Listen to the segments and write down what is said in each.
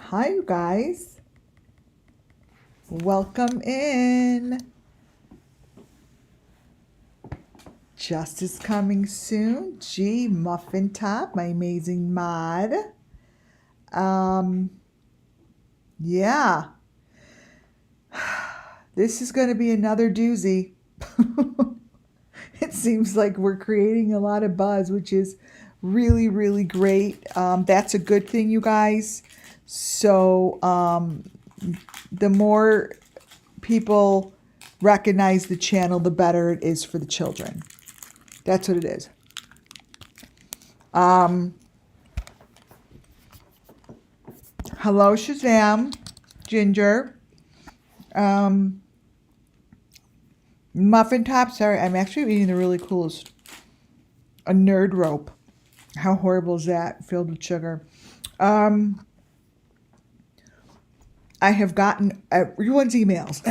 Hi, you guys. Welcome in. Justice coming soon. G Muffin Top, my amazing mod. Yeah. This is going to be another doozy. It seems like we're creating a lot of buzz, which is really, really great. That's a good thing, you guys. So, the more people recognize the channel, the better it is for the children. That's what it is. Hello, Shazam, Ginger. Muffin Top, sorry, I'm actually eating the really coolest. A nerd rope. How horrible is that? Filled with sugar. I have gotten everyone's emails.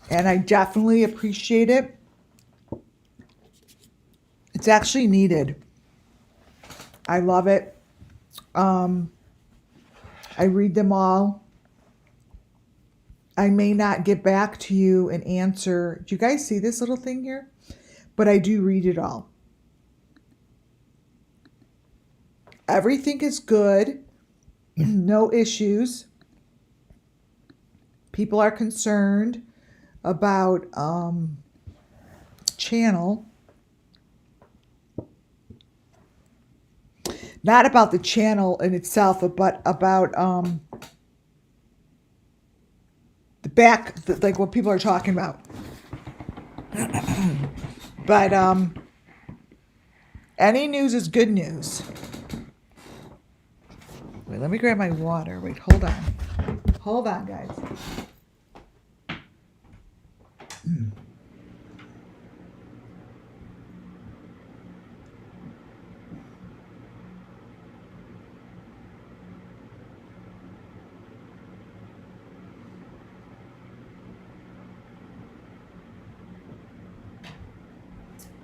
And I definitely appreciate it. It's actually needed. I love it. I read them all. I may not get back to you and answer. Do you guys see this little thing here? But I do read it all. Everything is good. No issues. People are concerned about channel. Not about the channel in itself, but about the back, like what people are talking about. But any news is good news. Wait, let me grab my water. Wait, hold on. Hold on, guys.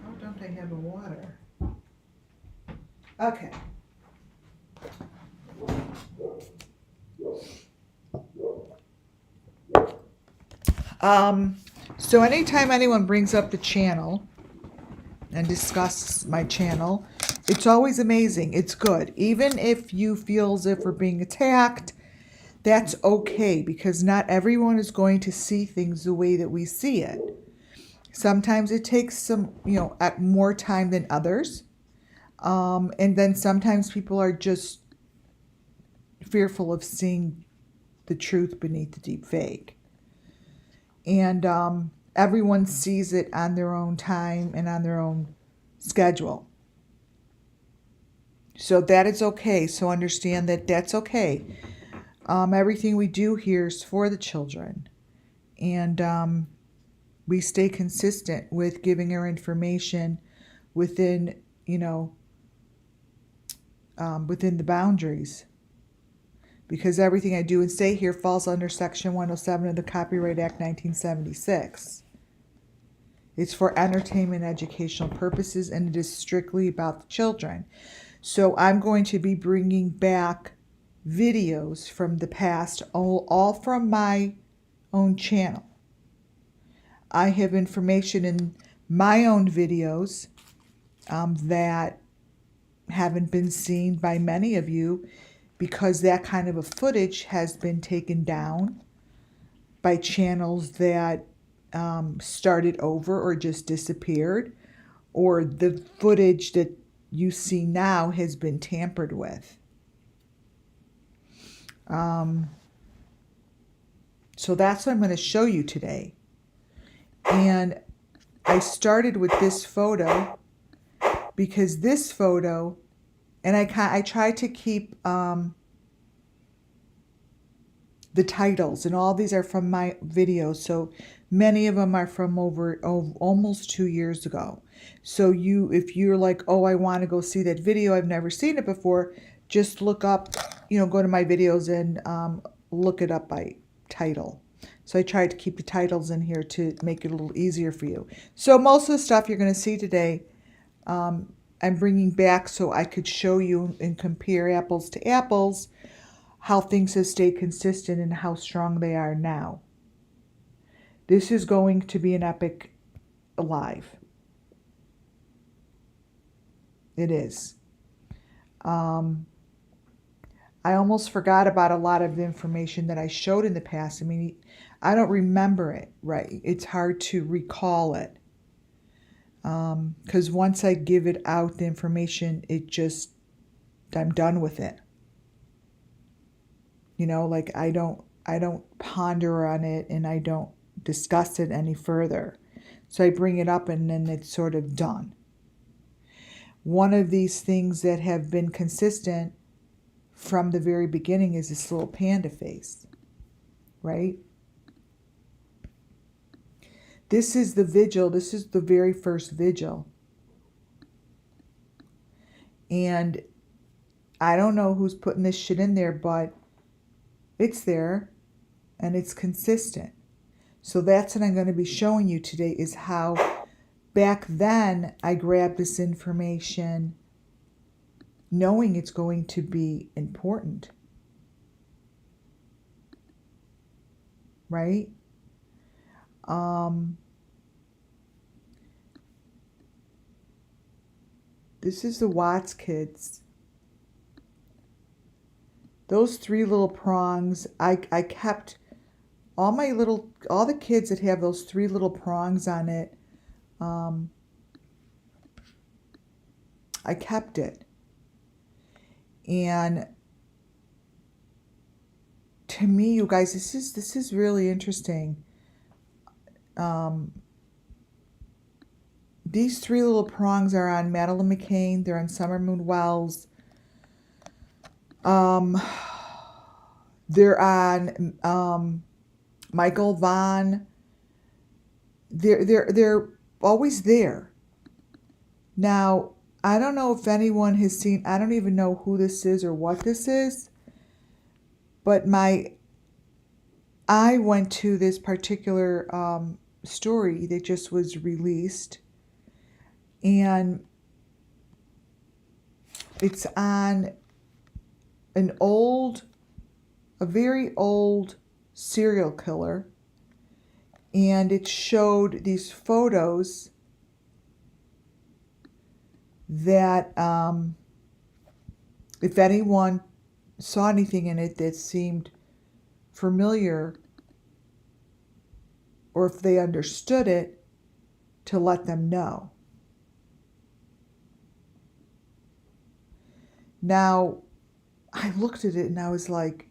How don't I have a water? Okay. So anytime anyone brings up the channel and discusses my channel, it's always amazing. It's good. Even if you feel as if we're being attacked, that's okay, because not everyone is going to see things the way that we see it. Sometimes it takes some, more time than others. And then sometimes people are just fearful of seeing the truth beneath the deep fake. And everyone sees it on their own time and on their own schedule. So that is okay. So understand that that's okay. Everything we do here is for the children. And we stay consistent with giving our information within, within the boundaries. Because everything I do and say here falls under Section 107 of the Copyright Act 1976. It's for entertainment and educational purposes, and it is strictly about the children. So I'm going to be bringing back videos from the past, all from my own channel. I have information in my own videos that haven't been seen by many of you, because that kind of a footage has been taken down by channels that started over or just disappeared, or the footage that you see now has been tampered with. So that's what I'm going to show you today. And I started with this photo because this photo, and I try to keep the titles, and all these are from my videos. So many of them are from almost 2 years ago. So if you're like, oh, I want to go see that video, I've never seen it before, just look up, go to my videos and look it up by title. So I tried to keep the titles in here to make it a little easier for you. So most of the stuff you're going to see today, I'm bringing back so I could show you and compare apples to apples how things have stayed consistent and how strong they are now. This is going to be an epic live. It is. I almost forgot about a lot of the information that I showed in the past. I mean, I don't remember it, right? It's hard to recall it. Because once I give it out, the information, I'm done with it. You know, like I don't ponder on it and I don't discuss it any further. So I bring it up and then it's sort of done. One of these things that have been consistent from the very beginning is this little panda face, right? This is the vigil. This is the very first vigil. And I don't know who's putting this shit in there, but it's there and it's consistent. So that's what I'm going to be showing you today, is how back then I grabbed this information knowing it's going to be important, right? This is the Watts kids. Those three little prongs, I kept all the kids that have those three little prongs on it, I kept it. And to me, you guys, this is really interesting. These three little prongs are on Madeleine McCann. They're on SUMMERWELLS. They're on Michael Vaughn. They're always there. Now, I don't know if anyone has seen, I don't even know who this is or what this is, but I went to this particular story that just was released, and it's on a very old serial killer, and it showed these photos that if anyone saw anything in it that seemed familiar, or if they understood it, to let them know. Now, I looked at it and I was like,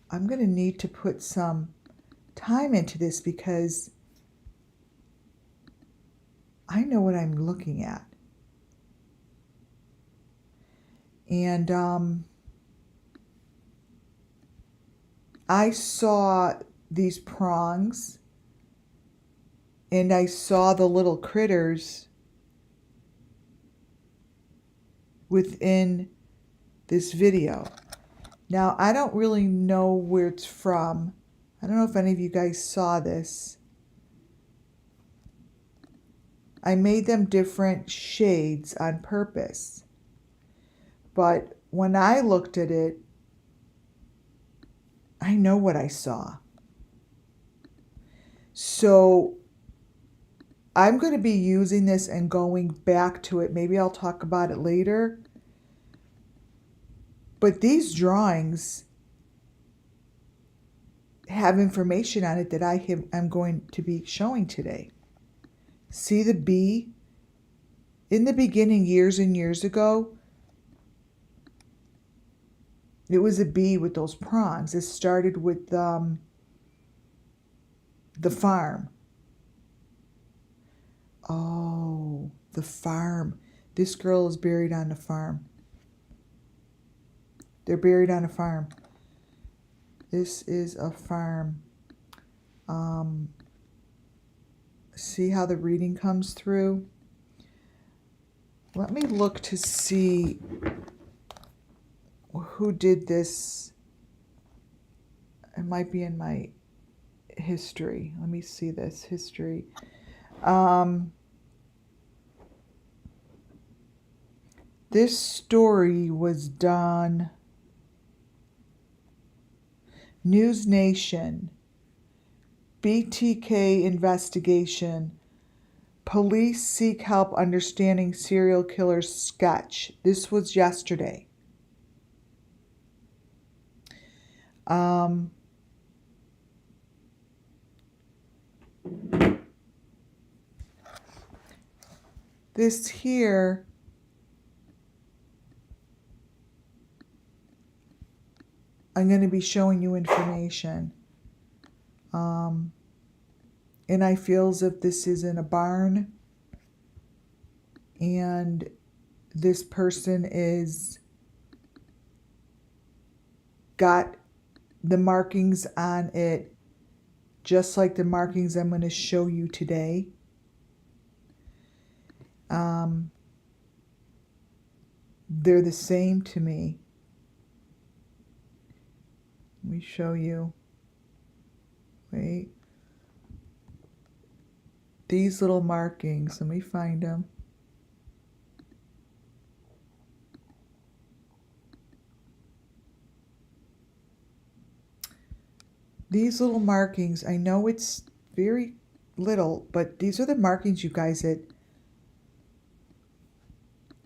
I'm going to need to put some time into this because I know what I'm looking at. And I saw these prongs and I saw the little critters within this video. Now, I don't really know where it's from. I don't know if any of you guys saw this. I made them different shades on purpose. But when I looked at it, I know what I saw. So I'm going to be using this and going back to it. Maybe I'll talk about it later. But these drawings have information on it that I'm going to be showing today. See the bee? In the beginning, years and years ago, it was a bee with those prongs. It started with the farm. Oh, the farm. This girl is buried on the farm. They're buried on a farm. This is a farm. See how the reading comes through? Let me look to see who did this. It might be in my history. Let me see this history. This story was done News Nation, BTK investigation, police seek help understanding serial killer's sketch. This was yesterday. This here I'm going to be showing you information. And I feel as if this is in a barn and this person is got the markings on it just like the markings I'm going to show you today. They're the same to me. Let me show you. Wait. These little markings, let me find them. These little markings, I know it's very little, but these are the markings, you guys, that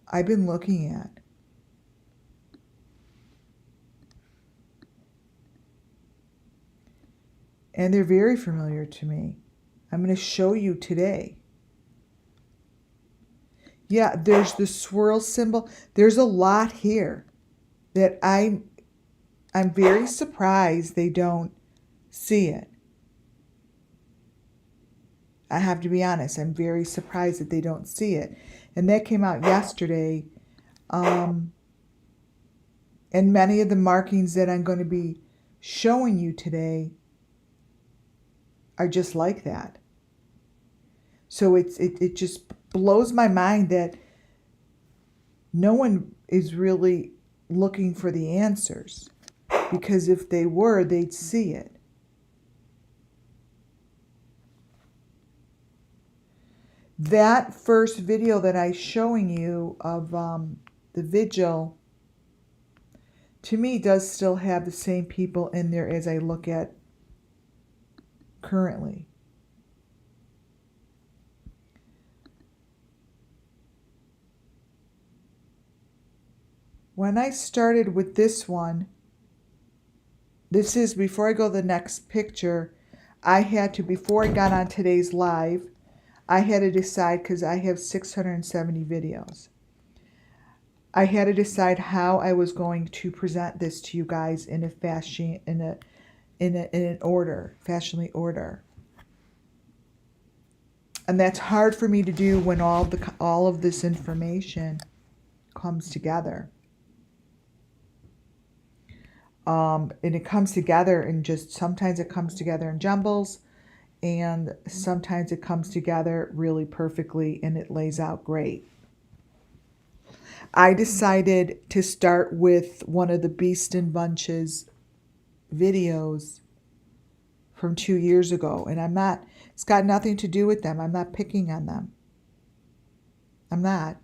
I've been looking at. And they're very familiar to me. I'm going to show you today. Yeah, there's the swirl symbol. There's a lot here that I'm very surprised they don't see it. I have to be honest. I'm very surprised that they don't see it. And that came out yesterday. And many of the markings that I'm going to be showing you today are just like that. So it just blows my mind that no one is really looking for the answers, because if they were, they'd see it. That first video that I'm showing you of the vigil, to me, does still have the same people in there as I look at currently. When I started with this one, this is before I go to the next picture, I had to, before I got on today's live, I had to decide, because I have 670 videos. I had to decide how I was going to present this to you guys in a fashion, in an order, fashionably order. And that's hard for me to do when all of this information comes together. And it comes together in just, sometimes it comes together in jumbles, and sometimes it comes together really perfectly and it lays out great. I decided to start with one of the Beast and Bunches videos from 2 years ago, and I'm not, it's got nothing to do with them. I'm not picking on them. I'm not.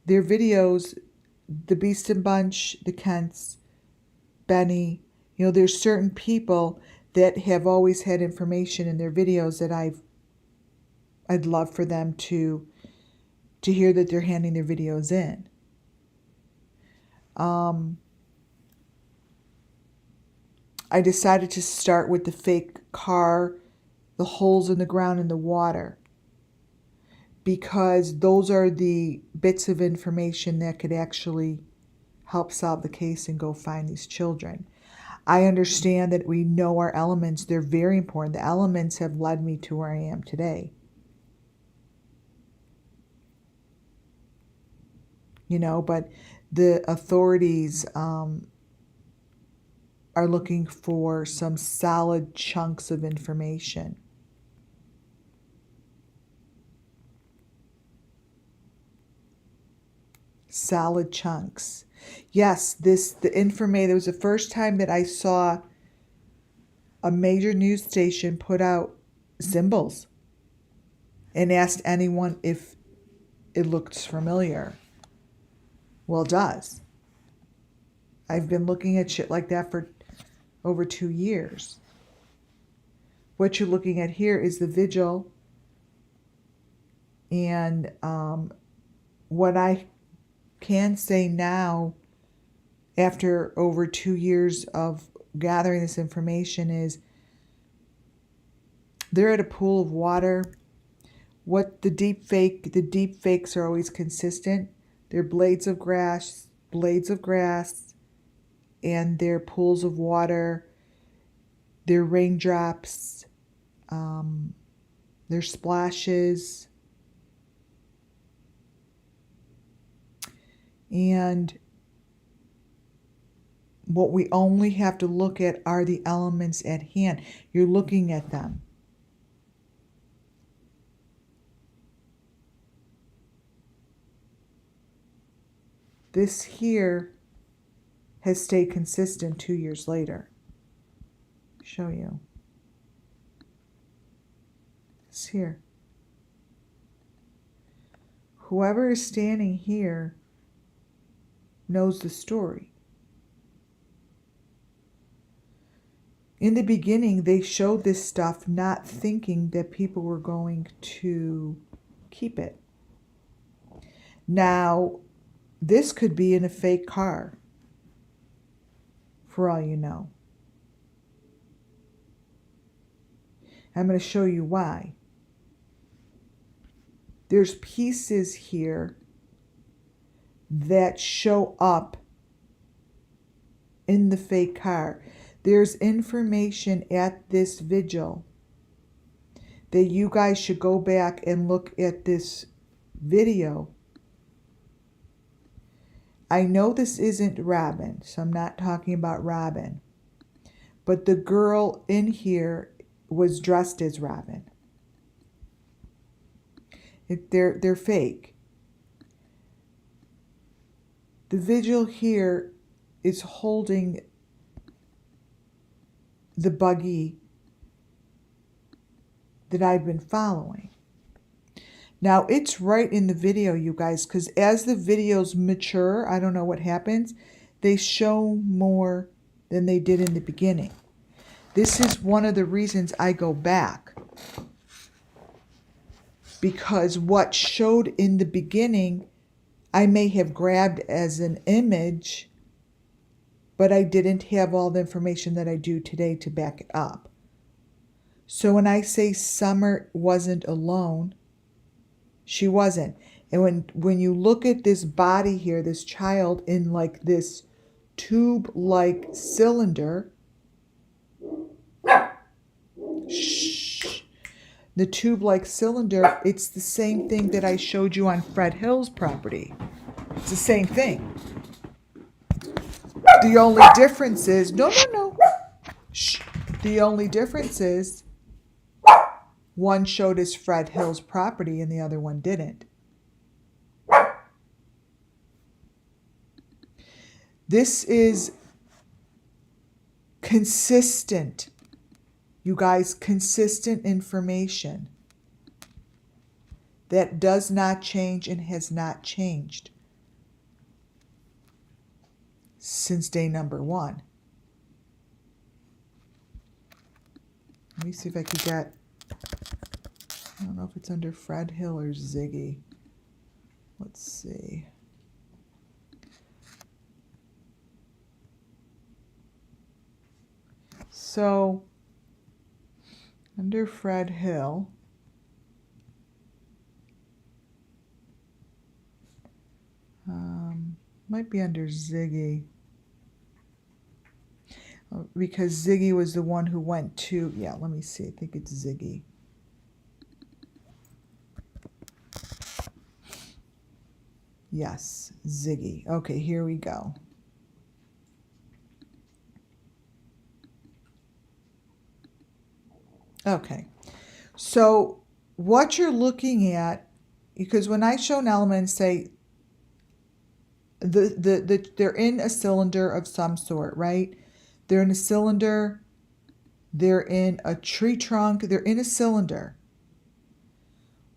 Their videos, the Beast and Bunch, the Kents, Benny, you know, there's certain people that have always had information in their videos that I'd love for them to hear that they're handing their videos in. I decided to start with the fake car, the holes in the ground, and the water, because those are the bits of information that could actually help solve the case and go find these children. I understand that we know our elements. They're very important. The elements have led me to where I am today. You know, but the authorities are looking for some solid chunks of information. Solid chunks. Yes, the information, it was the first time that I saw a major news station put out symbols and asked anyone if it looked familiar. Well, it does. I've been looking at shit like that for over 2 years. What you're looking at here is the vigil, and what I can say now, after over 2 years of gathering this information, is they're at a pool of water. What the deep fakes are always consistent. They're blades of grass, and they're pools of water. They're raindrops. They're splashes. And what we only have to look at are the elements at hand. You're looking at them. This here has stayed consistent 2 years later. Show you. This here. Whoever is standing here knows the story. In the beginning, they showed this stuff not thinking that people were going to keep it. Now, this could be in a fake car, for all you know. I'm going to show you why. There's pieces here that show up in the fake car. There's information at this vigil that you guys should go back and look at this video. I know this isn't Robin, so I'm not talking about Robin. But the girl in here was dressed as Robin. They're fake. The vigil here is holding the buggy that I've been following. Now, it's right in the video, you guys, because as the videos mature, I don't know what happens, they show more than they did in the beginning. This is one of the reasons I go back. Because what showed in the beginning, I may have grabbed as an image, but I didn't have all the information that I do today to back it up. So when I say Summer wasn't alone, she wasn't. And when you look at this body here, this child in like this tube-like cylinder, shh, the tube-like cylinder, it's the same thing that I showed you on Fred Hill's property. It's the same thing. The only difference is, no. Shh. The only difference is one showed as Fred Hill's property and the other one didn't. This is consistent, you guys, consistent information that does not change and has not changed since day number 1. Let me see if I could get, I don't know if it's under Fred Hill or Ziggy. Let's see. So, under Fred Hill, might be under Ziggy. Because Ziggy was the one who went to, yeah, let me see, I think it's Ziggy. Yes, Ziggy. Okay, here we go. Okay, so what you're looking at, because when I show an element and say they're in a cylinder of some sort, right? They're in a cylinder, they're in a tree trunk, they're in a cylinder.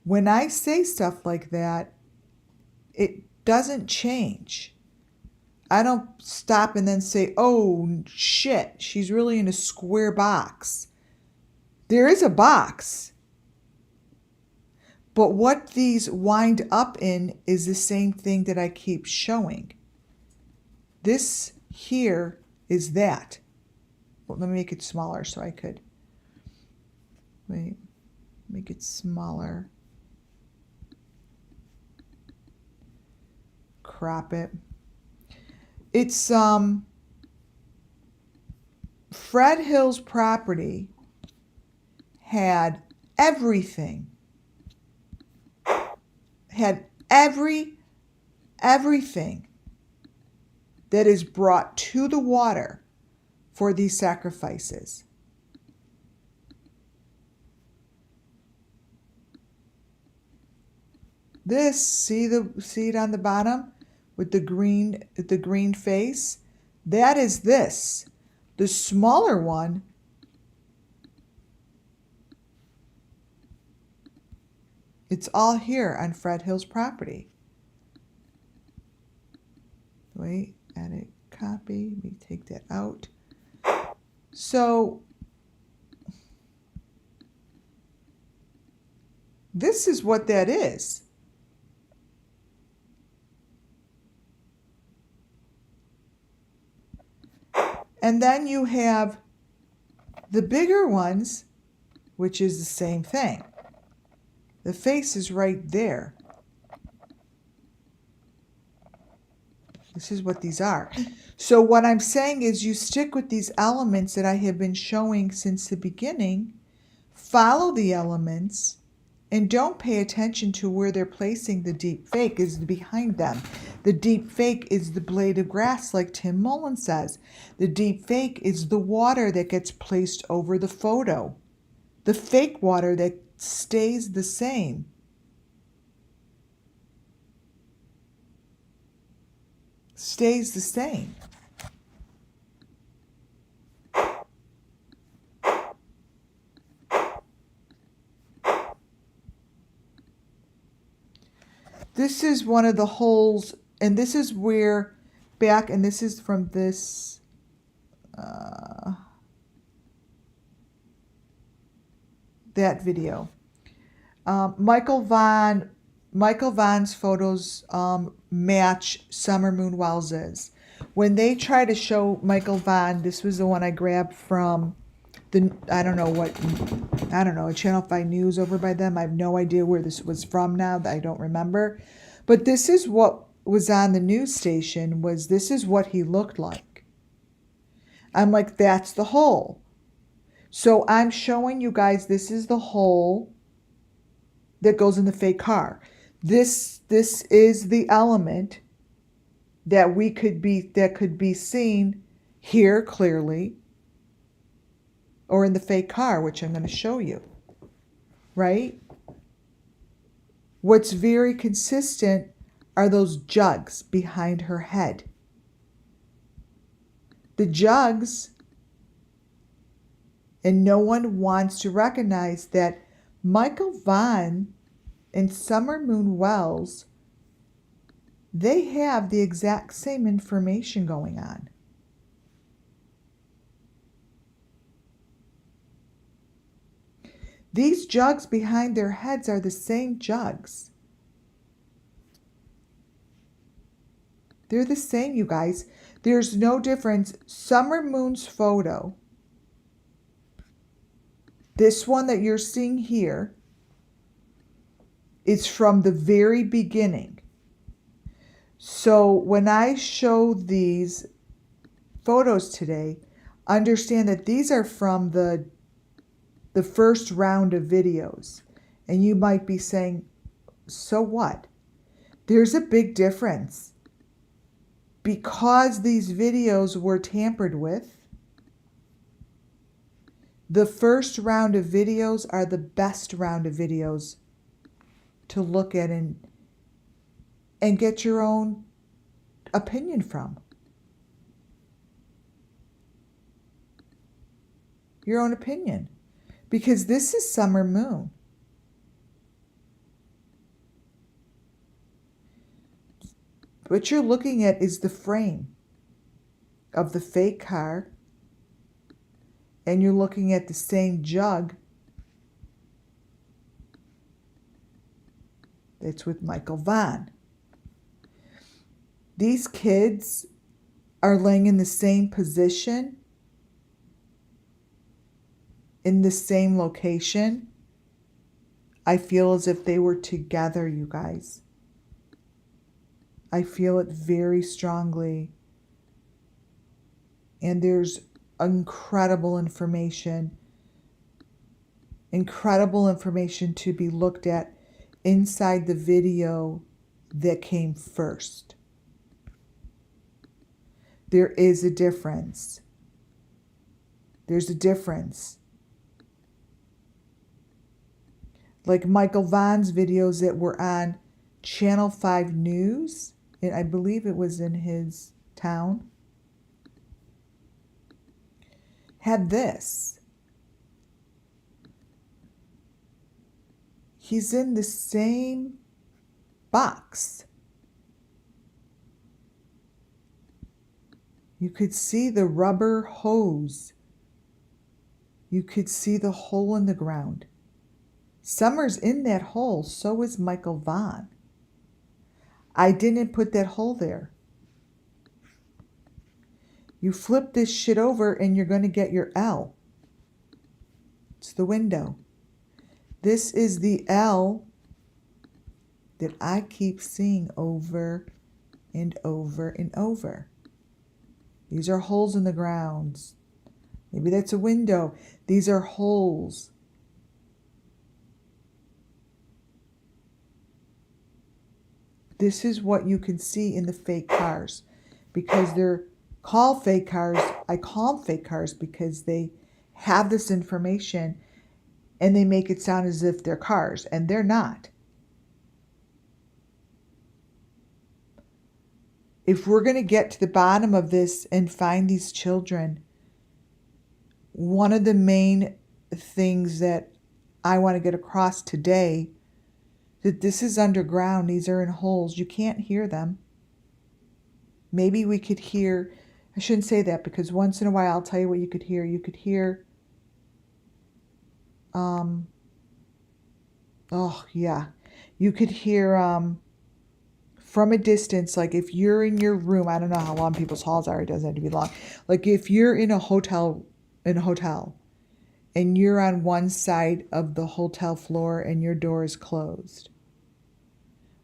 When I say stuff like that, it doesn't change. I don't stop and then say, oh shit, she's really in a square box. There is a box. But what these wind up in is the same thing that I keep showing. This here is that. Well, let me make it smaller so I could. Wait, make it smaller. Crop it. It's Fred Hill's property had everything. Had everything that is brought to the water for these sacrifices. This, see it on the bottom with the green face? That is this. The smaller one it's all here on Fred Hill's property. Wait, edit, copy, let me take that out. So this is what that is. And then you have the bigger ones, which is the same thing. The face is right there. This is what these are. So what I'm saying is you stick with these elements that I have been showing since the beginning, follow the elements, and don't pay attention to where they're placing the deep fake is behind them. The deep fake is the blade of grass, like Tim Mullen says. The deep fake is the water that gets placed over the photo. The fake water that stays the same. Stays the same. This is one of the holes, and this is where back, and this is from this that video. Michael Vaughn's photos match Summer Moon Wells's. When they try to show Michael Vaughn, this was the one I grabbed from the, I don't know, Channel 5 News over by them. I have no idea where this was from now. I don't remember. But this is what was on the news station, this is what he looked like. I'm like, that's the hole. So I'm showing you guys, this is the hole that goes in the fake car. This is the element that could be seen here clearly, or in the fake car, which I'm going to show you. Right? What's very consistent are those jugs behind her head. The jugs, and no one wants to recognize that Michael Vaughn and Summer Moon Wells, they have the exact same information going on. These jugs behind their heads are the same jugs. They're the same, you guys. There's no difference. Summer Moon's photo, this one that you're seeing here, is from the very beginning. So when I show these photos today, understand that these are from the first round of videos. And you might be saying, so what? There's a big difference. Because these videos were tampered with, the first round of videos are the best round of videos to look at and get your own opinion from. Your own opinion. Because this is Summer Moon. What you're looking at is the frame. of the fake car, and you're looking at the same jug that's with Michael Vaughn. These kids are laying in the same position, in the same location. I feel as if they were together, you guys. I feel it very strongly. And there's incredible information to be looked at inside the video that came first. There is a difference. There's a difference. Like Michael Vaughn's videos that were on Channel 5 News, and I believe it was in his town, had this. He's in the same box. You could see the rubber hose. You could see the hole in the ground. Summer's in that hole, so is Michael Vaughn. I didn't put that hole there. You flip this shit over and you're going to get your L. It's the window. This is the L that I keep seeing over and over and over. These are holes in the ground. Maybe that's a window. These are holes. This is what you can see in the fake cars, because they're called fake cars. I call them fake cars because they have this information and they make it sound as if they're cars, and they're not. If we're going to get to the bottom of this and find these children, one of the main things that I want to get across today, that this is underground. These are in holes. You can't hear them. Maybe we could hear, I shouldn't say that, because once in a while I'll tell you what you could hear. You could hear, you could hear from a distance, like if you're in your room, I don't know how long people's halls are, it doesn't have to be long. Like if you're in a hotel, and you're on one side of the hotel floor and your door is closed.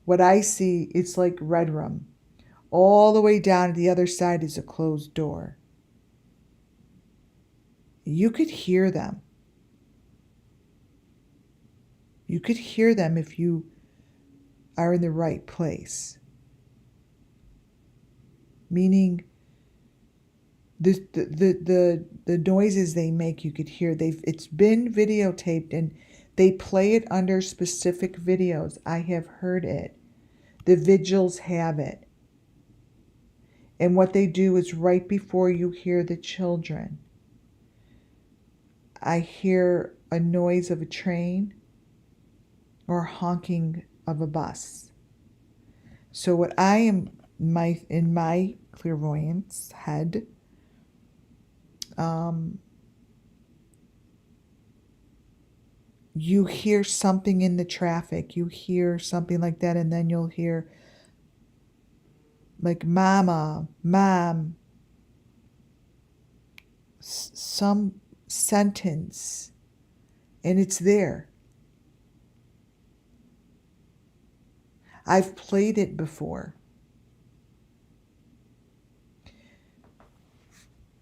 What I see, it's like Red Room. All the way down to the other side is a closed door. You could hear them. You could hear them if you are in the right place. Meaning the noises they make, you could hear. It's been videotaped and they play it under specific videos. I have heard it. The vigils have it. And what they do is right before you hear the children, I hear a noise of a train or honking of a bus. So what I am, in my clairvoyance head, you hear something in the traffic, you hear something like that, and then you'll hear like mama, mom, some sentence, and it's there. I've played it before.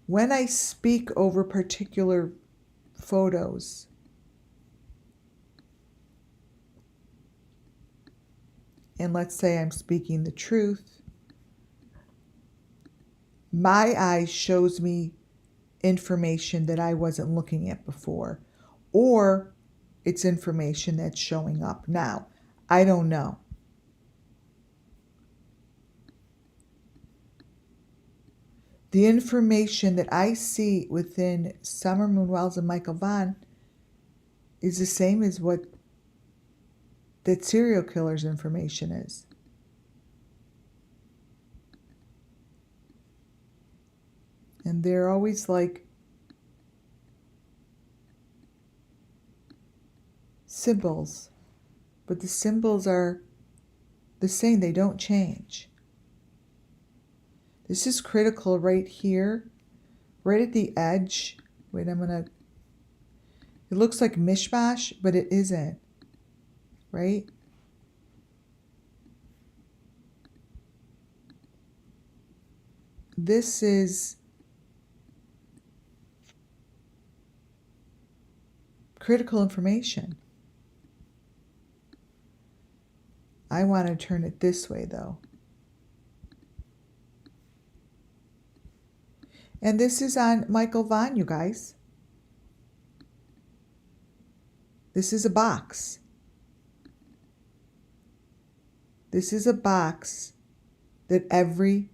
When I speak over particular photos, and let's say I'm speaking the truth, my eyes shows me information that I wasn't looking at before, or it's information that's showing up now. I don't know. The information that I see within Summer Moon Wells and Michael Vaughn is the same as what that serial killer's information is. And they're always like symbols, but the symbols are the same, they don't change. This is critical right here, right at the edge. Wait, it looks like mishmash, but it isn't, right? This is critical information. I want to turn it this way though. And this is on Michael Vaughan, you guys. This is a box. This is a box that every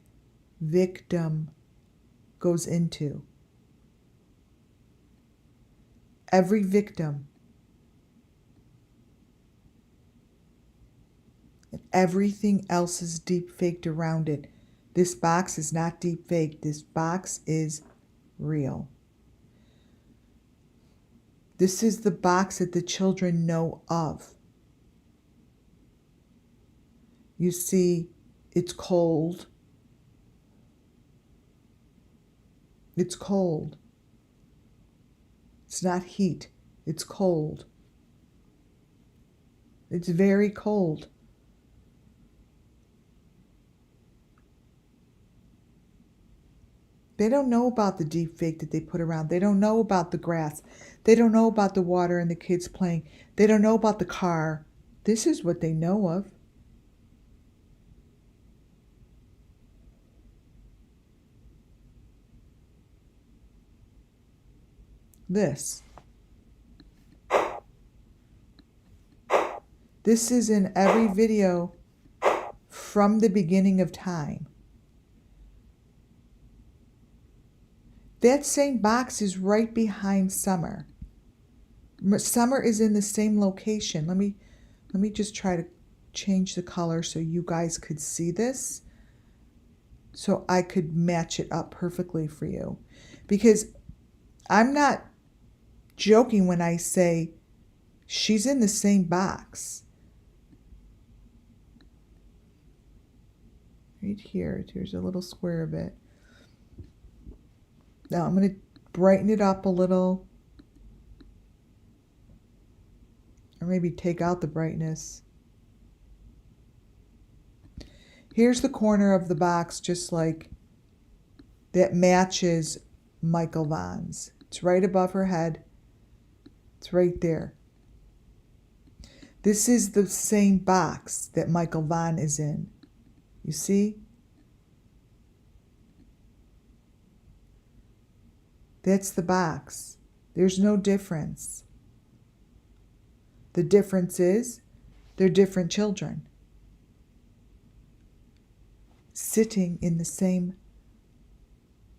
victim goes into. Every victim. And everything else is deep faked around it. This box is not deep fake. This box is real. This is the box that the children know of. You see, it's cold. It's cold. It's not heat. It's cold. It's very cold. They don't know about the deep fake that they put around. They don't know about the grass. They don't know about the water and the kids playing. They don't know about the car. This is what they know of. This. This is in every video from the beginning of time. That same box is right behind Summer. Summer is in the same location. Let me just try to change the color so you guys could see this, so I could match it up perfectly for you. Because I'm not joking when I say she's in the same box. Right here, there's a little square of it. Now I'm going to brighten it up a little. Or maybe take out the brightness. Here's the corner of the box, just like that matches Michael Vaughan's. It's right above her head. It's right there. This is the same box that Michael Vaughan is in. You see? That's the box. There's no difference. The difference is they're different children sitting in the same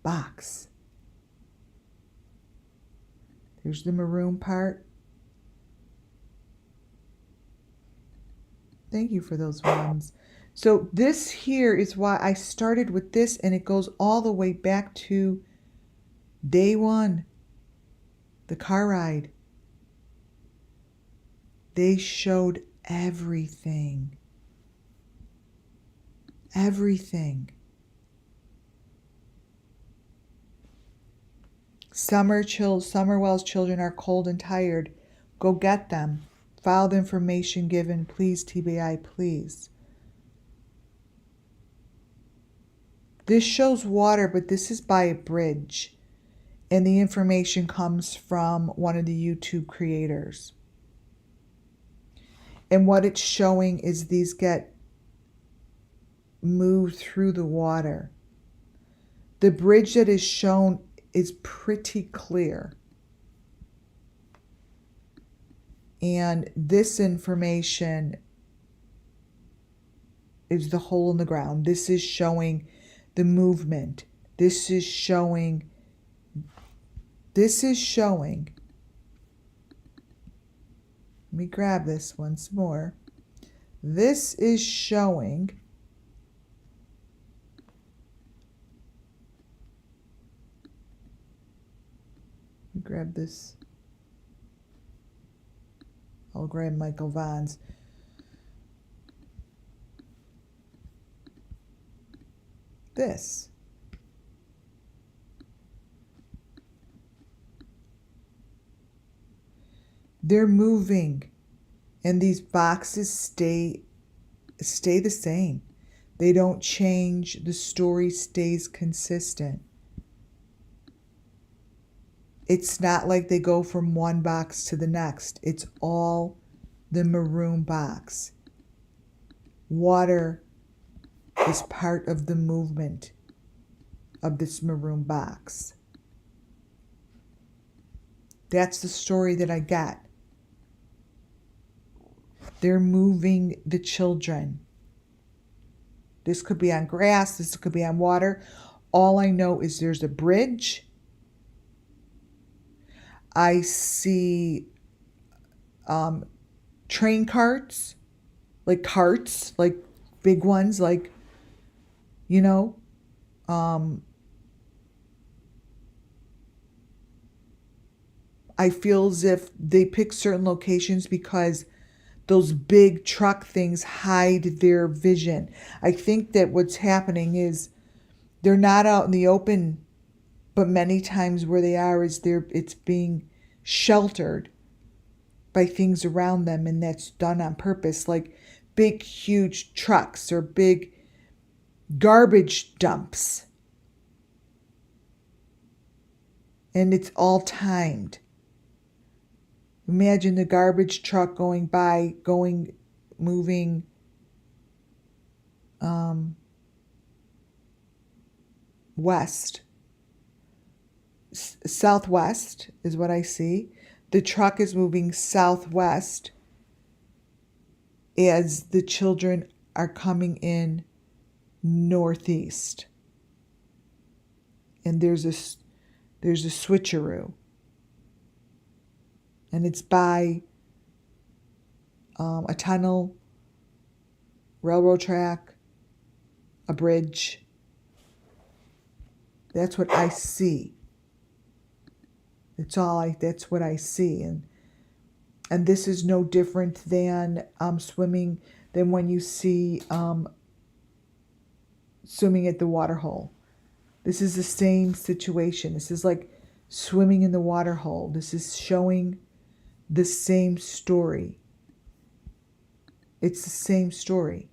box. There's the maroon part. Thank you for those ones. So this here is why I started with this, and it goes all the way back to day one, the car ride. They showed everything. Everything. SUMMERWELLS children are cold and tired. Go get them. Filed information given. Please, TBI, please. This shows water, but this is by a bridge. And the information comes from one of the YouTube creators. And what it's showing is these get moved through the water. The bridge that is shown is pretty clear. And this information is the hole in the ground. This is showing the movement. This is showing. Let me grab this once more. This is showing Let me grab this. I'll grab Michael Vaughn's. This. They're moving, and these boxes stay the same. They don't change. The story stays consistent. It's not like they go from one box to the next. It's all the maroon box. Water is part of the movement of this maroon box. That's the story that I got. They're moving the children. This could be on grass. This could be on water. All I know is there's a bridge. I see train carts, like big ones, like, you know, I feel as if they pick certain locations because those big truck things hide their vision. I think that what's happening is they're not out in the open, but many times where they are is it's being sheltered by things around them, and that's done on purpose, like big, huge trucks or big garbage dumps. And it's all timed. Imagine the garbage truck going by, moving west. Southwest is what I see. The truck is moving southwest as the children are coming in northeast. And there's a switcheroo. And it's by a tunnel, railroad track, a bridge. That's what I see. That's what I see. And this is no different than swimming, than when you see swimming at the water hole. This is the same situation. This is like swimming in the water hole. This is showing the same story. It's the same story.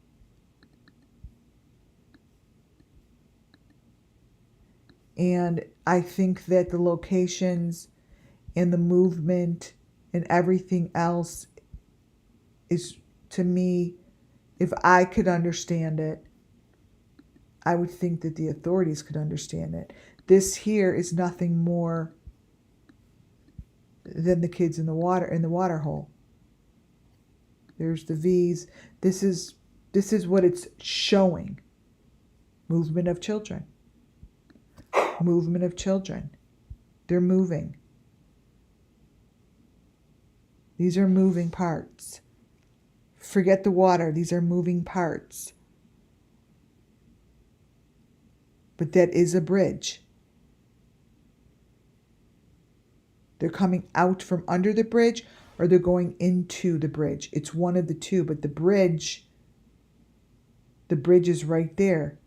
And I think that the locations and the movement and everything else is, to me, if I could understand it, I would think that the authorities could understand it. This here is nothing more than the kids in the water hole. There's the V's. This is what it's showing. Movement of children. Movement of children. They're moving. These are moving parts. Forget the water. These are moving parts. But that is a bridge. They're coming out from under the bridge, or they're going into the bridge. It's one of the two, but the bridge is right there.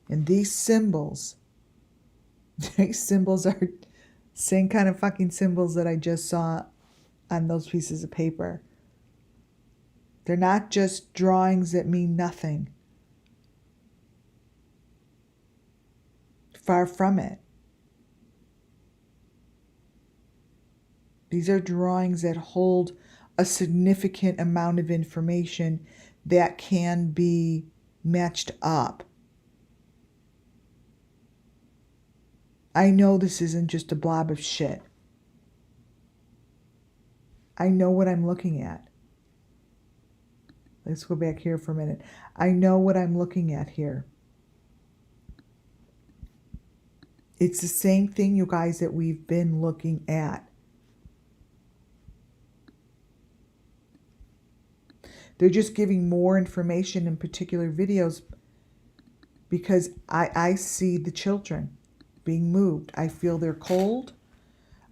And these symbols are same kind of fucking symbols that I just saw on those pieces of paper. They're not just drawings that mean nothing. Far from it. These are drawings that hold a significant amount of information that can be matched up. I know this isn't just a blob of shit. I know what I'm looking at. Let's go back here for a minute. I know what I'm looking at here. It's the same thing, you guys, that we've been looking at. They're just giving more information in particular videos because I see the children being moved. I feel they're cold.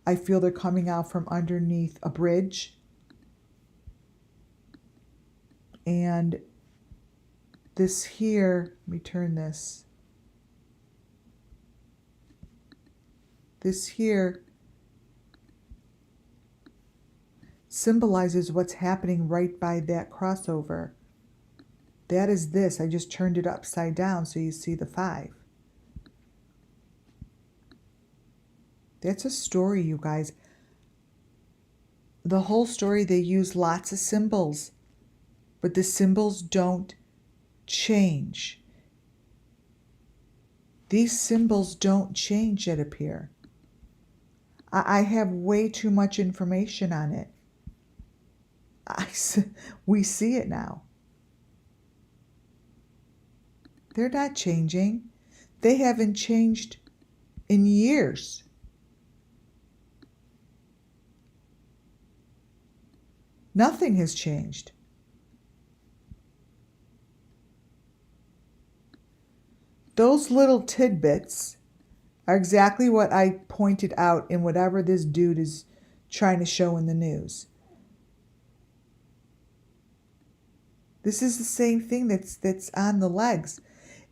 I feel they're coming out from underneath a bridge. And this here, let me turn this. This here symbolizes what's happening right by that crossover. That is this. I just turned it upside down so you see the 5. That's a story, you guys. The whole story, they use lots of symbols, but the symbols don't change. These symbols don't change, it appears. I have way too much information on it. We see it now. They're not changing. They haven't changed in years. Nothing has changed. Those little tidbits are exactly what I pointed out in whatever this dude is trying to show in the news. This is the same thing that's on the legs.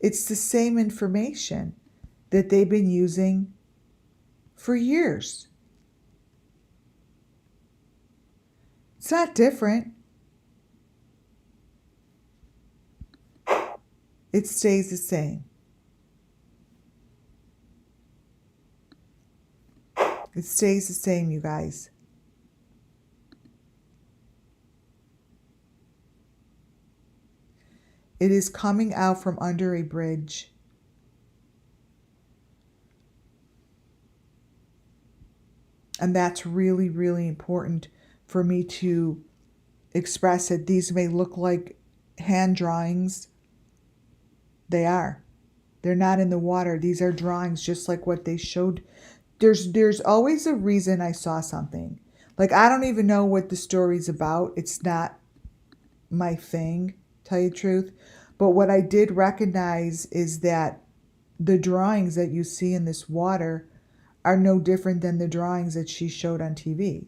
It's the same information that they've been using for years. It's not different. It stays the same. It stays the same, you guys. It is coming out from under a bridge. And that's really, really important for me to express it. These may look like hand drawings. They are. They're not in the water. These are drawings just like what they showed. There's always a reason I saw something. Like, I don't even know what the story's about. It's not my thing, tell you the truth. But what I did recognize is that the drawings that you see in this water are no different than the drawings that she showed on TV.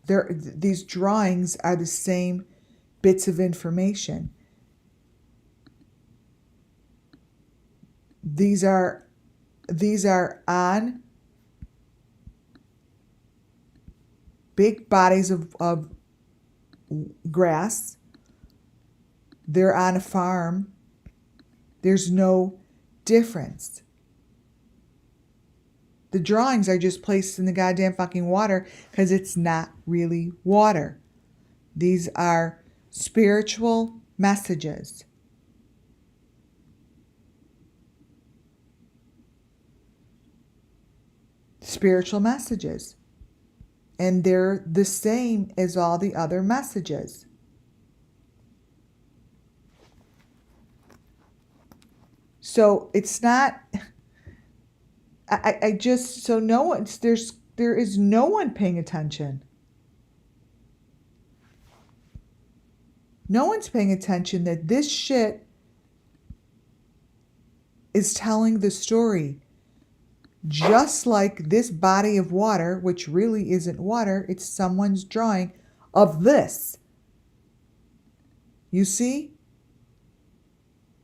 These drawings are the same bits of information. These are on big bodies of grass. They're on a farm. There's no difference. The drawings are just placed in the goddamn fucking water because it's not really water. These are spiritual messages. Spiritual messages. And they're the same as all the other messages. So it's not, I just, so no one, there is no one paying attention. No one's paying attention that this shit is telling the story. Just like this body of water, which really isn't water, it's someone's drawing of this. You see?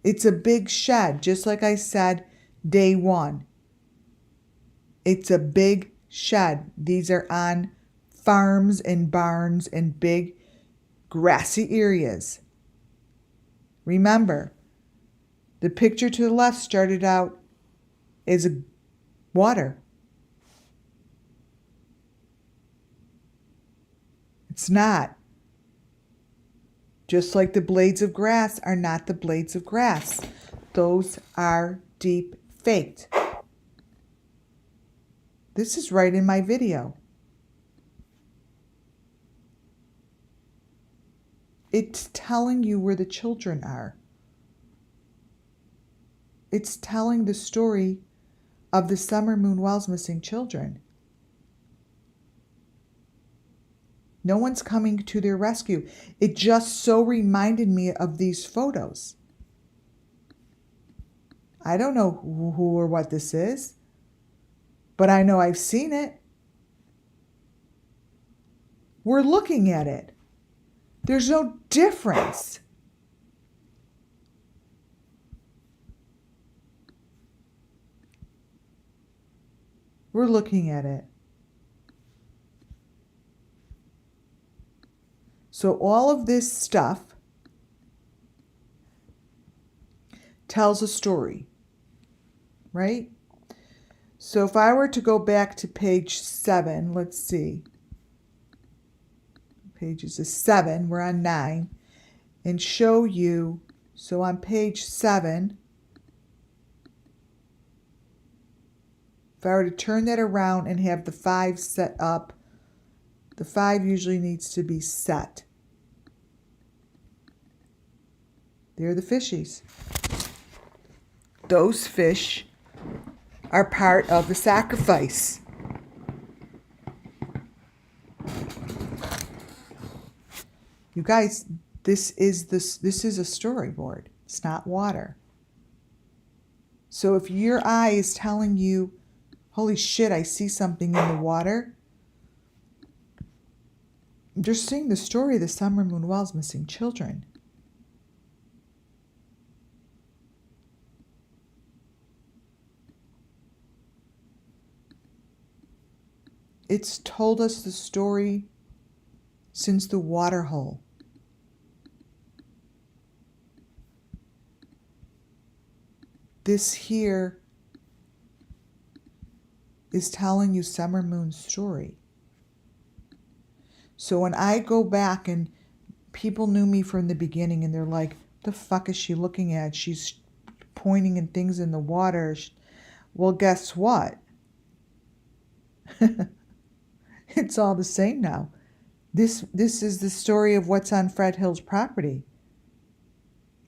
It's a big shed, just like I said day one. It's a big shed. These are on farms and barns and big grassy areas. Remember, the picture to the left started out as water. It's not. Just like the blades of grass are not the blades of grass. Those are deep faked. This is right in my video. It's telling you where the children are. It's telling the story of the Summer Moon Wells missing children. No one's coming to their rescue. It just so reminded me of these photos. I don't know who or what this is, but I know I've seen it. We're looking at it. There's no difference. We're looking at it. So all of this stuff tells a story, right? So if I were to go back to page 7, let's see. Pages is 7, we're on 9, and show you, so on page 7, if I were to turn that around and have the 5 set up, the 5 usually needs to be set. They're the fishies. Those fish are part of the sacrifice. You guys, this is a storyboard. It's not water. So if your eye is telling you, holy shit, I see something in the water, you're seeing the story of the Summer Moon Wells missing children. It's told us the story since the water hole. This here is telling you Summer Moon's story. So when I go back and people knew me from the beginning and they're like, the fuck is she looking at? She's pointing at things in the water. Well, guess what? It's all the same now. This is the story of what's on Fred Hill's property.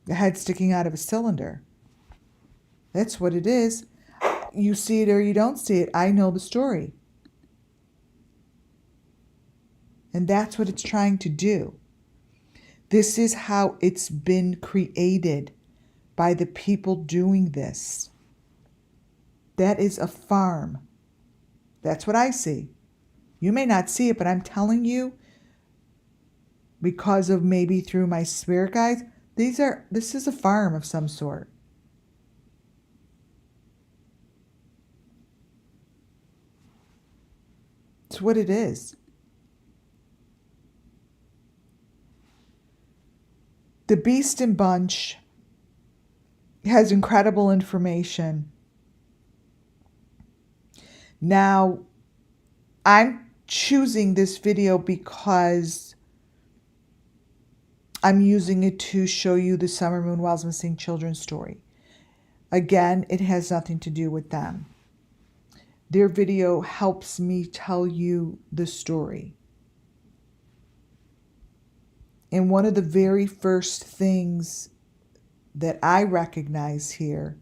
The head sticking out of a cylinder. That's what it is. You see it or you don't see it. I know the story. And that's what it's trying to do. This is how it's been created by the people doing this. That is a farm. That's what I see. You may not see it, but I'm telling you, because of maybe through my spirit guides, this is a farm of some sort. It's what it is. The Beast and Bunch has incredible information. Now, I'm choosing this video because I'm using it to show you the Summer Moon Wells missing children story. Again, it has nothing to do with them. Their video helps me tell you the story. And one of the very first things that I recognize here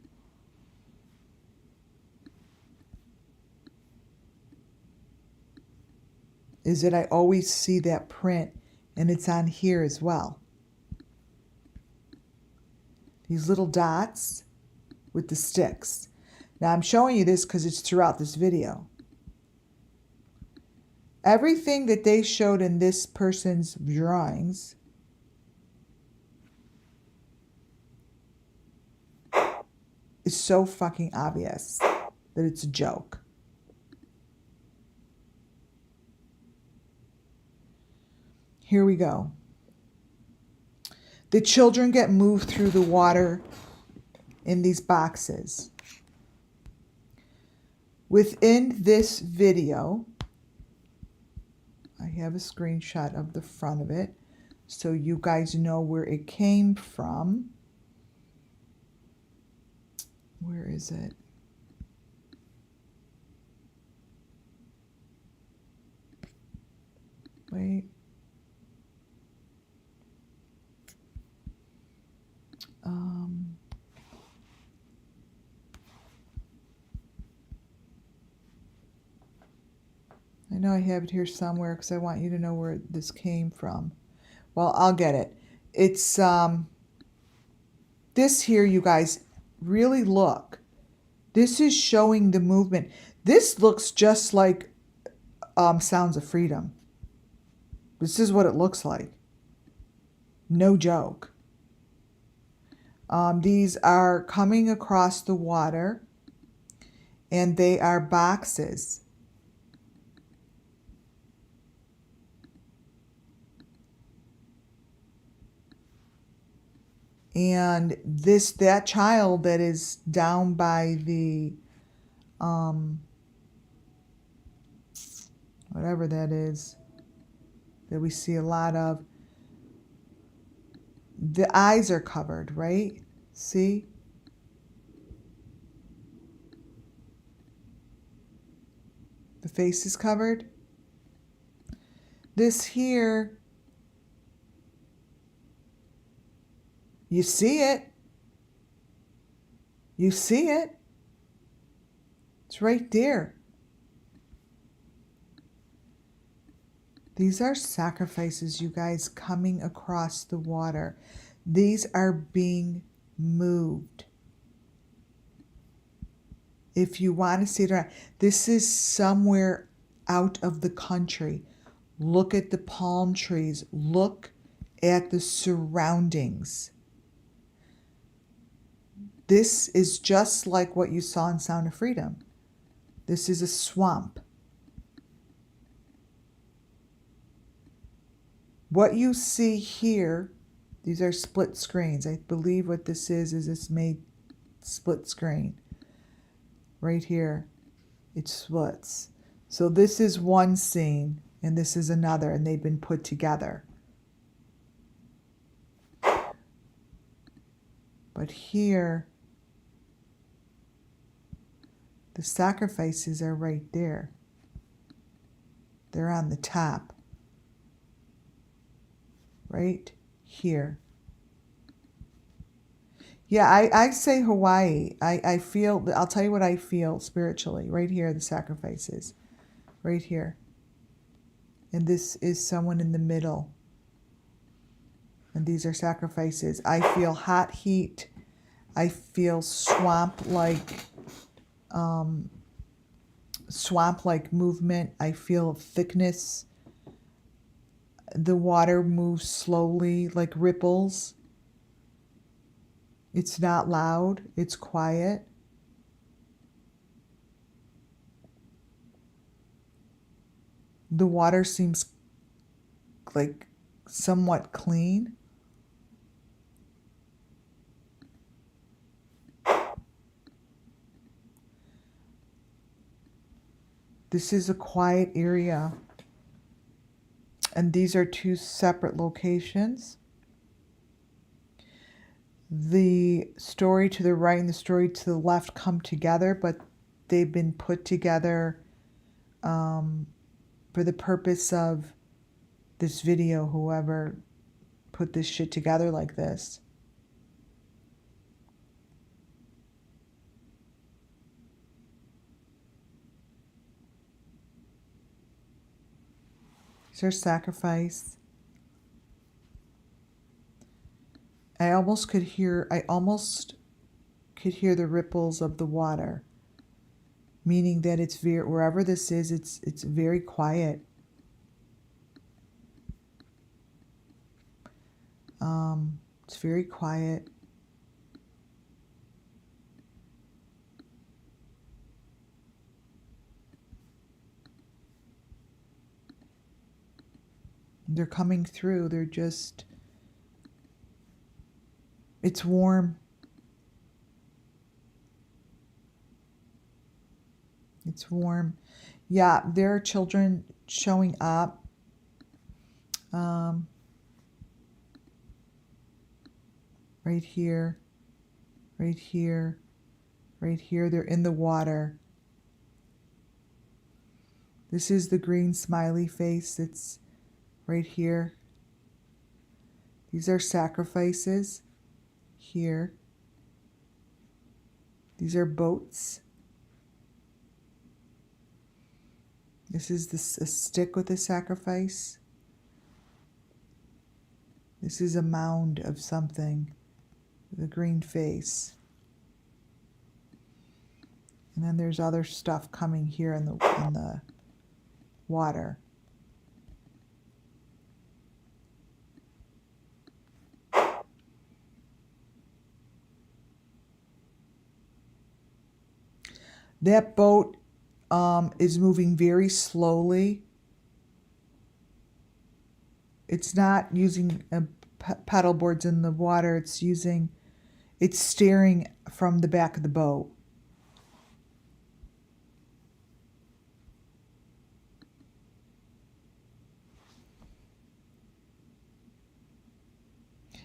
is that I always see that print, and it's on here as well. These little dots with the sticks. Now I'm showing you this because it's throughout this video. Everything that they showed in this person's drawings is so fucking obvious that it's a joke. Here we go. The children get moved through the water in these boxes. Within this video, I have a screenshot of the front of it so you guys know where it came from. Where is it? Wait. I know I have it here somewhere because I want you to know where this came from. Well, I'll get it. It's this here, you guys. Really look. This is showing the movement. This looks just like Sounds of Freedom. This is what it looks like. No joke. These are coming across the water, and they are boxes. And that child that is down by the whatever that is that we see a lot of, the eyes are covered, right? See? The face is covered. This here, you see it. You see it. It's right there. These are sacrifices, you guys, coming across the water. These are being moved. If you want to see it, this is somewhere out of the country. Look at the palm trees. Look at the surroundings. This is just like what you saw in Sound of Freedom. This is a swamp. What you see here, these are split screens. I believe what this is it's made split screen. Right here, it splits. So this is one scene, and this is another, and they've been put together. But here, the sacrifices are right there. They're on the top. Right here. Yeah, I say Hawaii. I feel, I'll tell you what I feel spiritually. Right here, the sacrifices. Right here. And this is someone in the middle. And these are sacrifices. I feel hot heat. I feel swamp-like movement. I feel thickness. The water moves slowly like ripples. It's not loud. It's quiet. The water seems like somewhat clean. This is a quiet area. And these are two separate locations. The story to the right and the story to the left come together, but they've been put together for the purpose of this video, whoever put this shit together like this. These are sacrifice. I almost could hear the ripples of the water, meaning that it's wherever this is, it's very quiet. It's very quiet. They're coming through. They're just, it's warm. It's warm. Yeah, there are children showing up. Right here, right here, right here. They're in the water. This is the green smiley face that's right here. These are sacrifices here. These are boats. This is a stick with a sacrifice. This is a mound of something. The green face. And then there's other stuff coming here in the water. That boat is moving very slowly. It's not using paddle boards in the water. It's steering from the back of the boat.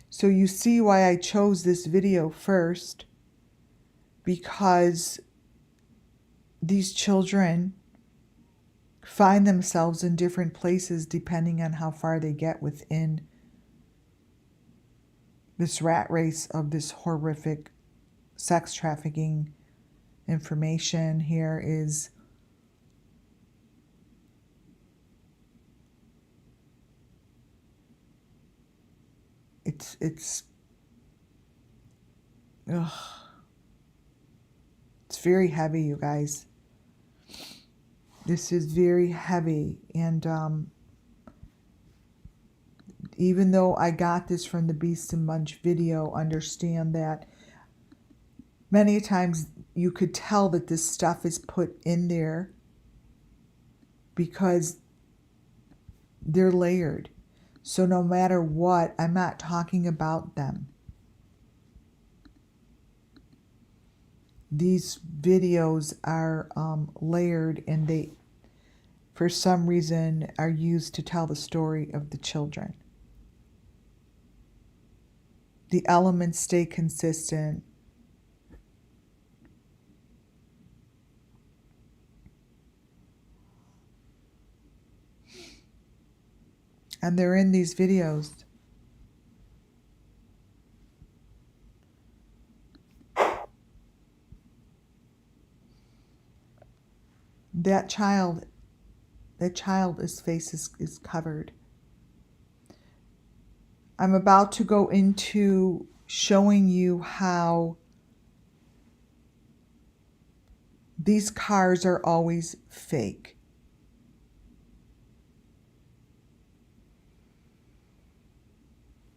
So you see why I chose this video first, because these children find themselves in different places depending on how far they get within this rat race of this horrific sex trafficking information. Here is it's very heavy, you guys. This is very heavy, and even though I got this from the Beast and Munch video, understand that many times you could tell that this stuff is put in there because they're layered. So no matter what, I'm not talking about them. These videos are layered, and they, for some reason, are used to tell the story of the children. The elements stay consistent. And they're in these videos. That child's face is covered. I'm about to go into showing you how these cars are always fake.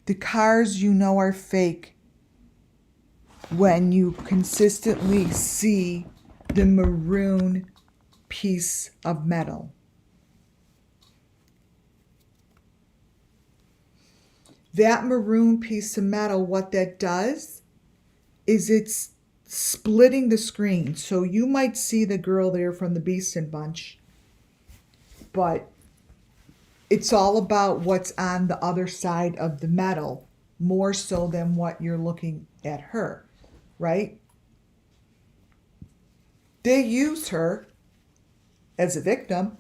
The cars you know are fake when you consistently see the maroon piece of metal. That maroon piece of metal, what that does is it's splitting the screen. So you might see the girl there from the Beast and Bunch, but it's all about what's on the other side of the metal, more so than what you're looking at her, right? They use her as a victim.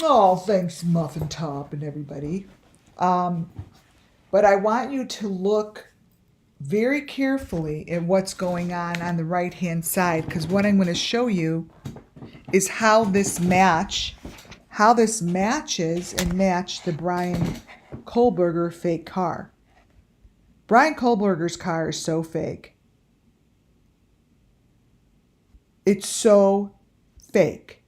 Oh, thanks, Muffin Top and everybody. But I want you to look very carefully at what's going on the right-hand side, because what I'm going to show you is how this matches and match the Brian Kohlberger fake car. Brian Kohlberger's car is so fake. It's so fake.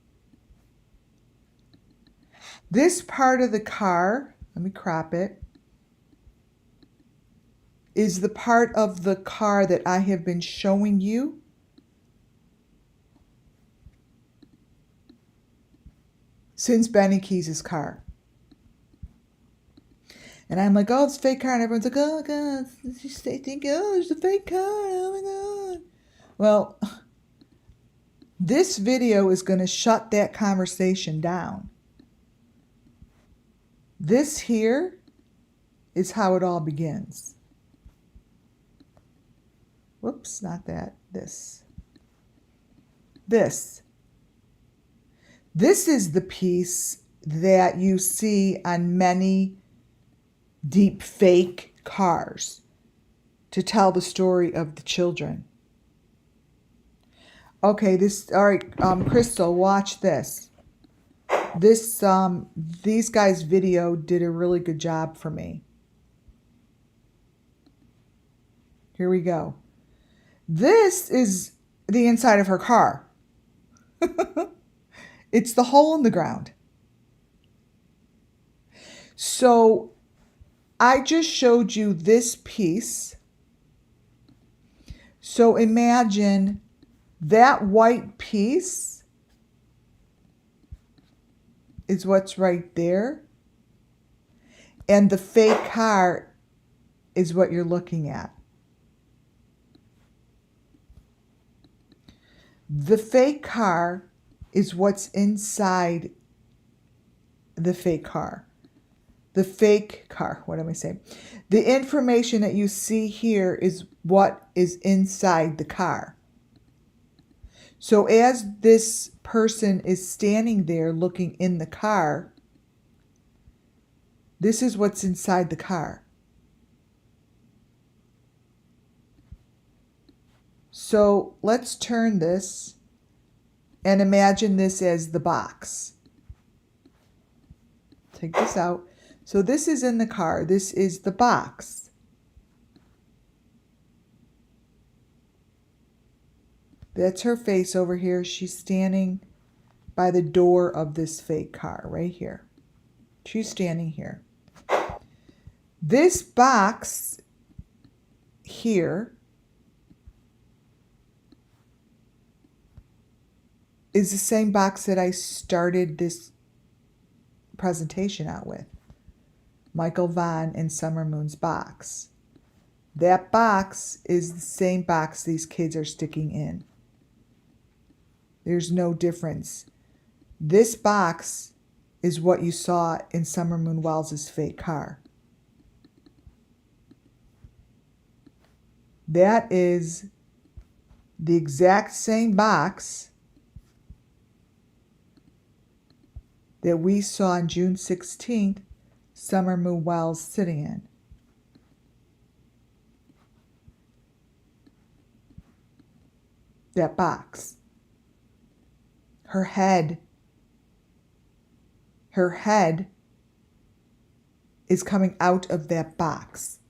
This part of the car, let me crop it, is the part of the car that I have been showing you since BENNYKEYZ' car. And I'm like, oh, it's a fake car. And everyone's like, oh, God. They think, oh, it's a fake car. Oh, my God. Well, this video is going to shut that conversation down. This here is how it all begins. Whoops, not that. This is the piece that you see on many deep fake cars to tell the story of the children. Okay, all right, Crystal, watch this. These guys' video did a really good job for me. Here we go. This is the inside of her car. It's the hole in the ground. So I just showed you this piece. So imagine that white piece is what's right there. And the fake car is what you're looking at. The fake car is what's inside the fake car. The fake car, what am I saying? The information that you see here is what is inside the car. So as this person is standing there looking in the car, this is what's inside the car. So let's turn this and imagine this as the box. Take this out. So this is in the car. This is the box. That's her face over here. She's standing by the door of this fake car right here. She's standing here. This box here is the same box that I started this presentation out with. Michael Vaughn and Summer Moon's box. That box is the same box these kids are sticking in. There's no difference. This box is what you saw in Summer Moon Wells' fake car. That is the exact same box that we saw on June 16th, Summer Moon Wells sitting in. That box. Her head is coming out of that box.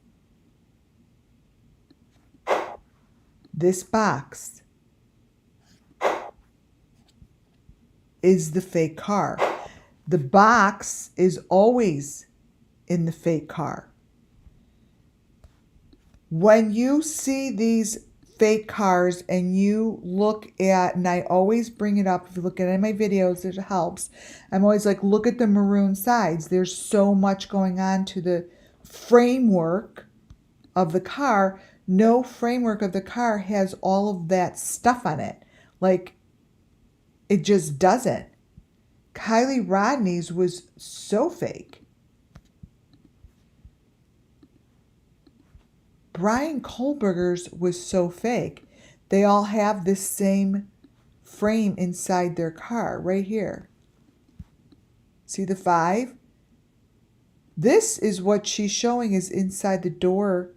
This box is the fake car. The box is always in the fake car. When you see these fake cars and you look at, and I always bring it up, if you look at any of my videos, it helps. I'm always like, look at the maroon sides. There's so much going on to the framework of the car. No framework of the car has all of that stuff on it. Like, it just doesn't. Kylie Rodney's was so fake. Brian Kohlberger's was so fake. They all have this same frame inside their car right here. See the 5? This is what she's showing is inside the door.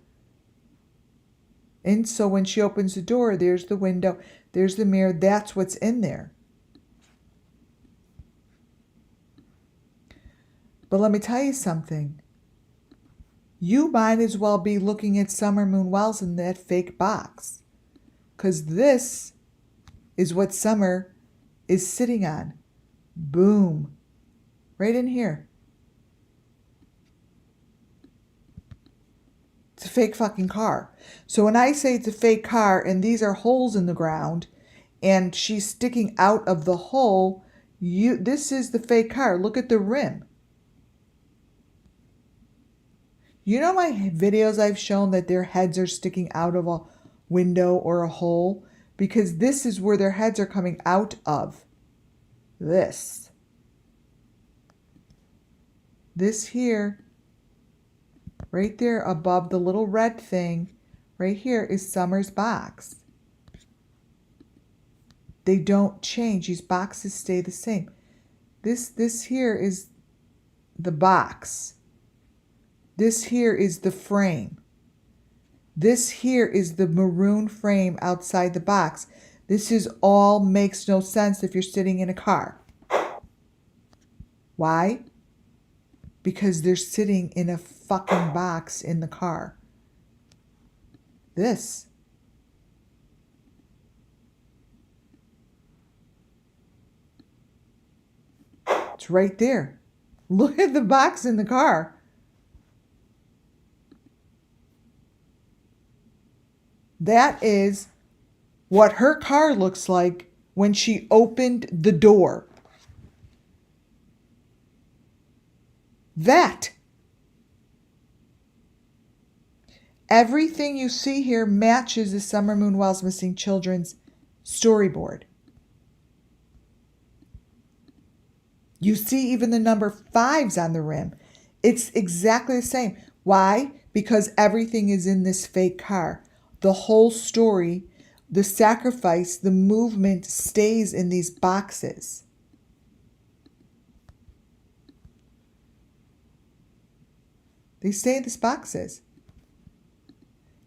And so when she opens the door, there's the window, there's the mirror. That's what's in there. But let me tell you something. You might as well be looking at Summer Moon Wells in that fake box. Because this is what Summer is sitting on. Boom. Right in here. It's a fake fucking car. So when I say it's a fake car and these are holes in the ground and she's sticking out of the hole, this is the fake car. Look at the rim. You know my videos I've shown that their heads are sticking out of a window or a hole? Because this is where their heads are coming out of. This. This here, right there above the little red thing, right here is Summer's box. They don't change. These boxes stay the same. This here is the box. This here is the frame. This here is the maroon frame outside the box. This is all makes no sense if you're sitting in a car. Why? Because they're sitting in a fucking box in the car. This. It's right there. Look at the box in the car. That is what her car looks like when she opened the door. That. Everything you see here matches the Summer Moon Wells Missing Children's storyboard. You see even the number 5s on the rim. It's exactly the same. Why? Because everything is in this fake car. The whole story, the sacrifice, the movement stays in these boxes. They stay in these boxes.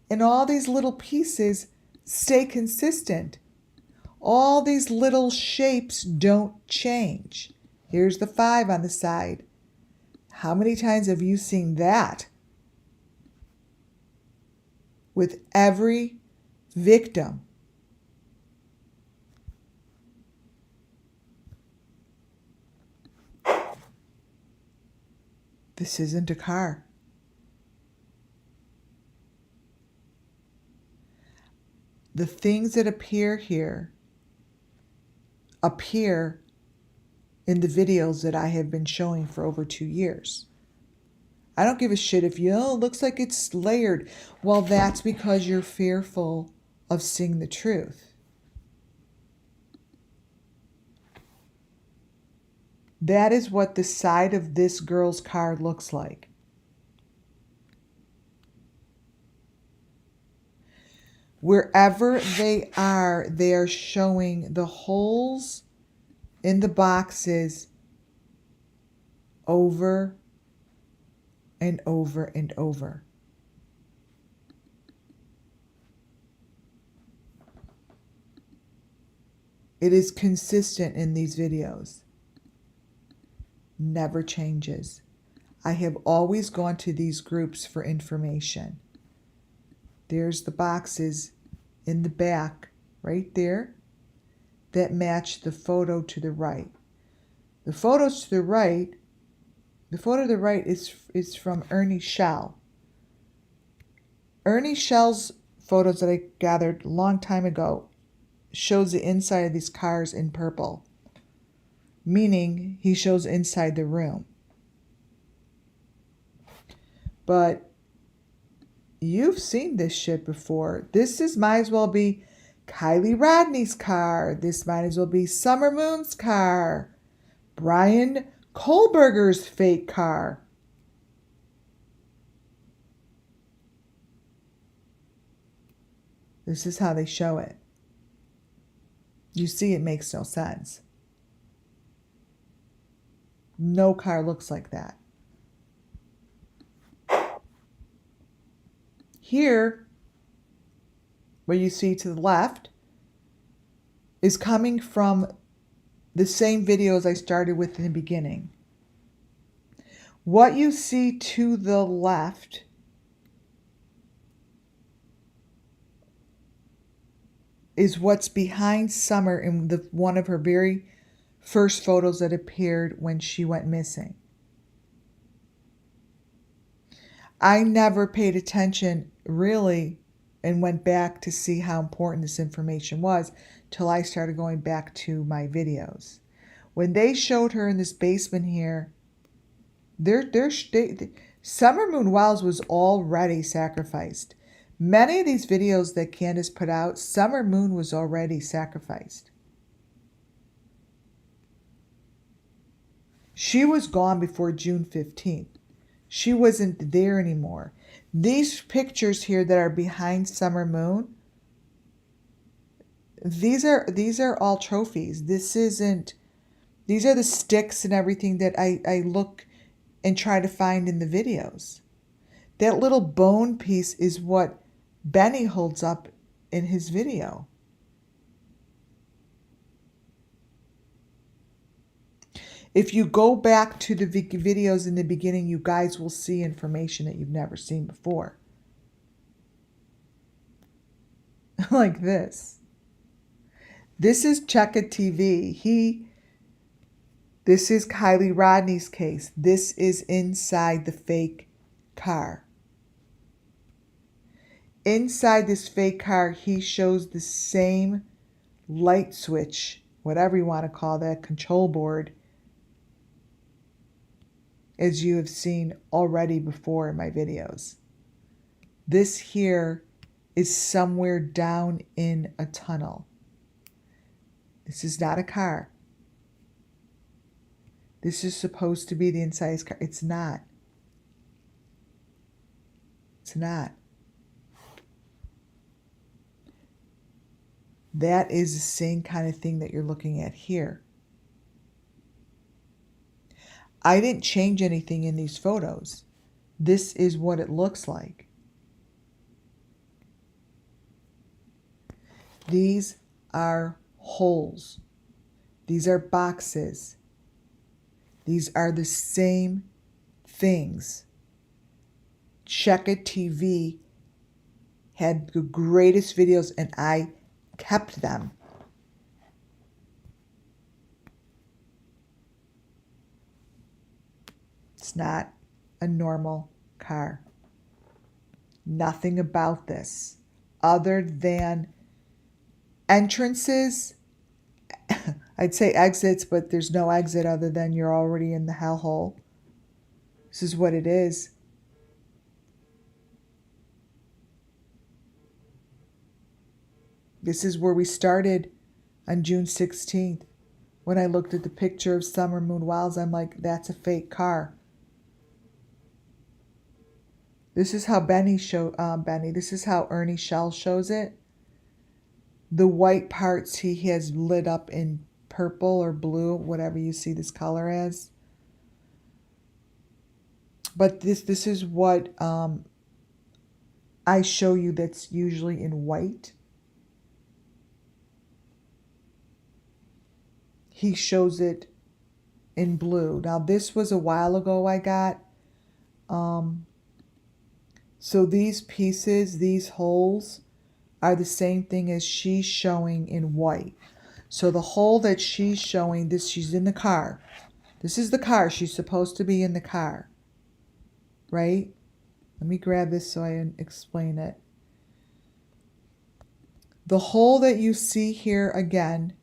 And all these little pieces stay consistent. All these little shapes don't change. Here's the 5 on the side. How many times have you seen that? With every victim. This isn't a car. The things that appear here appear in the videos that I have been showing for over 2 years. I don't give a shit if you, oh, it looks like it's layered. Well, that's because you're fearful of seeing the truth. That is what the side of this girl's car looks like. Wherever they are showing the holes in the boxes over and over and over. It is consistent in these videos. Never changes. I have always gone to these groups for information. There's the boxes in the back right there that match the photo to the right. The photos to the right, the photo to the right is from Ernie Shell. Ernie Shell's photos that I gathered a long time ago shows the inside of these cars in purple, meaning he shows inside the room. But you've seen this shit before. Might as well be Kylie Rodney's car. This might as well be Summer Moon's car. Brian Kohlberger's fake car. This is how they show it. You see, it makes no sense. No car looks like that. Here, what you see to the left is coming from the same videos I started with in the beginning. What you see to the left is what's behind Summer in one of her very first photos that appeared when she went missing. I never paid attention really and went back to see how important this information was till I started going back to my videos. When they showed her in this basement here, Summer Moon Wells was already sacrificed. Many of these videos that Candace put out, Summer Moon was already sacrificed. She was gone before June 15th. She wasn't there anymore. These pictures here that are behind Summer Moon, these are all trophies. These are the sticks and everything that I look and try to find in the videos. That little bone piece is what Benny holds up in his video. If you go back to the videos in the beginning, you guys will see information that you've never seen before. Like this. This is Checka TV. This is Kylie Rodney's case. This is inside the fake car. Inside this fake car, he shows the same light switch, whatever you want to call that, control board, as you have seen already before in my videos. This here is somewhere down in a tunnel. This is not a car. This is supposed to be the inside of his car. It's not. It's not. That is the same kind of thing that you're looking at here. I didn't change anything in these photos. This is what it looks like. These are holes. These are boxes. These are the same things. Check It TV had the greatest videos, and I kept them. It's not a normal car. Nothing about this other than entrances. I'd say exits, but there's no exit other than you're already in the hellhole. This is what it is. This is where we started on June 16th. When I looked at the picture of Summer Moon Wells, I'm like, that's a fake car. This is how this is how Ernie Shell shows it. The white parts he has lit up in purple or blue, whatever you see this color as. But this is what I show you that's usually in white. He shows it in blue. Now this was a while ago I got. So these pieces, these holes, are the same thing as she's showing in white. So the hole that she's showing, she's in the car. This is the car. She's supposed to be in the car. Right? Let me grab this so I explain it. The hole that you see here again,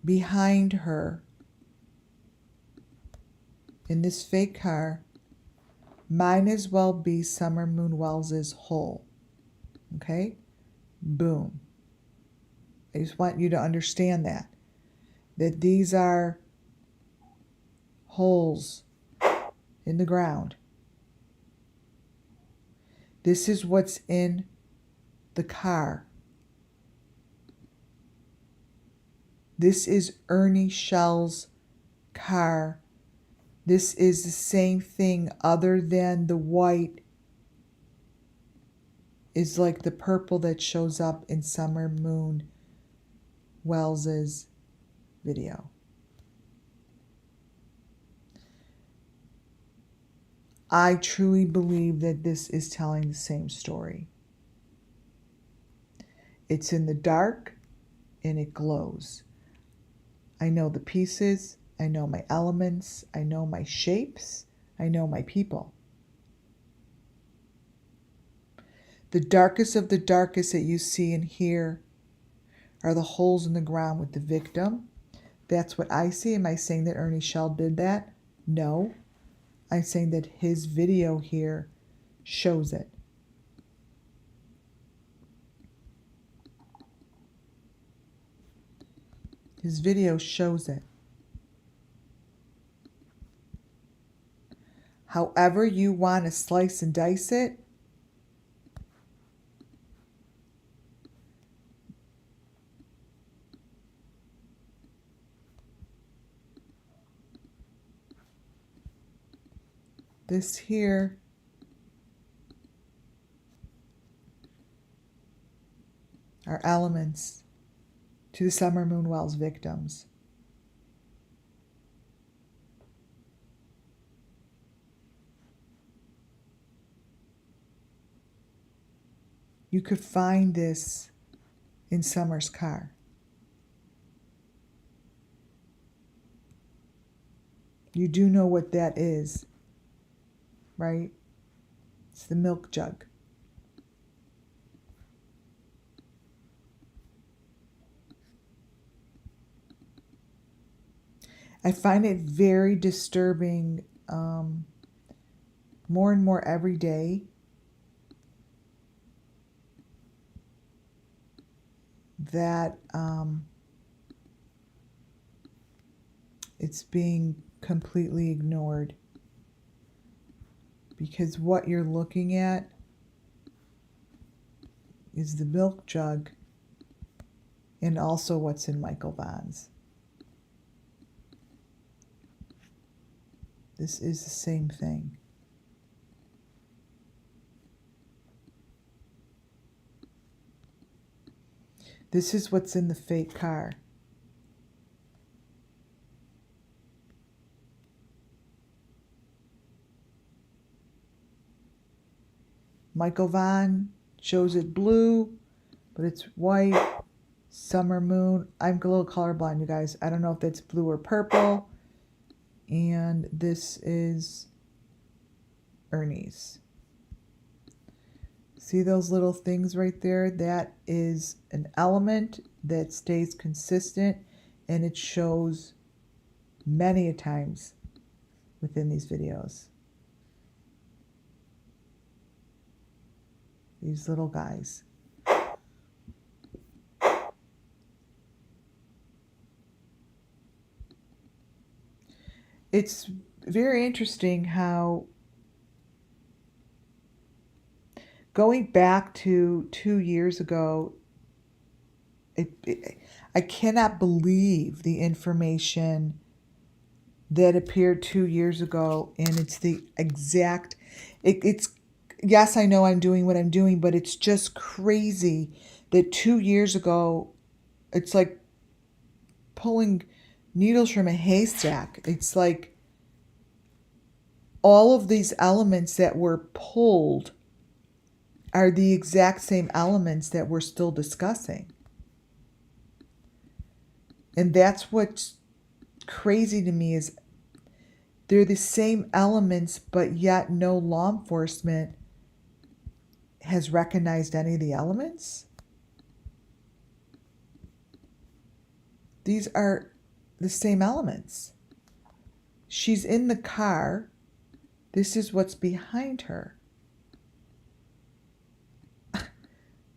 behind her, in this fake car, might as well be Summer Moon Wells' hole. Okay? Boom. I just want you to understand that these are holes in the ground. This is what's in the car. This is Ernie Shell's car. This is the same thing other than the white is like the purple that shows up in Summer Moon Wells' video. I truly believe that this is telling the same story. It's in the dark and it glows. I know the pieces. I know my elements. I know my shapes. I know my people. The darkest of the darkest that you see and hear are the holes in the ground with the victim. That's what I see. Am I saying that Ernie Shell did that? No. I'm saying that his video here shows it. His video shows it. However you want to slice and dice it, this here are elements to the Summer Moon Wells victims. You could find this in Summer's car. You do know what that is, right? It's the milk jug. I find it very disturbing more and more every day that it's being completely ignored. Because what you're looking at is the milk jug and also what's in Michael Vaughn's. This is the same thing. This is what's in the fake car. Michael Vaughn shows it blue, but it's white. Summer Moon. I'm a little colorblind, you guys. I don't know if that's blue or purple. And this is Ernie's. See those little things right there? That is an element that stays consistent, and it shows many a times within these videos. These little guys. It's very interesting how going back to 2 years ago, I cannot believe the information that appeared 2 years ago, and it's the exact, it's, yes, I know I'm doing what I'm doing, but it's just crazy that 2 years ago, it's like pulling needles from a haystack. It's like all of these elements that were pulled are the exact same elements that we're still discussing. And that's what's crazy to me, is they're the same elements, but yet no law enforcement has recognized any of the elements. These are the same elements. She's in the car. This is what's behind her.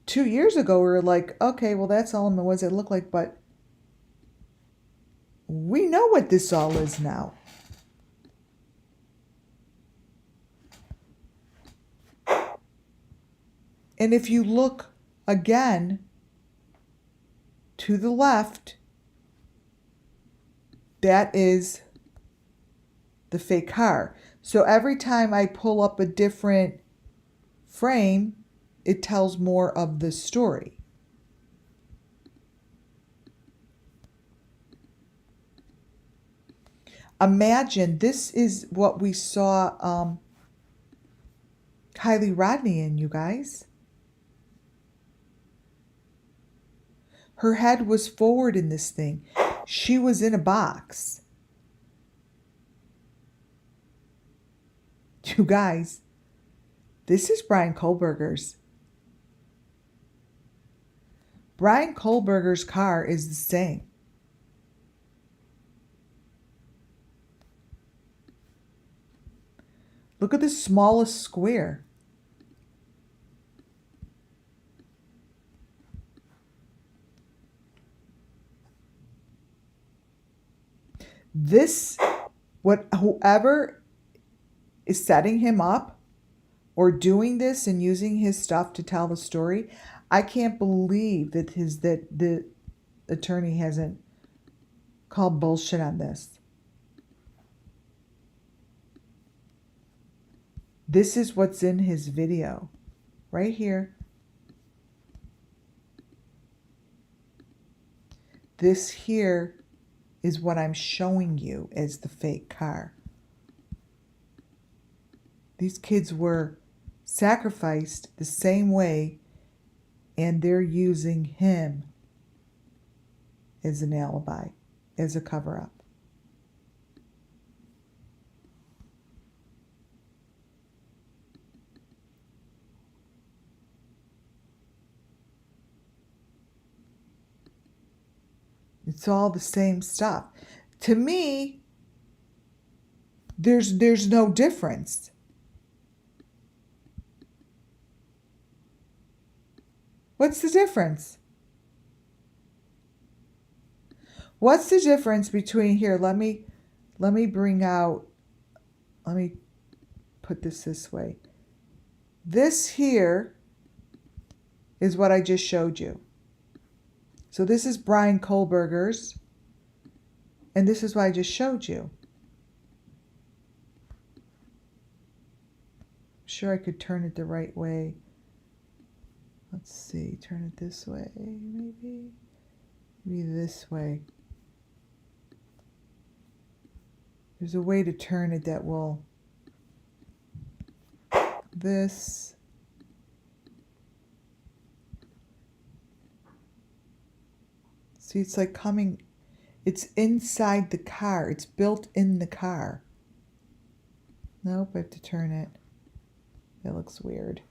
2 years ago, we were like, okay, well, that's element. What does it look like? But we know what this all is now. And if you look again to the left, that is the fake car. So every time I pull up a different frame, it tells more of the story. Imagine this is what we saw Kylie Rodney in, you guys. Her head was forward in this thing. She was in a box. You guys, this is Brian Kohlberger's. Brian Kohlberger's car is the same. Look at the smallest square. This, whoever is setting him up or doing this and using his stuff to tell the story, I can't believe that the attorney hasn't called bullshit on this. This is what's in his video right here. This here is what I'm showing you as the fake car. These kids were sacrificed the same way, and they're using him as an alibi, as a cover-up. It's all the same stuff. To me, there's no difference. What's the difference? What's the difference between here? Let me bring out, let me put this way. This here is what I just showed you. So this is Brian Kohlberger's, and this is what I just showed you. I'm sure I could turn it the right way. Let's see, turn it this way, maybe this way. There's a way to turn it that will, this. See, it's like coming, it's inside the car. It's built in the car. Nope, I have to turn it. That looks weird.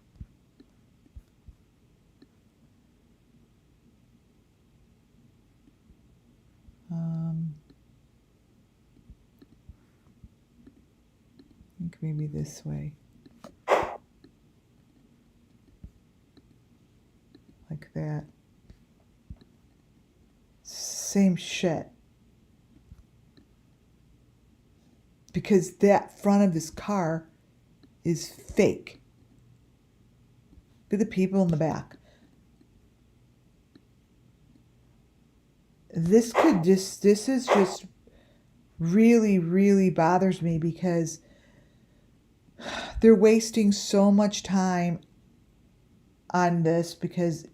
I think maybe this way. Like that. Same shit. Because that front of this car is fake. Look at the people in the back. This is just really bothers me because they're wasting so much time on this because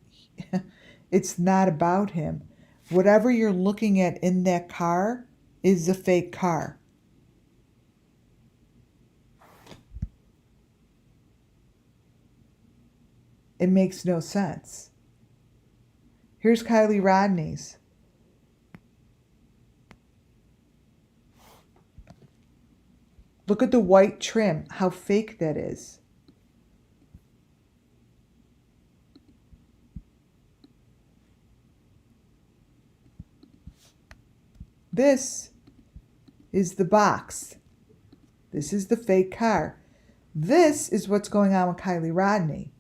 it's not about him. Whatever you're looking at in that car is a fake car. It makes no sense. Here's Kylie Rodney's. Look at the white trim, how fake that is. This is the box. This is the fake car. This is what's going on with Kylie Rodney.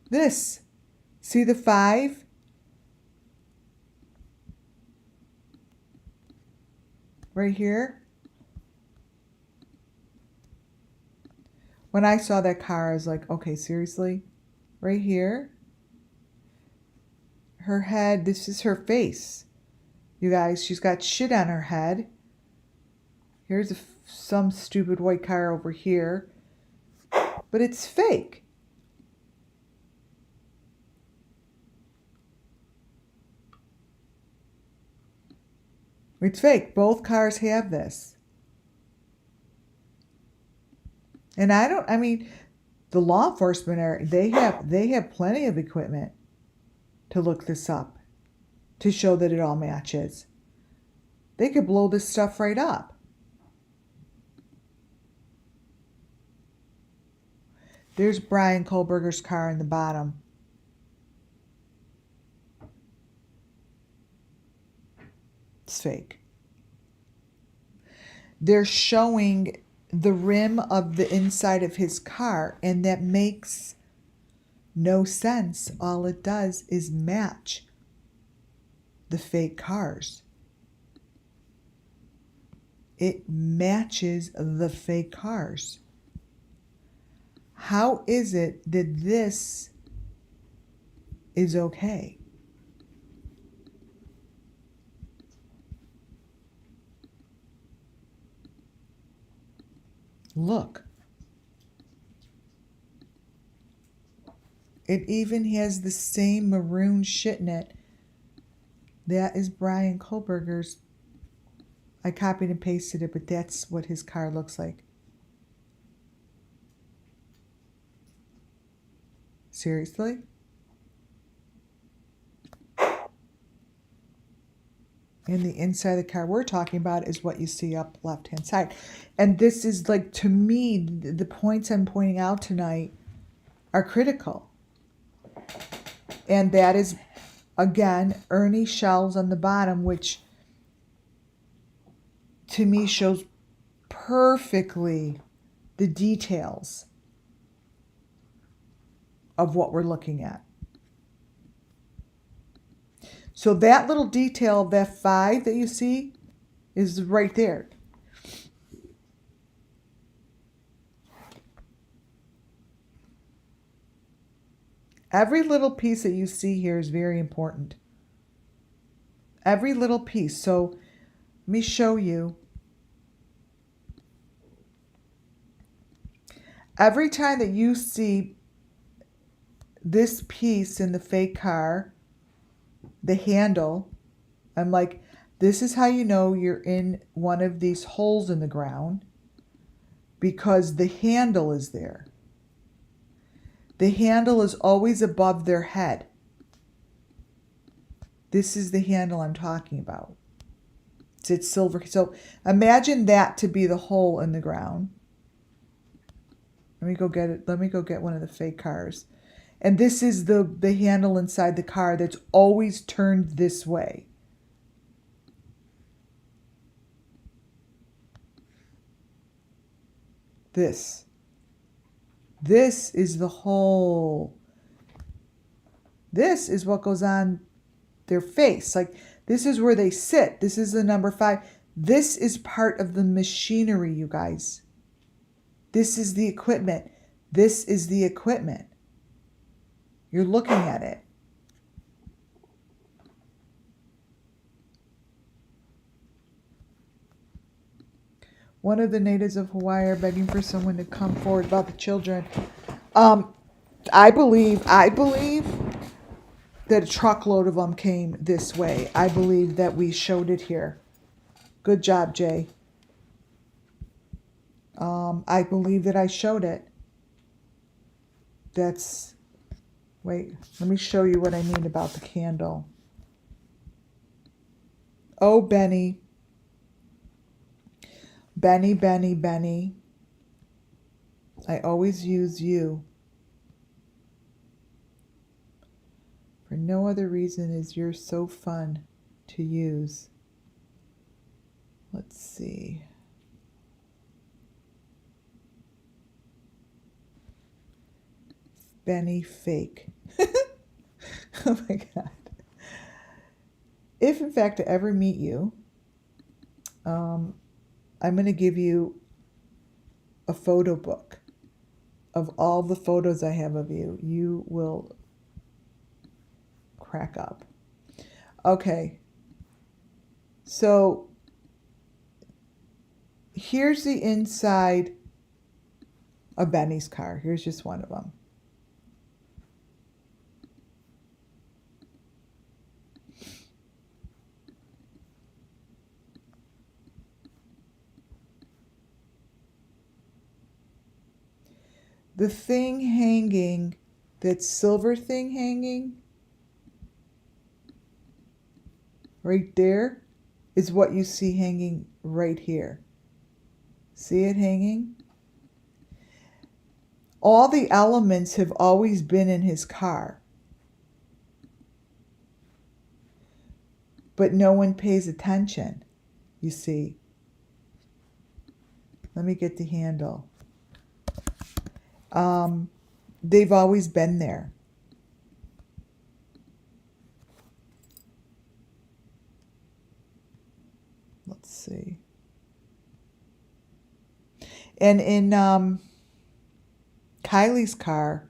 This. See the 5? Right here. When I saw that car, I was like, okay, seriously? Right here. Her head, this is her face. You guys, she's got shit on her head. Here's some stupid white car over here. But it's fake. It's fake. Both cars have this. And I mean, the law enforcement they have plenty of equipment to look this up, to show that it all matches. They could blow this stuff right up. There's Brian Kohlberger's car in the bottom. It's fake. They're showing the rim of the inside of his car, and that makes no sense. All it does is match the fake cars. It matches the fake cars. How is it that this is okay? Look. It even has the same maroon shit in it. That is Brian Kohlberger's. I copied and pasted it, but that's what his car looks like. Seriously? And the inside of the car we're talking about is what you see up left-hand side. And this is like, to me, the points I'm pointing out tonight are critical. And that is, again, Ernie shells on the bottom, which to me shows perfectly the details of what we're looking at. So that little detail of that 5 that you see is right there. Every little piece that you see here is very important. Every little piece. So let me show you. Every time that you see this piece in the fake car, the handle, I'm like, this is how you know you're in one of these holes in the ground, because the handle is there. The handle is always above their head. This is the handle I'm talking about. It's silver. So imagine that to be the hole in the ground. Let me go get it. Let me go get one of the fake cars. And this is the handle inside the car that's always turned this way. This is the hole. This is what goes on their face. Like, this is where they sit. This is the number 5. This is part of the machinery, you guys. This is the equipment. This is the equipment. You're looking at it. One of the natives of Hawaii are begging for someone to come forward about the children. I believe that a truckload of them came this way. I believe that we showed it here. Good job, Jay. I believe that I showed it. Wait, let me show you what I mean about the candle. Oh, Benny. Benny, Benny, Benny. I always use you. For no other reason as you're so fun to use. Let's see. Benny fake. Oh my God. If in fact I ever meet you, I'm going to give you a photo book of all the photos I have of you. You will crack up. Okay. So here's the inside of Benny's car. Here's just one of them. The thing hanging, that silver thing hanging, right there, is what you see hanging right here. See it hanging? All the elements have always been in his car. But no one pays attention, you see. Let me get the handle. They've always been there. Let's see. And in Kylie's car,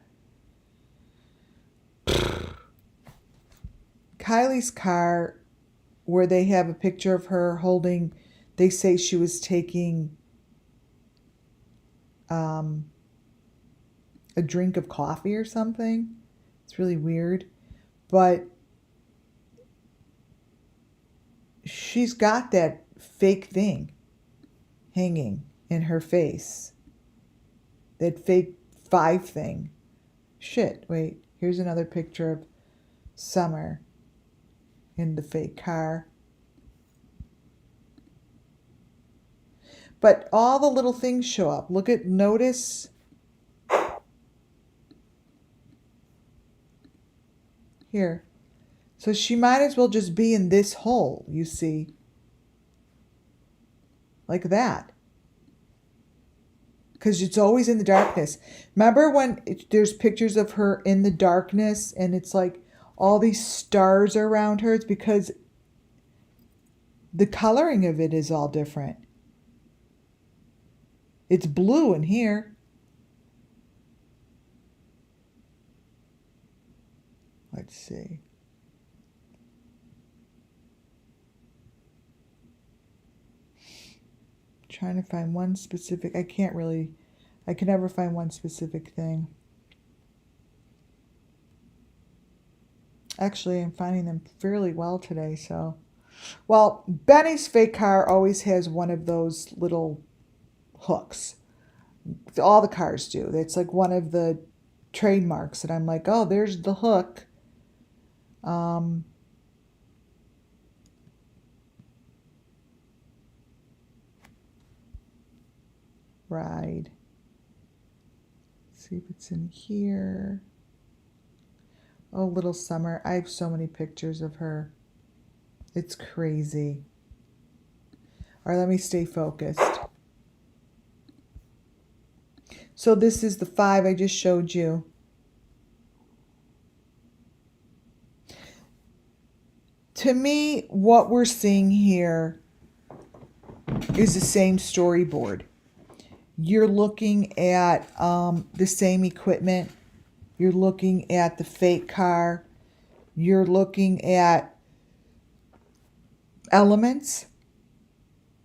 where they have a picture of her holding, they say she was taking a drink of coffee or something. It's really weird. But she's got that fake thing hanging in her face. That fake 5 thing. Shit, wait. Here's another picture of Summer in the fake car. But all the little things show up. Notice Here. So she might as well just be in this hole, you see. Like that. Because it's always in the darkness. Remember when there's pictures of her in the darkness and it's like all these stars around her? It's because the coloring of it is all different. It's blue in here. Let's see. Trying to find one specific. I can never find one specific thing. Actually, I'm finding them fairly well today, so. Well, Benny's fake car always has one of those little hooks. All the cars do. It's like one of the trademarks that I'm like, oh, there's the hook. Ride. See if it's in here. Oh, little Summer. I have so many pictures of her. It's crazy. All right, let me stay focused. So this is the 5 I just showed you. To me, what we're seeing here is the same storyboard. You're looking at the same equipment. You're looking at the fake car. You're looking at elements.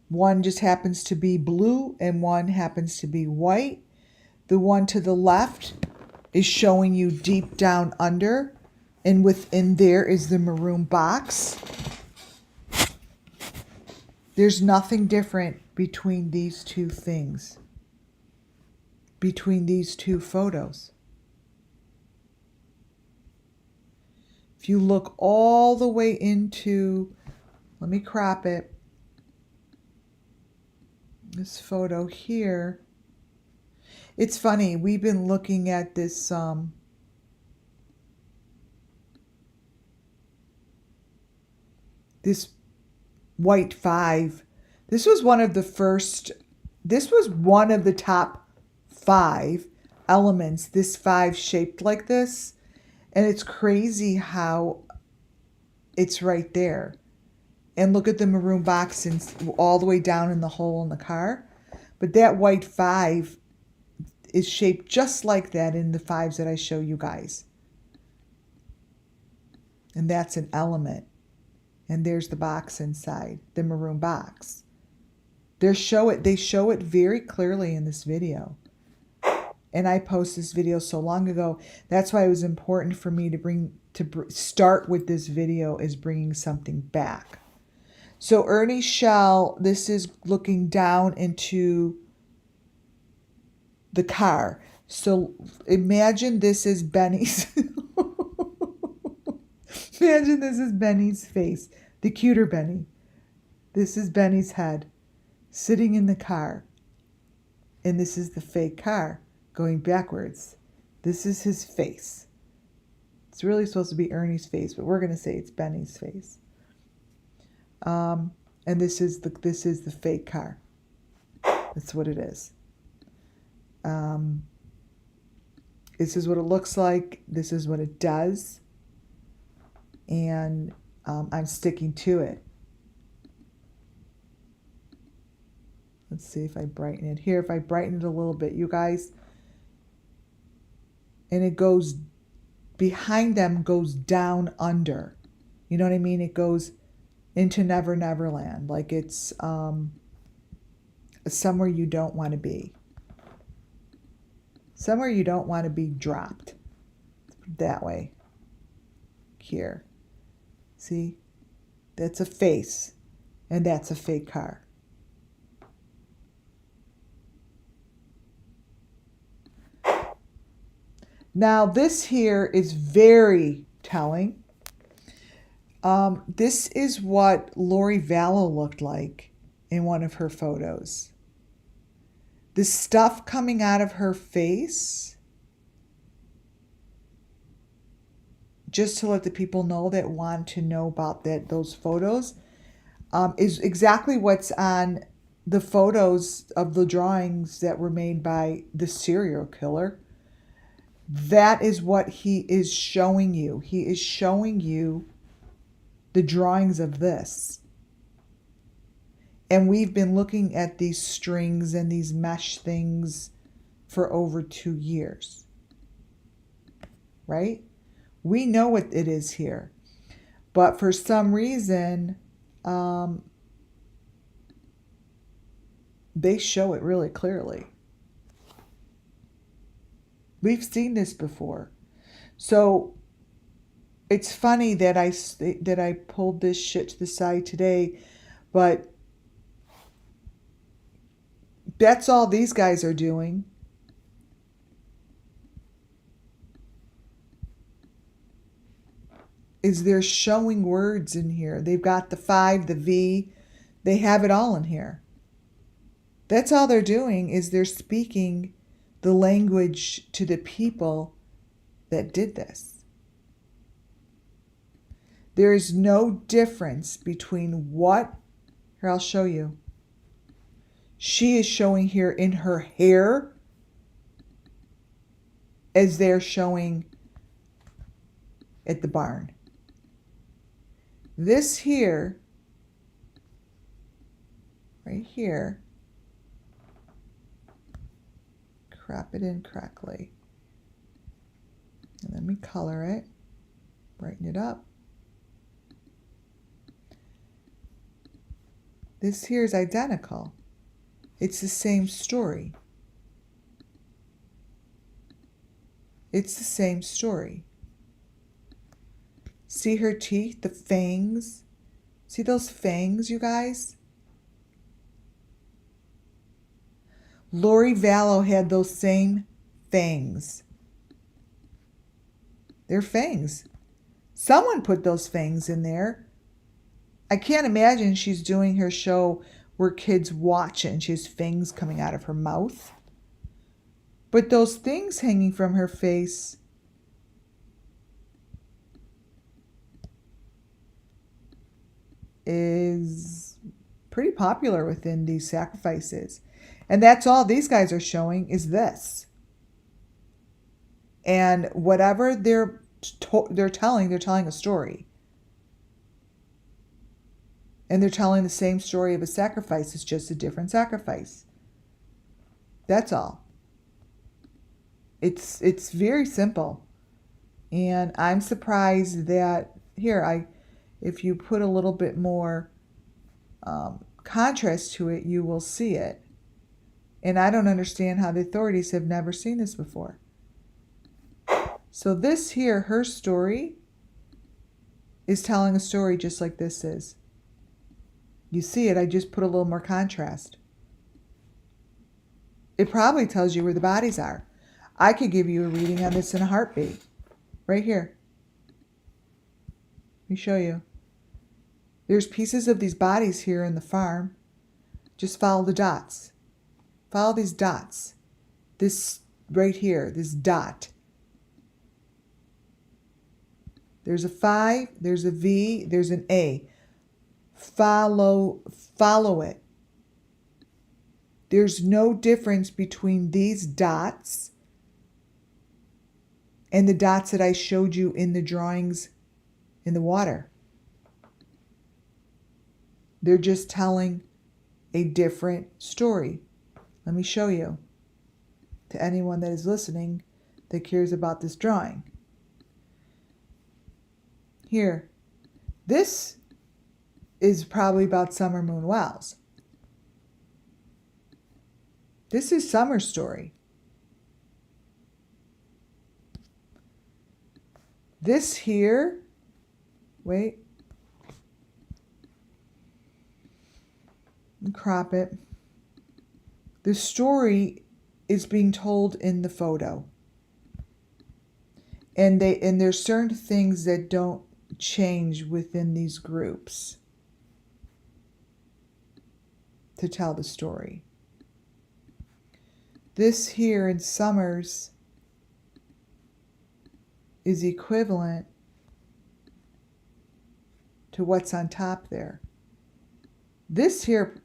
One just happens to be blue and one happens to be white. The one to the left is showing you deep down under, and within there is the maroon box. There's nothing different between these two things, between these two photos. If you look all the way into, let me crop it, this photo here. It's funny, we've been looking at this this white 5. This was one of the first, this was one of the top 5 elements, this 5 shaped like this. And it's crazy how it's right there. And look at the maroon box and all the way down in the hole in the car. But that white 5 is shaped just like that in the 5s that I show you guys. And that's an element. And there's the box inside, the maroon box. They show it very clearly in this video. And I posted this video so long ago. That's why it was important for me to start with this video, is bringing something back. So Ernie's shell, this is looking down into the car. So imagine this is Benny's. Imagine this is Benny's face, the cuter Benny. This is Benny's head sitting in the car. And this is the fake car going backwards. This is his face. It's really supposed to be Ernie's face, but we're going to say it's Benny's face. And this is the fake car. That's what it is. This is what it looks like. This is what it does. And I'm sticking to it. Let's see if I brighten it here. If I brighten it a little bit, you guys, and it goes behind them, goes down under. You know what I mean? It goes into Never Never Land, like it's somewhere you don't want to be. Somewhere you don't want to be dropped. That way. Here. See? That's a face. And that's a fake car. Now this here is very telling. This is what Lori Vallow looked like in one of her photos. The stuff coming out of her face, just to let the people know that want to know about those photos, is exactly what's on the photos of the drawings that were made by the serial killer. That is what he is showing you. He is showing you the drawings of this. And we've been looking at these strings and these mesh things for over 2 years. Right? We know what it is here. But for some reason, they show it really clearly. We've seen this before. So it's funny that I pulled this shit to the side today, but that's all these guys are doing. Is they're showing words in here. They've got the 5, the V. They have it all in here. That's all they're doing, is they're speaking the language to the people that did this. There is no difference between what, here I'll show you. She is showing here in her hair as they're showing at the barn. This here, right here, crop it in correctly. And let me color it, brighten it up. This here is identical. It's the same story. It's the same story. See her teeth, the fangs? See those fangs, you guys? Lori Vallow had those same fangs. They're fangs. Someone put those fangs in there. I can't imagine she's doing her show where kids watch it and she has fangs coming out of her mouth. But those things hanging from her face, is pretty popular within these sacrifices. And that's all these guys are showing is this. And whatever they're telling a story. And they're telling the same story of a sacrifice. It's just a different sacrifice. That's all. It's very simple. And I'm surprised that here, if you put a little bit more contrast to it, you will see it. And I don't understand how the authorities have never seen this before. So this here, her story, is telling a story just like this is. You see it, I just put a little more contrast. It probably tells you where the bodies are. I could give you a reading on this in a heartbeat. Right here. Let me show you. There's pieces of these bodies here in the farm. Just follow the dots. Follow these dots. This right here, this dot. There's a 5, there's a V, there's an A. Follow it. There's no difference between these dots and the dots that I showed you in the drawings in the water. They're just telling a different story. Let me show you to anyone that is listening that cares about this drawing. Here, this is probably about Summer Moon Wells. This is Summer's story. This here, wait, crop it. The story is being told in the photo. And there's certain things that don't change within these groups to tell the story. This here in Summers is equivalent to what's on top there. This here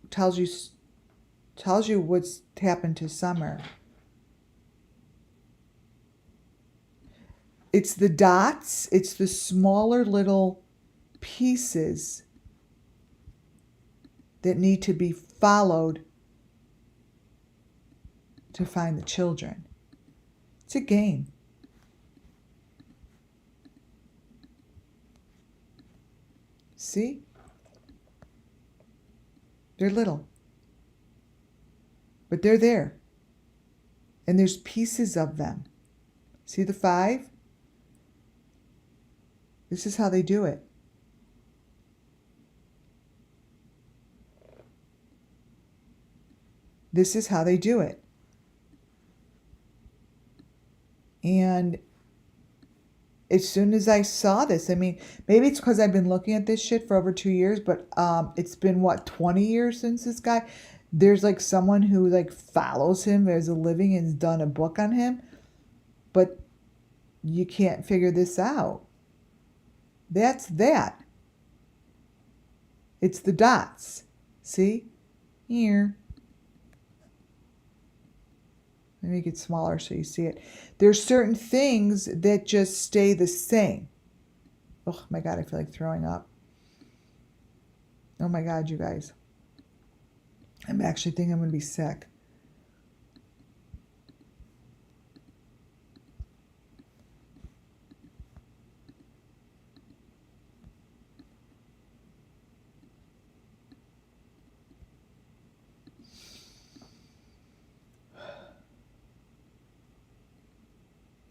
tells you what's happened to Summer. It's the dots, it's the smaller little pieces that need to be followed to find the children. It's a game. See? They're little. But they're there. And there's pieces of them. See the 5? This is how they do it. This is how they do it. And as soon as I saw this, I mean, maybe it's because I've been looking at this shit for over 2 years, but it's been, what, 20 years since this guy? There's like someone who like follows him as a living and has done a book on him, but you can't figure this out. That's that. It's the dots. See? Here. Let me make it smaller so you see it. There's certain things that just stay the same. Oh my God, I feel like throwing up. Oh my God, you guys. I'm actually thinking I'm going to be sick.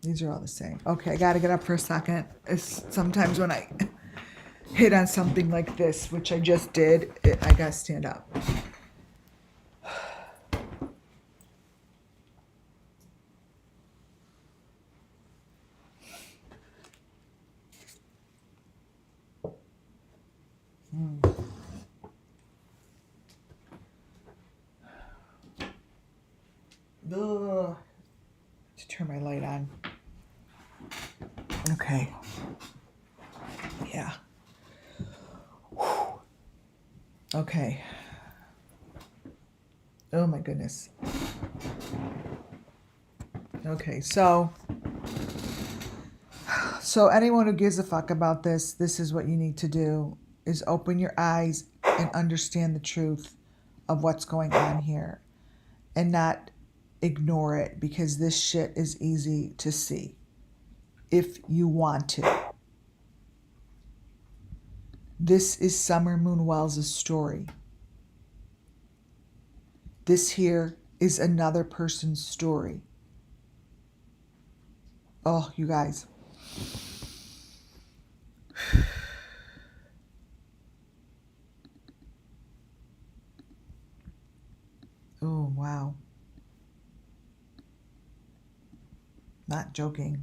These are all the same. Okay, I got to get up for a second. It's sometimes when I hit on something like this, which I just did, I got to stand up. Ugh. To turn my light on. Okay. Yeah. Whew. Okay. Oh my goodness. Okay, so anyone who gives a fuck about this is what you need to do, is open your eyes and understand the truth of what's going on here and not ignore it, because this shit is easy to see if you want to. This is Summer Moon Wells' story. This here is another person's story. Oh, you guys. Oh, wow. Not joking.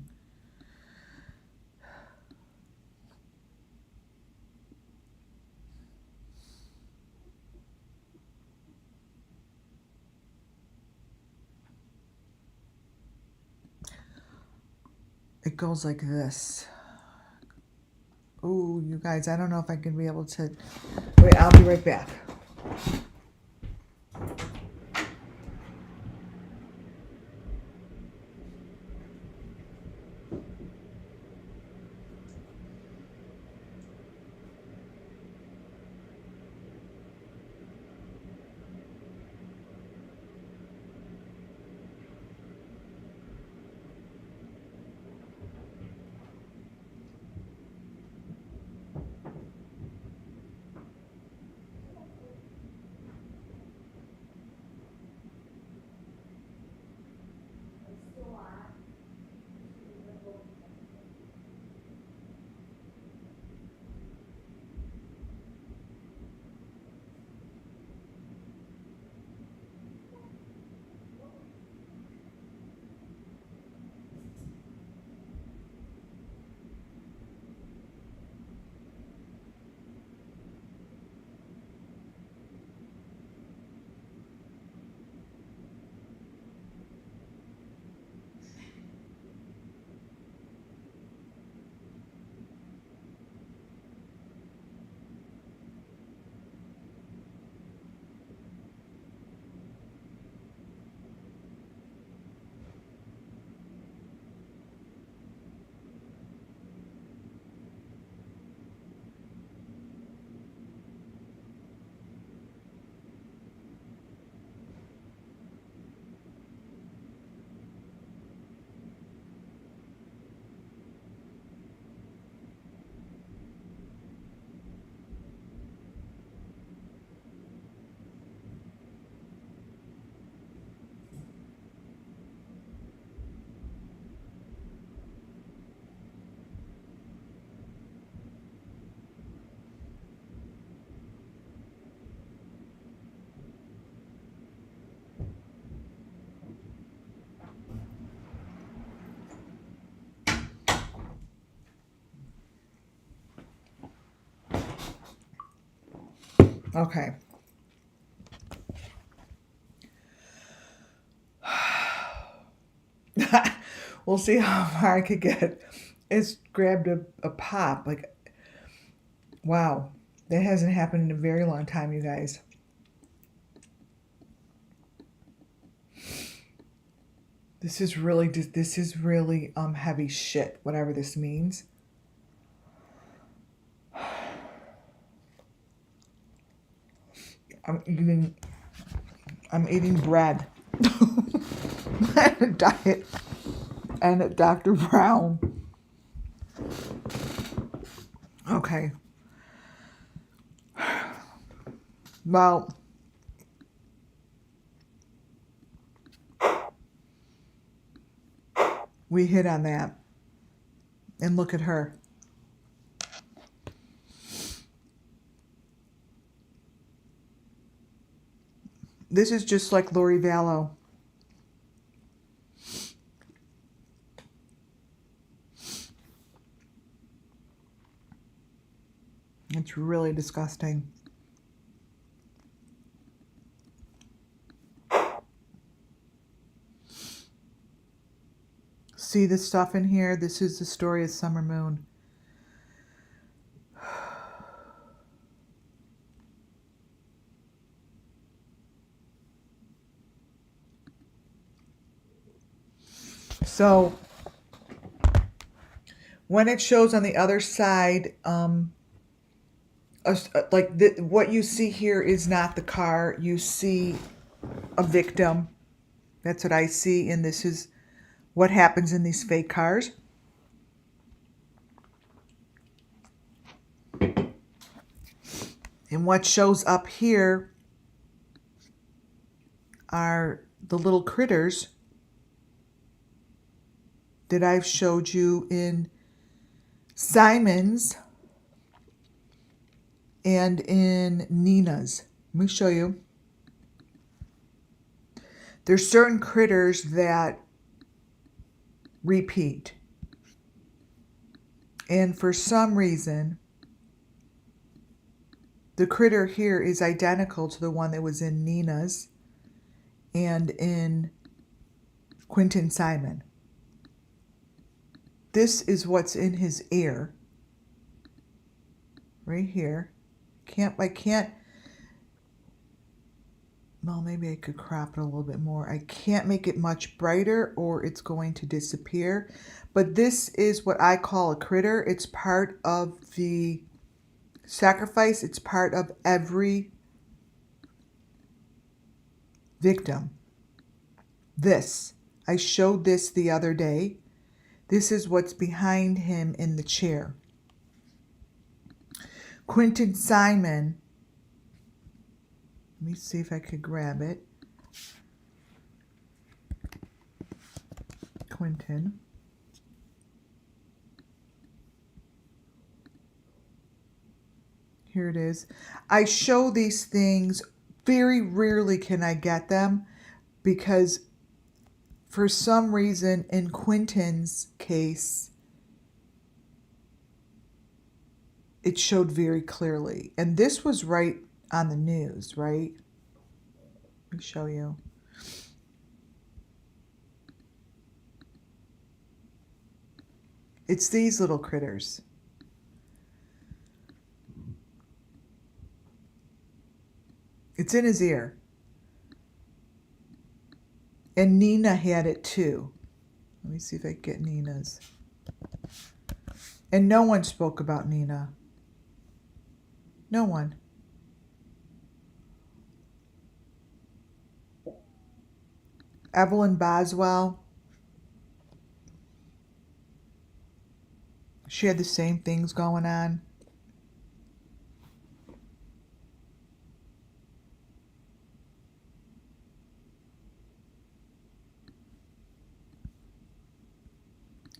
It goes like this. Oh, you guys, I don't know if I can be able to. Wait, I'll be right back. Okay. We'll see how far I could get. It's grabbed a pop. Like, wow. That hasn't happened in a very long time, you guys. This is really heavy shit, whatever this means. I'm eating bread. And a diet. And a Dr. Brown. Okay. Well, we hit on that. And look at her. This is just like Lori Vallow. It's really disgusting. See this stuff in here? This is the story of Summer Moon. So when it shows on the other side, what you see here is not the car. You see a victim. That's what I see, and this is what happens in these fake cars. And what shows up here are the little critters that I've showed you in Simon's and in Nina's. Let me show you. There's certain critters that repeat. And for some reason, the critter here is identical to the one that was in Nina's and in Quentin Simon. This is what's in his ear. Right here. I can't, well, maybe I could crop it a little bit more. I can't make it much brighter or it's going to disappear. But this is what I call a critter. It's part of the sacrifice. It's part of every victim. This. I showed this the other day. This is what's behind him in the chair. Quentin Simon. Let me see if I could grab it. Quentin. Here it is. I show these things. Very rarely can I get them because for some reason in Quentin's case, it showed very clearly. And this was right on the news, right? Let me show you. It's these little critters. It's in his ear. And Nina had it too. Let me see if I can get Nina's. And no one spoke about Nina. No one. Evelyn Boswell. She had the same things going on.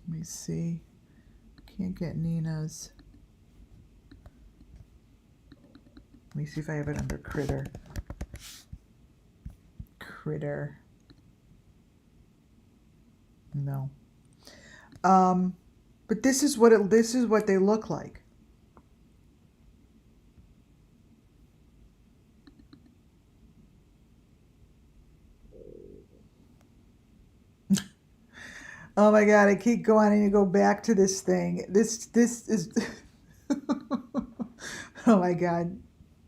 Let me see. Can't get Nina's. Let me see if I have it under critter. Critter. No. But this is what they look like. Oh my God, I keep going and you go back to this thing. This is oh my God.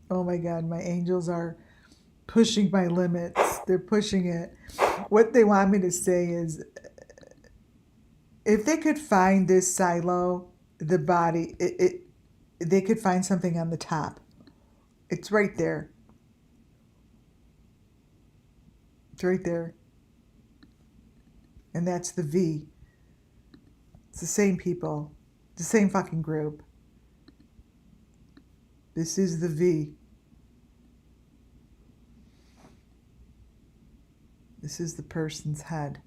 Oh my God, my angels are pushing my limits. They're pushing it. What they want me to say is if they could find this silo, the body, they could find something on the top. It's right there. It's right there. And that's the V. It's the same people. The same fucking group. This is the V. This is the person's head.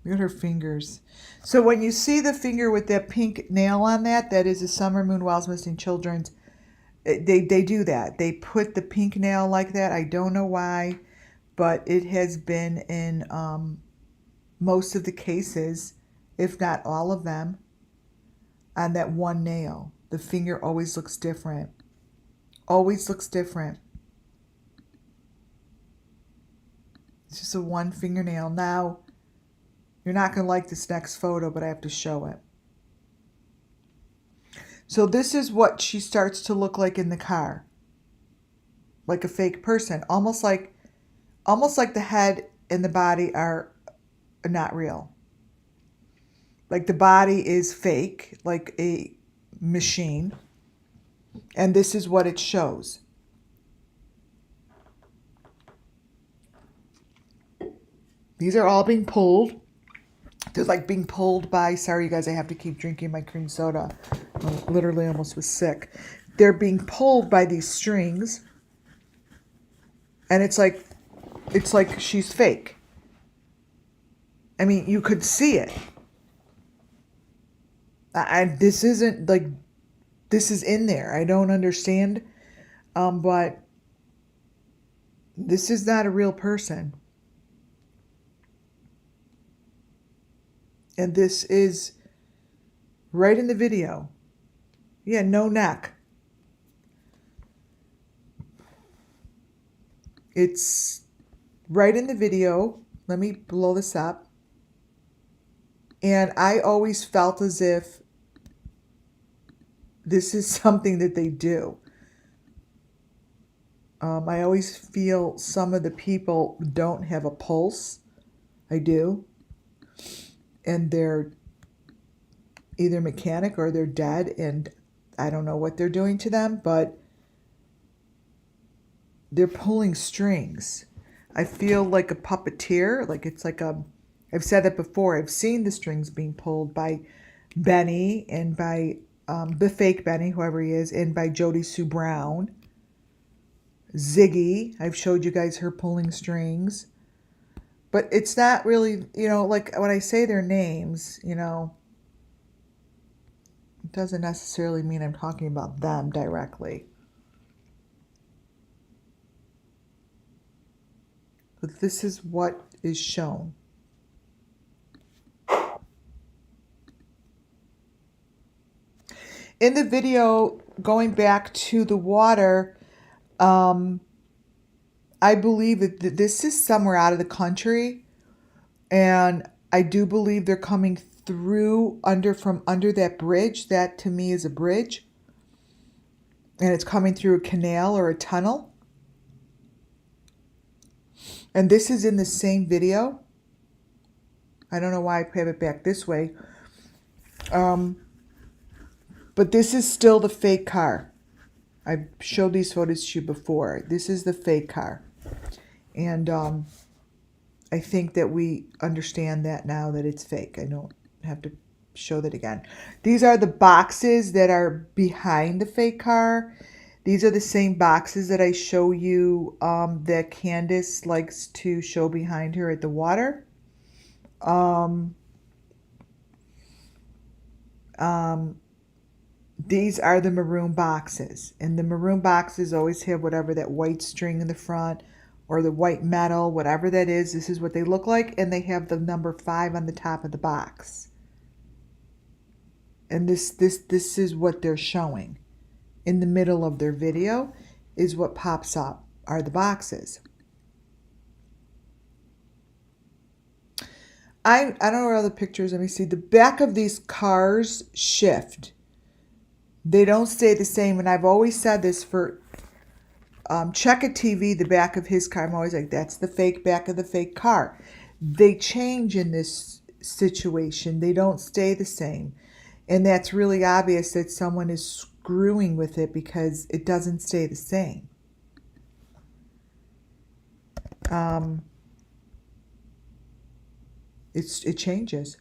Look at her fingers. So when you see the finger with that pink nail on that, that is a Summer Moon Wells Missing Children's. They do that. They put the pink nail like that. I don't know why, but it has been in most of the cases, if not all of them, on that one nail. The finger always looks different. Always looks different. It's just a one fingernail. Now, you're not going to like this next photo, but I have to show it. So this is what she starts to look like in the car. Like a fake person. Almost like the head and the body are not real. Like the body is fake, like a machine. And this is what it shows. These are all being pulled. They're like being pulled by, sorry you guys, I have to keep drinking my cream soda. I literally almost was sick. They're being pulled by these strings. And it's like she's fake. I mean, you could see it. This isn't like, this is in there. I don't understand. But this is not a real person. And this is right in the video. Yeah, no neck. It's right in the video. Let me blow this up. And I always felt as if this is something that they do. I always feel some of the people don't have a pulse. I do. And they're either mechanic or they're dead, and I don't know what they're doing to them, but they're pulling strings. I feel like a puppeteer, like it's like I've said that before, I've seen the strings being pulled by Benny and by the fake Benny, whoever he is, and by Jody Sue Brown. Ziggy, I've showed you guys her pulling strings. But it's not really, like when I say their names, it doesn't necessarily mean I'm talking about them directly. But this is what is shown. In the video, going back to the water, I believe that this is somewhere out of the country, and I do believe they're coming through from under that bridge. That to me is a bridge, and it's coming through a canal or a tunnel. And this is in the same video. I don't know why I have it back this way. But this is still the fake car. I've showed these photos to you before. This is the fake car. And I think that we understand that now, that it's fake. I don't have to show that again. These are the boxes that are behind the fake car. These are the same boxes that I show you that Candace likes to show behind her at the water. These are the maroon boxes. And the maroon boxes always have whatever that white string in the front or the white metal, whatever that is. This is what they look like. And they have the number 5 on the top of the box. And this is what they're showing. In the middle of their video is what pops up, are the boxes. I don't know where all the pictures, let me see. The back of these cars shift. They don't stay the same. And I've always said this for Check a TV, the back of his car. I'm always like, that's the fake back of the fake car. They change in this situation. They don't stay the same. And that's really obvious that someone is screwing with it because it doesn't stay the same. It changes.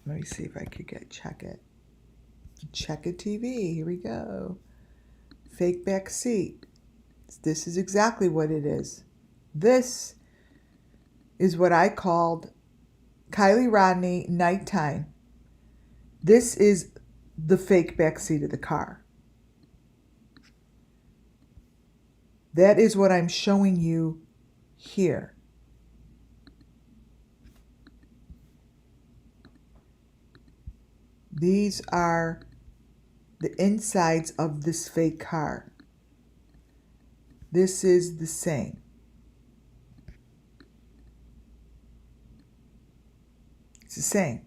Let me see if I could check it. Check a TV. Here we go. Fake back seat. This is exactly what it is. This is what I called Kylie Rodney nighttime. This is the fake back seat of the car. That is what I'm showing you here. These are the insides of this fake car. This is the same. It's the same.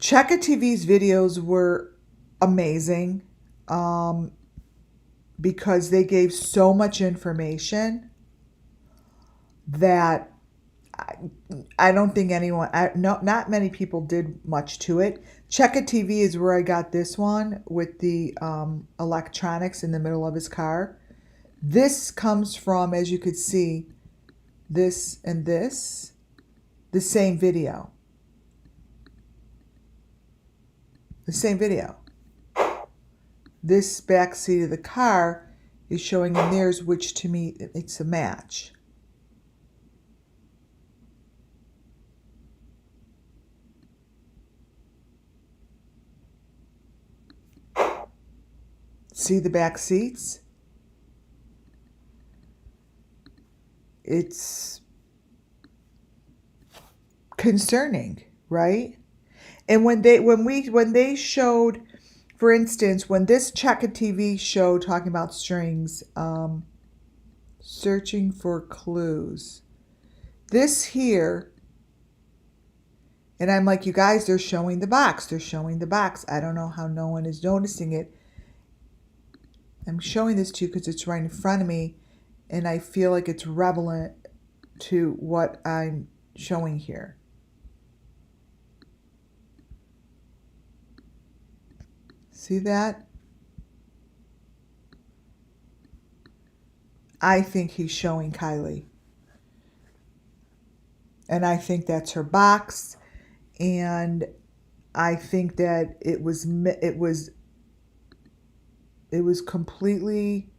Check a TV's videos were amazing because they gave so much information that I don't think anyone, not many people did much to it. Check a TV is where I got this one with the electronics in the middle of his car. This comes from, as you could see, this and this, the same video. The same video. This back seat of the car is showing in theirs, which to me, it's a match. See the back seats? It's concerning, right? And when they showed, for instance, when this Check a TV show talking about strings, searching for clues, this here, and I'm like, you guys, they're showing the box. They're showing the box. I don't know how no one is noticing it. I'm showing this to you because it's right in front of me, and I feel like it's relevant to what I'm showing here. See that? I think he's showing Kylie. And I think that's her box. And I think that it was completely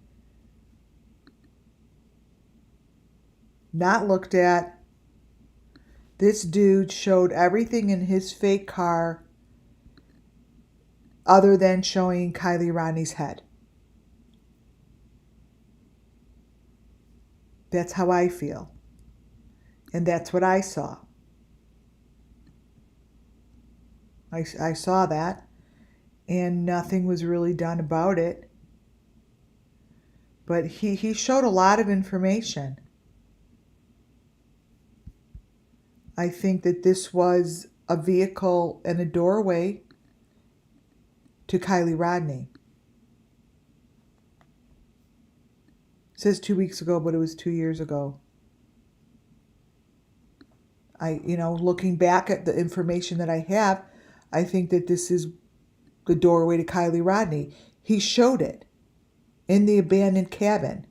not looked at. This dude showed everything in his fake car other than showing Kylie Rodney's head. That's how I feel. And that's what I saw. I saw that. And nothing was really done about it. But he showed a lot of information. I think that this was a vehicle and a doorway to Kylie Rodney. It says 2 weeks ago, but it was 2 years ago. Looking back at the information that I have, I think that this is the doorway to Kylie Rodney. He showed it in the abandoned cabin.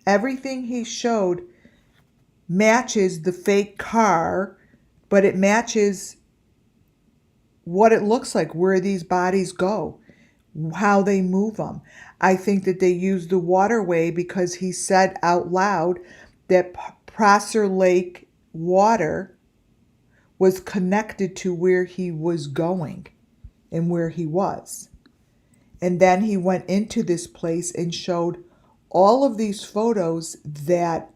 Everything he showed matches the fake car, but it matches what it looks like, where these bodies go, how they move them. I think that they used the waterway because he said out loud that Prosser Lake water was connected to where he was going and where he was. And then he went into this place and showed all of these photos that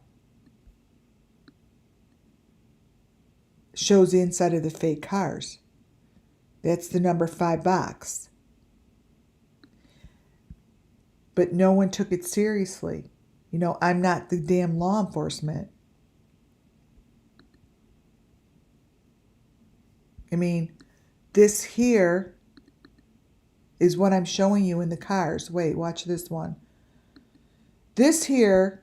shows the inside of the fake cars. That's the number 5 box. But no one took it seriously. You know, I'm not the damn law enforcement. I mean, this here is what I'm showing you in the cars. Wait, watch this one. This here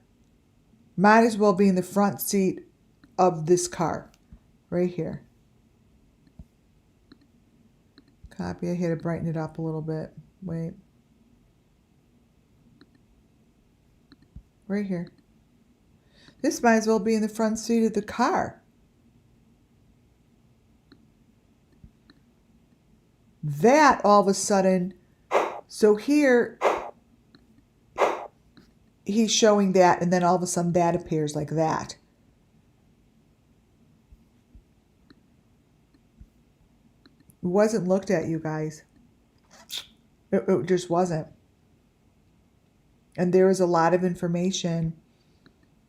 might as well be in the front seat of this car. Right here. Copy. I had to brighten it up a little bit. Wait. Right here. This might as well be in the front seat of the car. That all of a sudden, so here he's showing that, and then all of a sudden that appears like that. It wasn't looked at, you guys. It just wasn't. And there was a lot of information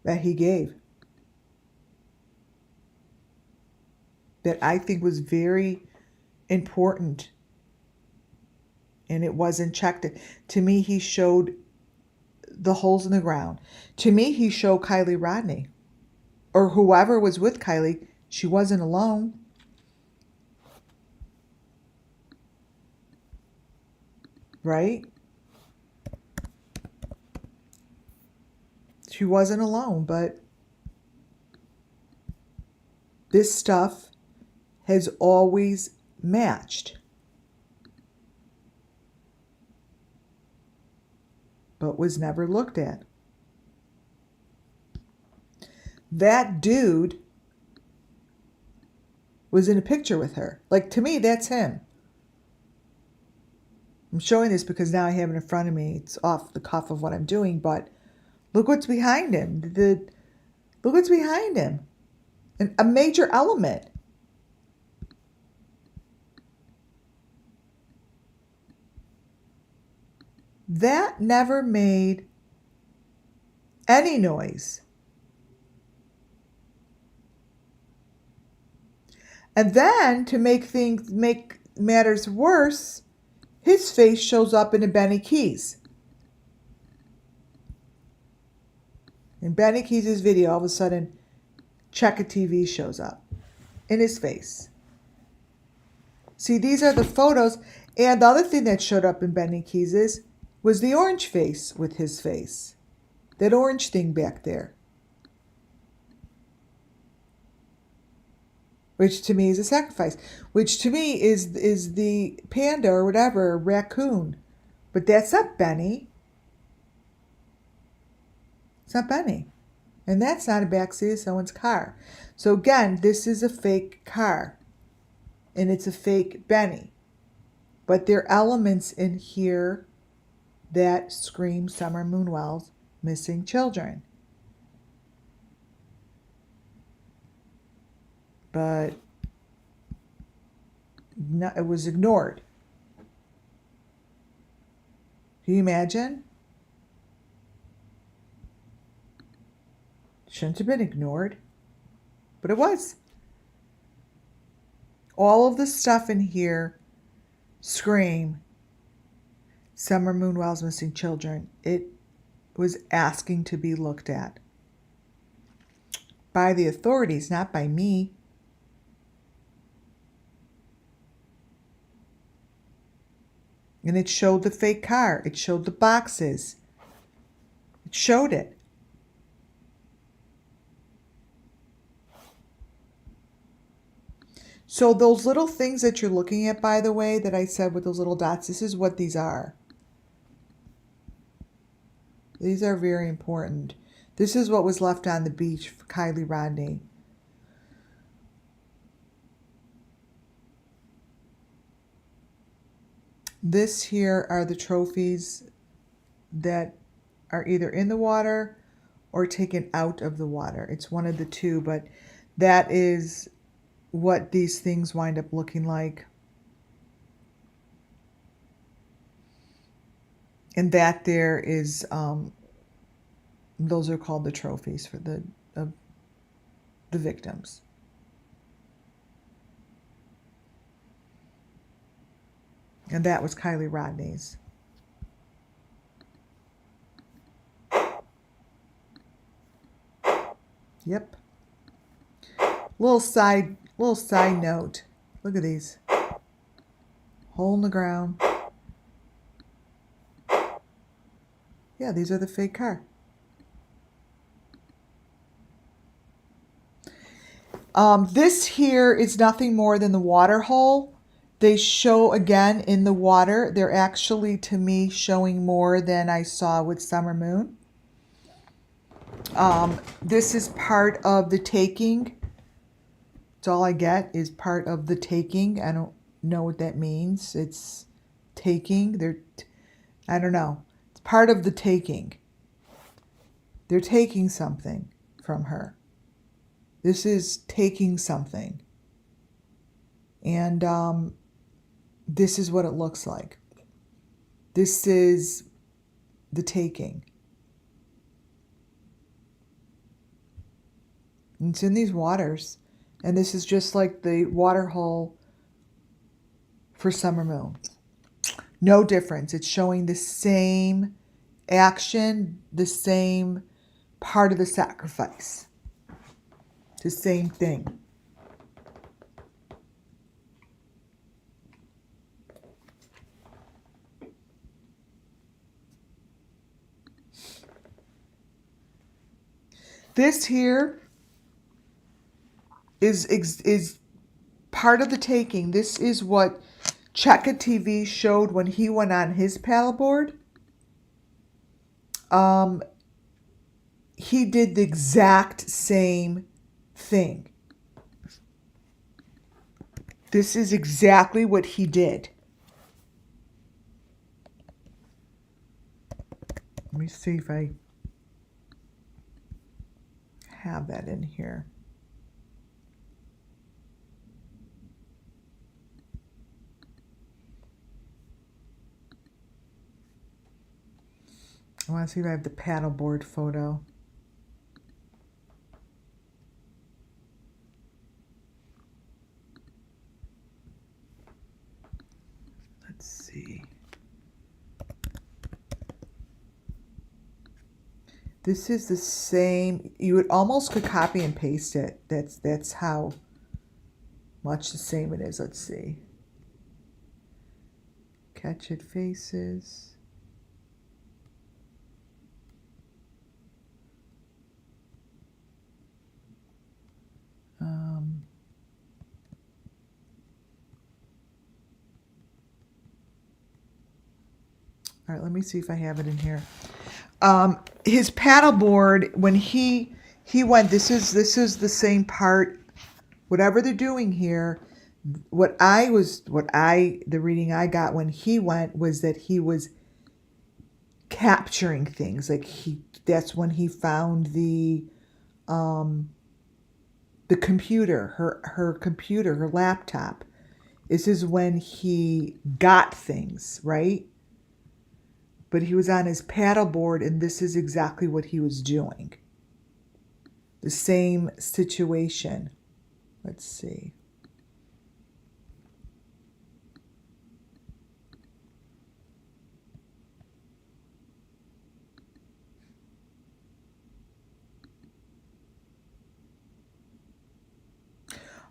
that he gave that I think was very important. And it wasn't checked. To me, he showed the holes in the ground. To me, he showed Kylie Rodney. Or whoever was with Kylie. She wasn't alone. Right? She wasn't alone, but this stuff has always matched. But was never looked at. That dude was in a picture with her. Like, to me, that's him. I'm showing this because now I have it in front of me. It's off the cuff of what I'm doing, but look what's behind him. Look what's behind him. A major element. That never made any noise. And then, to make matters worse, his face shows up in a BENNYKEYZ. In BENNYKEYZ's video, all of a sudden, Check a TV shows up in his face. See, these are the photos. And the other thing that showed up in BENNYKEYZ's was the orange face with his face. That orange thing back there. Which to me is a sacrifice. Which to me is the panda or whatever, raccoon. But that's not Benny. It's not Benny. And that's not a backseat of someone's car. So again, this is a fake car. And it's a fake Benny. But there are elements in here that scream Summer Moonwell's missing children. But no, it was ignored. Can you imagine? Shouldn't have been ignored. But it was. All of the stuff in here scream Summer Moonwell's missing children. It was asking to be looked at. By the authorities, not by me. And it showed the fake car. It showed the boxes. It showed it. So those little things that you're looking at, by the way, that I said with those little dots, this is what these are. These are very important. This is what was left on the beach for Kylie Rodney. This here are the trophies that are either in the water or taken out of the water. It's one of the two, but that is what these things wind up looking like. And that there is, those are called the trophies for the victims. And that was Kylie Rodney's. Yep. Little side note. Look at these. Hole in the ground. Yeah, these are the fake car. This here is nothing more than the water hole. They show again in the water. They're actually, to me, showing more than I saw with Summer Moon. This is part of the taking. It's all I get is part of the taking. I don't know what that means. It's taking. I don't know. It's part of the taking. They're taking something from her. This is taking something. And this is what it looks like. This is the taking. And it's in these waters. And this is just like the water hole for Summer Moon. No difference. It's showing the same action, the same part of the sacrifice. The same thing. This here is part of the taking. This is what Cheka TV showed when he went on his paddleboard. He did the exact same thing. This is exactly what he did. Let me see if I have that in here. I want to see if I have the paddleboard photo. Let's see. This is the same. You would almost could copy and paste it. That's how much the same it is. Let's see. Catch It Faces. All right, let me see if I have it in here. His paddleboard, when he went, this is the same part. Whatever they're doing here, the reading I got when he went was that he was capturing things. Like that's when he found the computer, her computer, her laptop. This is when he got things, right? But he was on his paddleboard, and this is exactly what he was doing. The same situation. Let's see.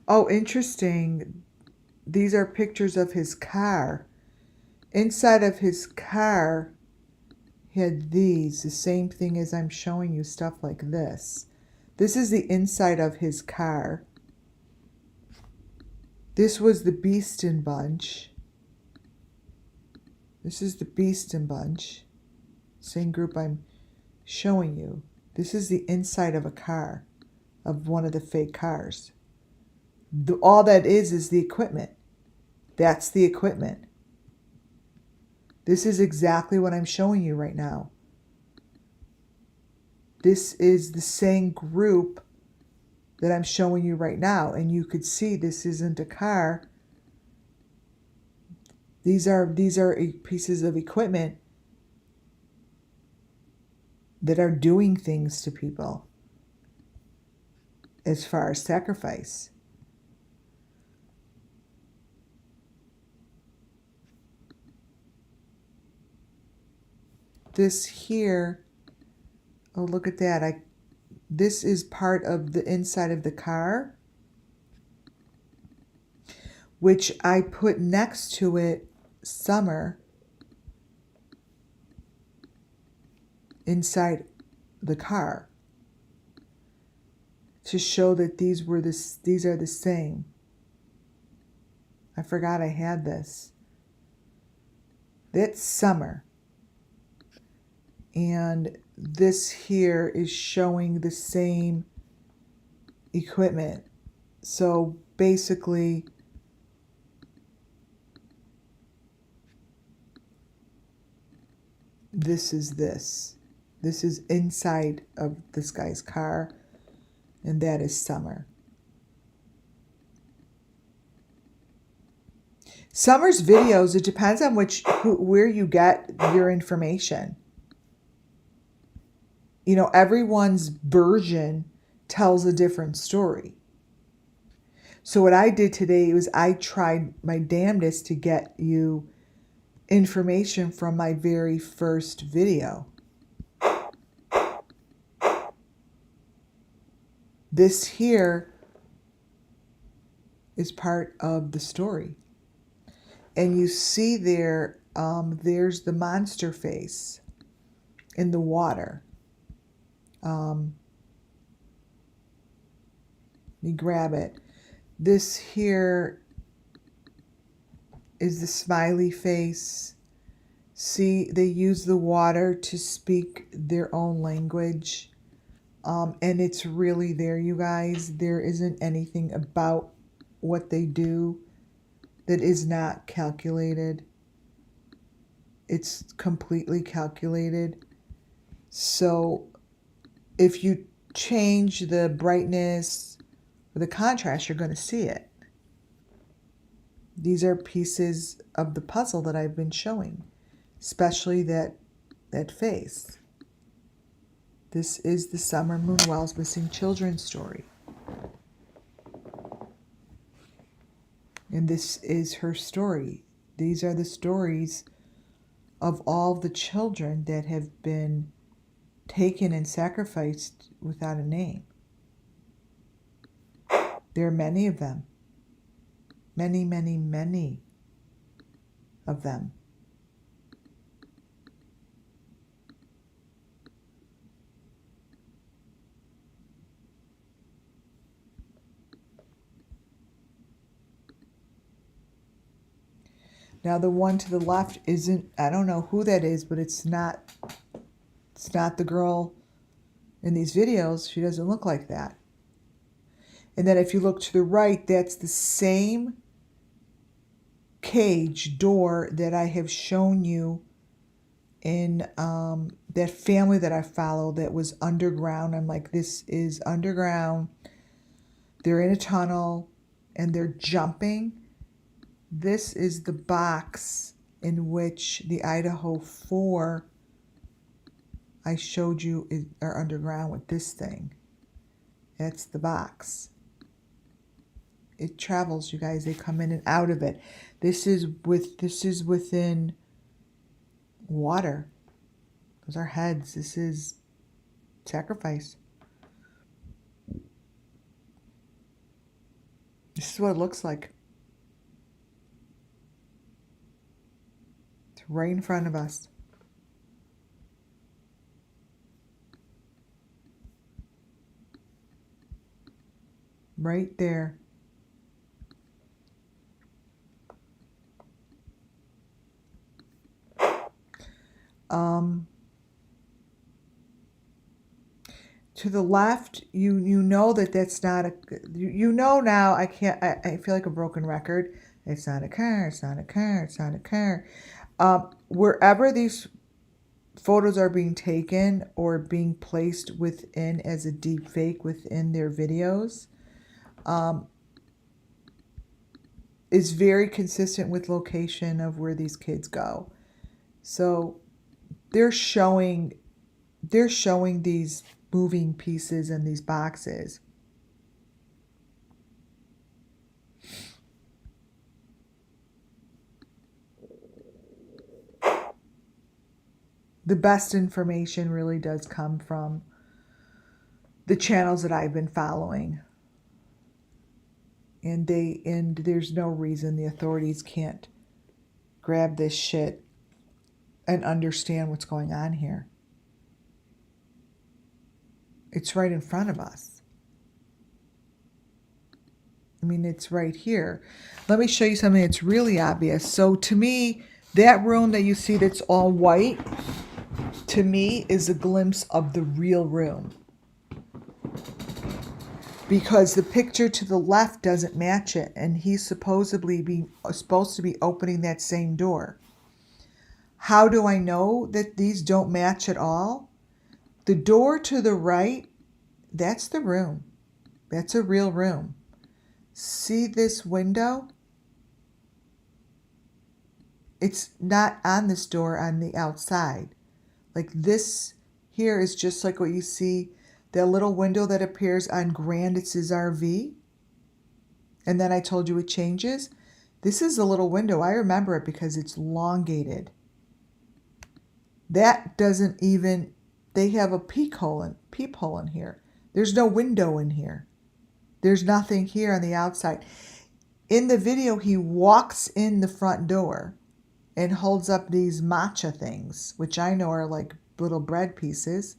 Oh, interesting. These are pictures of his car. Inside of his car, he had these, the same thing as I'm showing you, stuff like this. This is the inside of his car. This was the Beeston Bunch. This is the Beeston Bunch. Same group I'm showing you. This is the inside of a car, of one of the fake cars. All that is the equipment. That's the equipment. This is exactly what I'm showing you right now. This is the same group that I'm showing you right now. And you could see this isn't a car. These are pieces of equipment that are doing things to people as far as sacrifice. this here, oh, look at that. This is part of the inside of the car, which I put next to it summer inside the car to show that these are the same. I forgot I had this. That's summer. And this here is showing the same equipment. So basically, this is this. This is inside of this guy's car, and that is summer. Summer's videos, it depends on where you get your information. You know, everyone's version tells a different story. So what I did today was I tried my damnedest to get you information from my very first video. This here is part of the story. And you see there, there's the monster face in the water. Let me grab it. This here is the smiley face. See, they use the water to speak their own language. And it's really there, you guys. There isn't anything about what they do that is not calculated. It's completely calculated. So if you change the brightness or the contrast, you're going to see it. These are pieces of the puzzle that I've been showing, especially that face. This is the Summer Moon Wells Missing Children story. And this is her story. These are the stories of all the children that have been taken and sacrificed without a name. There are many of them. Many, many, many of them. Now the one to the left isn't, I don't know who that is, but it's not the girl in these videos. She doesn't look like that. And then if you look to the right, that's the same cage door that I have shown you in that family that I follow that was underground. I'm like, this is underground. They're in a tunnel and they're jumping. This is the box in which the Idaho 4 I showed you are underground with this thing. That's the box. It travels, you guys. They come in and out of it. This is within water. Those are heads. This is sacrifice. This is what it looks like. It's right in front of us. Right there. To the left, you know that's not a, you know now, I feel like a broken record. It's not a car, it's not a car, it's not a car. Wherever these photos are being taken or being placed within as a deep fake within their videos, is very consistent with location of where these kids go. So they're showing these moving pieces in these boxes. The best information really does come from the channels that I've been following. And there's no reason the authorities can't grab this shit and understand what's going on here. It's right in front of us. I mean, it's right here. Let me show you something that's really obvious. So to me, that room that you see that's all white, to me, is a glimpse of the real room. Because the picture to the left doesn't match it, and he's supposed to be opening that same door. How do I know that these don't match at all? The door to the right, that's the room. That's a real room. See this window? It's not on this door on the outside. Like this here is just like what you see, that little window that appears on Grandis's RV. And then I told you it changes. This is a little window. I remember it because it's elongated. That doesn't even, they have a peephole in here. There's no window in here. There's nothing here on the outside. In the video, he walks in the front door and holds up these matcha things, which I know are like little bread pieces.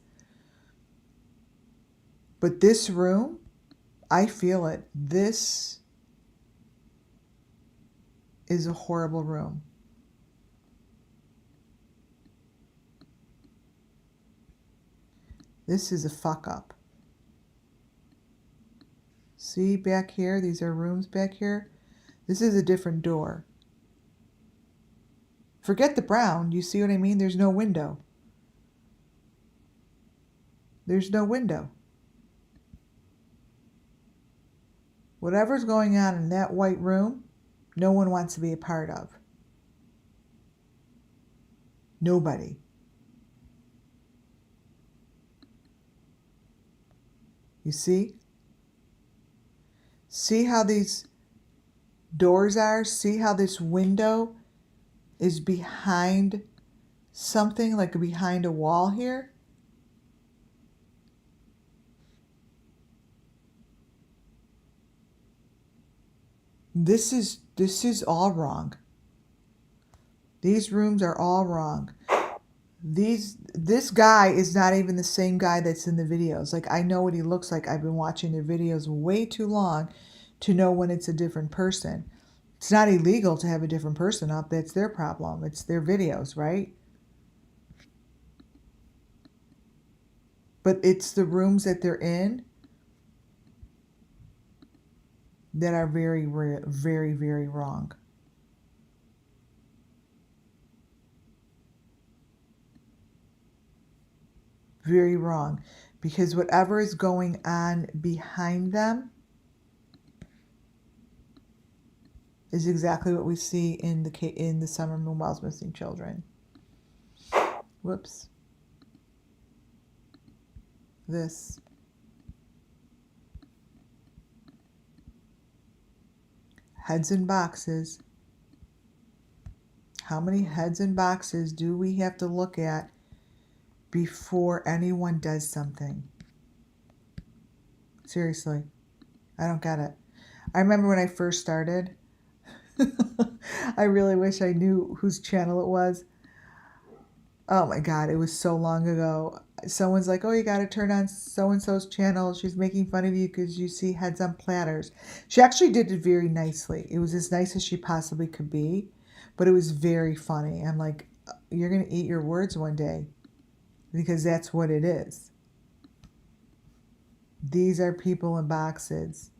But this room, I feel it. This is a horrible room. This is a fuck up. See back here, these are rooms back here. This is a different door. Forget the brown, you see what I mean? There's no window. There's no window. Whatever's going on in that white room, no one wants to be a part of. Nobody. You see? See how these doors are? See how this window is behind something, like behind a wall here? This is all wrong. These rooms are all wrong. This guy is not even the same guy that's in the videos. Like, I know what he looks like. I've been watching their videos way too long to know when it's a different person. It's not illegal to have a different person up. That's their problem. It's their videos, right? But it's the rooms that they're in that are very, very, very wrong. Very wrong. Because whatever is going on behind them is exactly what we see in the SUMMERWELLS missing children. Whoops. This. Heads in boxes. How many heads in boxes do we have to look at before anyone does something? Seriously. I don't get it. I remember when I first started, I really wish I knew whose channel it was. Oh my God, it was so long ago. Someone's like, oh, you got to turn on so-and-so's channel. She's making fun of you because you see heads on platters. She actually did it very nicely. It was as nice as she possibly could be, but it was very funny. I'm like, you're going to eat your words one day, because that's what it is. These are people in boxes.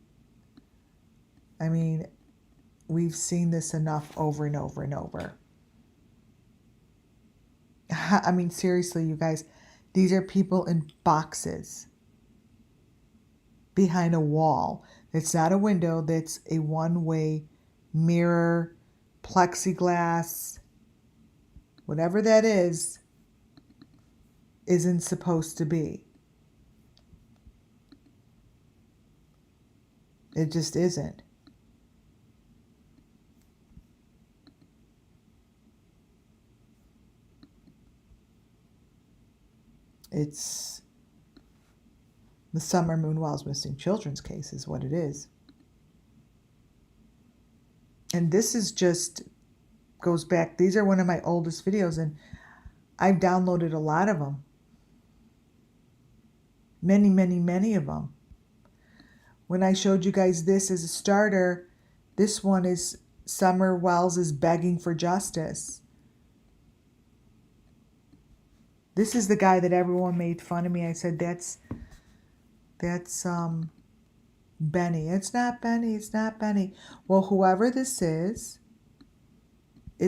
I mean, we've seen this enough over and over and over. I mean, seriously, you guys, these are people in boxes behind a wall. It's not a window. That's a one-way mirror, plexiglass, whatever that is, isn't supposed to be. It just isn't. It's the Summer Moon Wells Missing Children's case is what it is. And this is just goes back. These are one of my oldest videos, and I've downloaded a lot of them. Many, many, many of them. When I showed you guys this as a starter, this one is Summer Wells is begging for justice. This is the guy that everyone made fun of me. I said, that's Benny. It's not Benny. It's not Benny. Well, whoever this is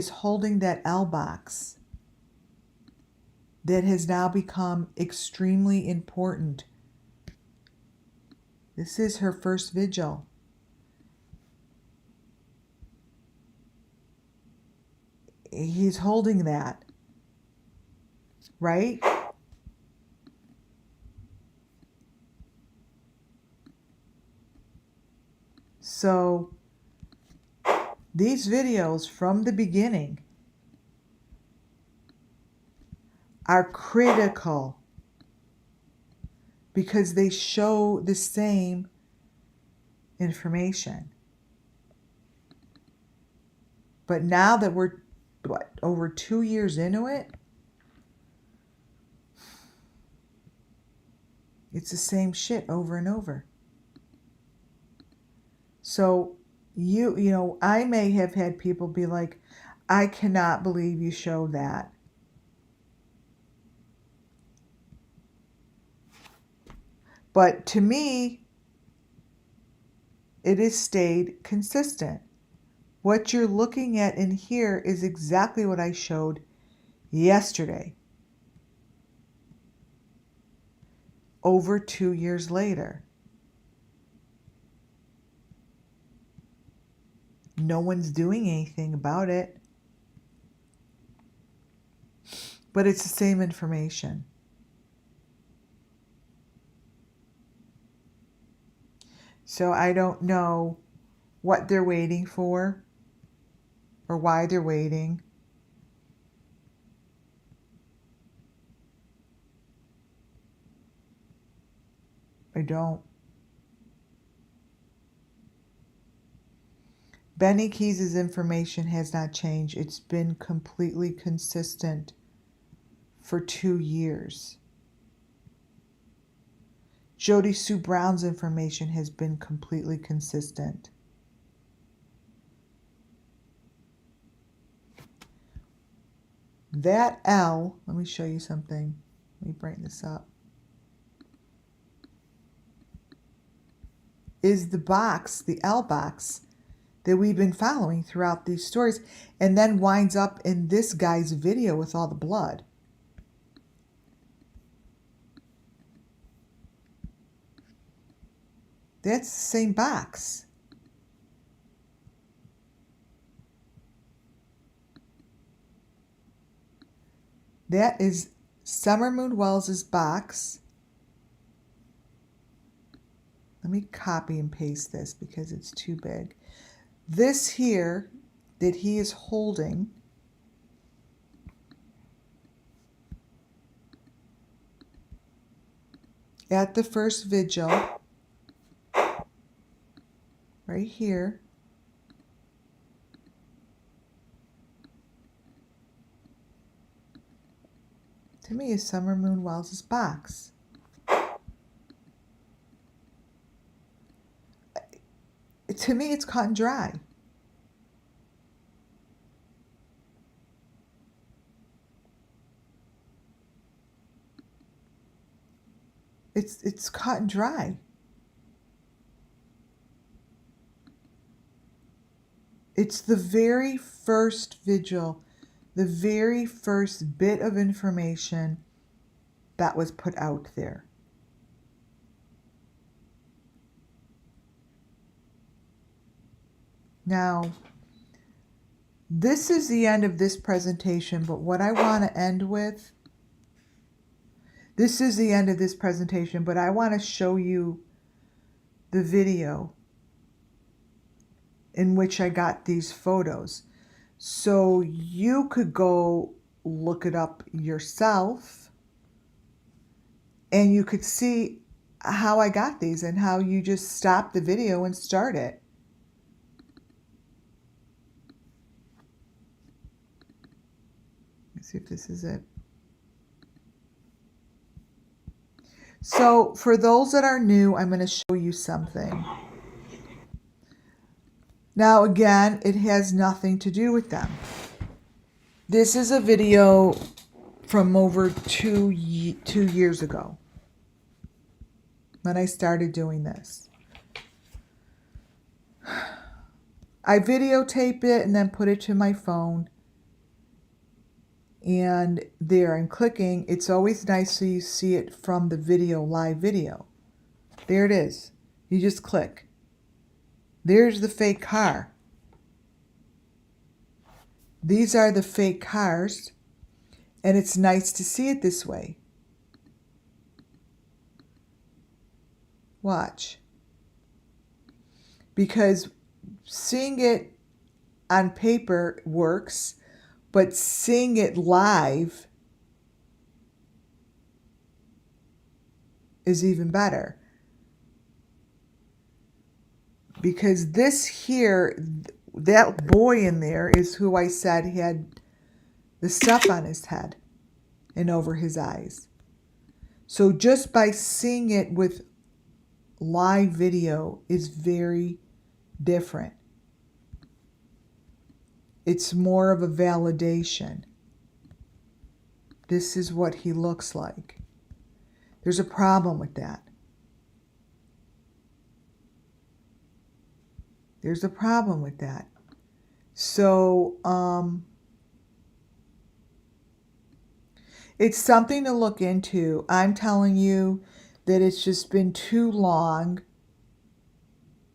holding that L box that has now become extremely important. This is her first vigil. He's holding that, right? So these videos from the beginning are critical because they show the same information. But now that we're, over 2 years into it, it's the same shit over and over. So you know, I may have had people be like, I cannot believe you showed that. But to me, it has stayed consistent. What you're looking at in here is exactly what I showed yesterday. Over 2 years later. No one's doing anything about it. But it's the same information. So I don't know what they're waiting for or why they're waiting. I don't. BENNYKEYZ' information has not changed. It's been completely consistent for 2 years. Jody Sue Brown's information has been completely consistent. That L, let me show you something. Let me brighten this up. Is the box, the L box, that we've been following throughout these stories, and then winds up in this guy's video with all the blood. That's the same box. That is Summer Moon Wells' box. Let me copy and paste this because it's too big. This here that he is holding at the first vigil, right here, to me is Summer Moon Wells' box. To me, it's cut and dry. It's cut and dry. It's the very first vigil, the very first bit of information that was put out there. Now, this is the end of this presentation, but what I want to end with, this is the end of this presentation, but I want to show you the video in which I got these photos. So you could go look it up yourself And you could see how I got these and how you just stop the video and start it. Let's see if this is it. So for those that are new, I'm going to show you something. Now again, it has nothing to do with them. This is a video from over two years ago when I started doing this. I videotape it and then put it to my phone. And there I'm clicking. It's always nice so you see it from the video, live video. There it is. You just click. There's the fake car. These are the fake cars. And it's nice to see it this way. Watch. Because seeing it on paper works, but seeing it live is even better. Because this here, that boy in there is who I said had the stuff on his head and over his eyes. So just by seeing it with live video is very different. It's more of a validation. This is what he looks like. There's a problem with that. There's a problem with that. So, it's something to look into. I'm telling you that it's just been too long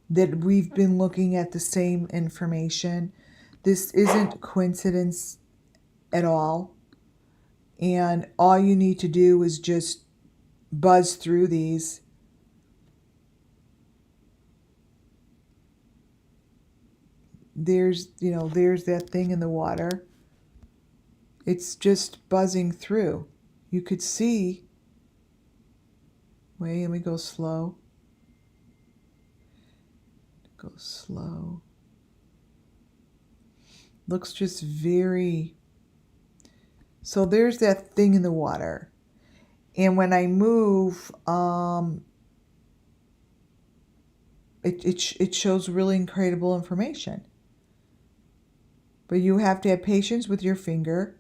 that we've been looking at the same information. This isn't coincidence at all. And all you need to do is just buzz through these. There's that thing in the water. It's just buzzing through. You could see. Wait, let me go slow. Go slow. Looks just very... So there's that thing in the water. And when I move, it shows really incredible information. But you have to have patience with your finger.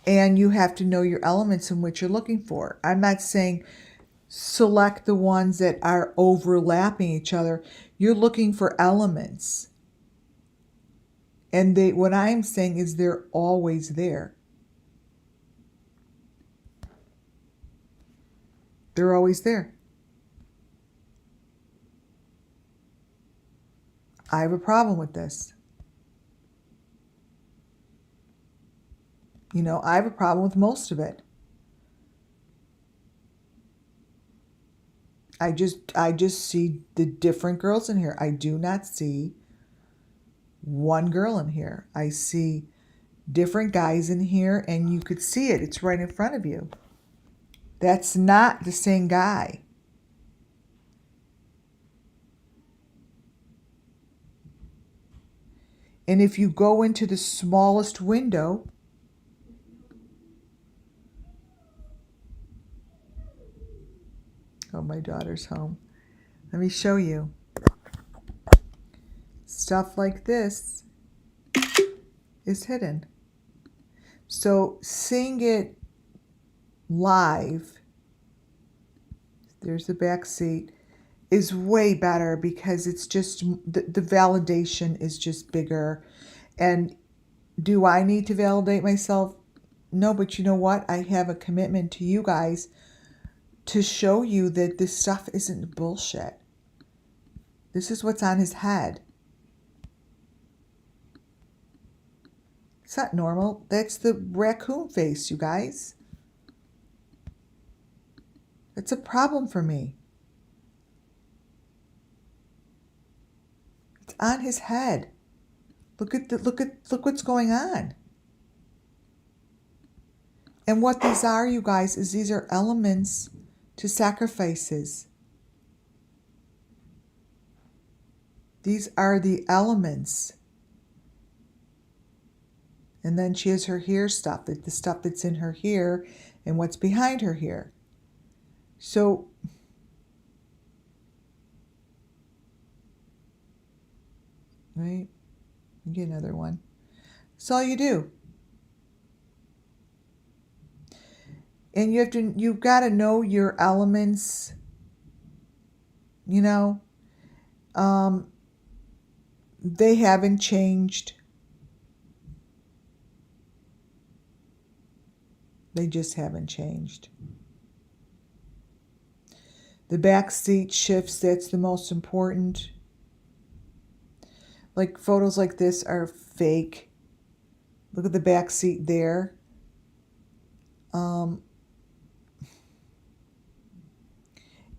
And you have to know your elements in which you're looking for. I'm not saying select the ones that are overlapping each other. You're looking for elements. And what I'm saying is they're always there. They're always there. I have a problem with this. You know, I have a problem with most of it. I just see the different girls in here. I do not see one girl in here. I see different guys in here, and you could see it. It's right in front of you. That's not the same guy. And if you go into the smallest window, oh, my daughter's home. Let me show you. Stuff like this is hidden. So seeing it live, there's the back seat, is way better because it's just, the validation is just bigger. And do I need to validate myself? No, but you know what? I have a commitment to you guys to show you that this stuff isn't bullshit. This is what's on his head. It's not normal. That's the raccoon face, you guys. It's a problem for me. It's on his head. Look what's going on. And what these are, you guys, is these are elements to sacrifices. These are the elements. And then she has her hair stuff, the stuff that's in her hair and what's behind her hair. So right, get another one. That's all you do. And you've got to know your elements, you know. They haven't changed. They just haven't changed. The back seat shifts, that's the most important. Like photos like this are fake. Look at the back seat there.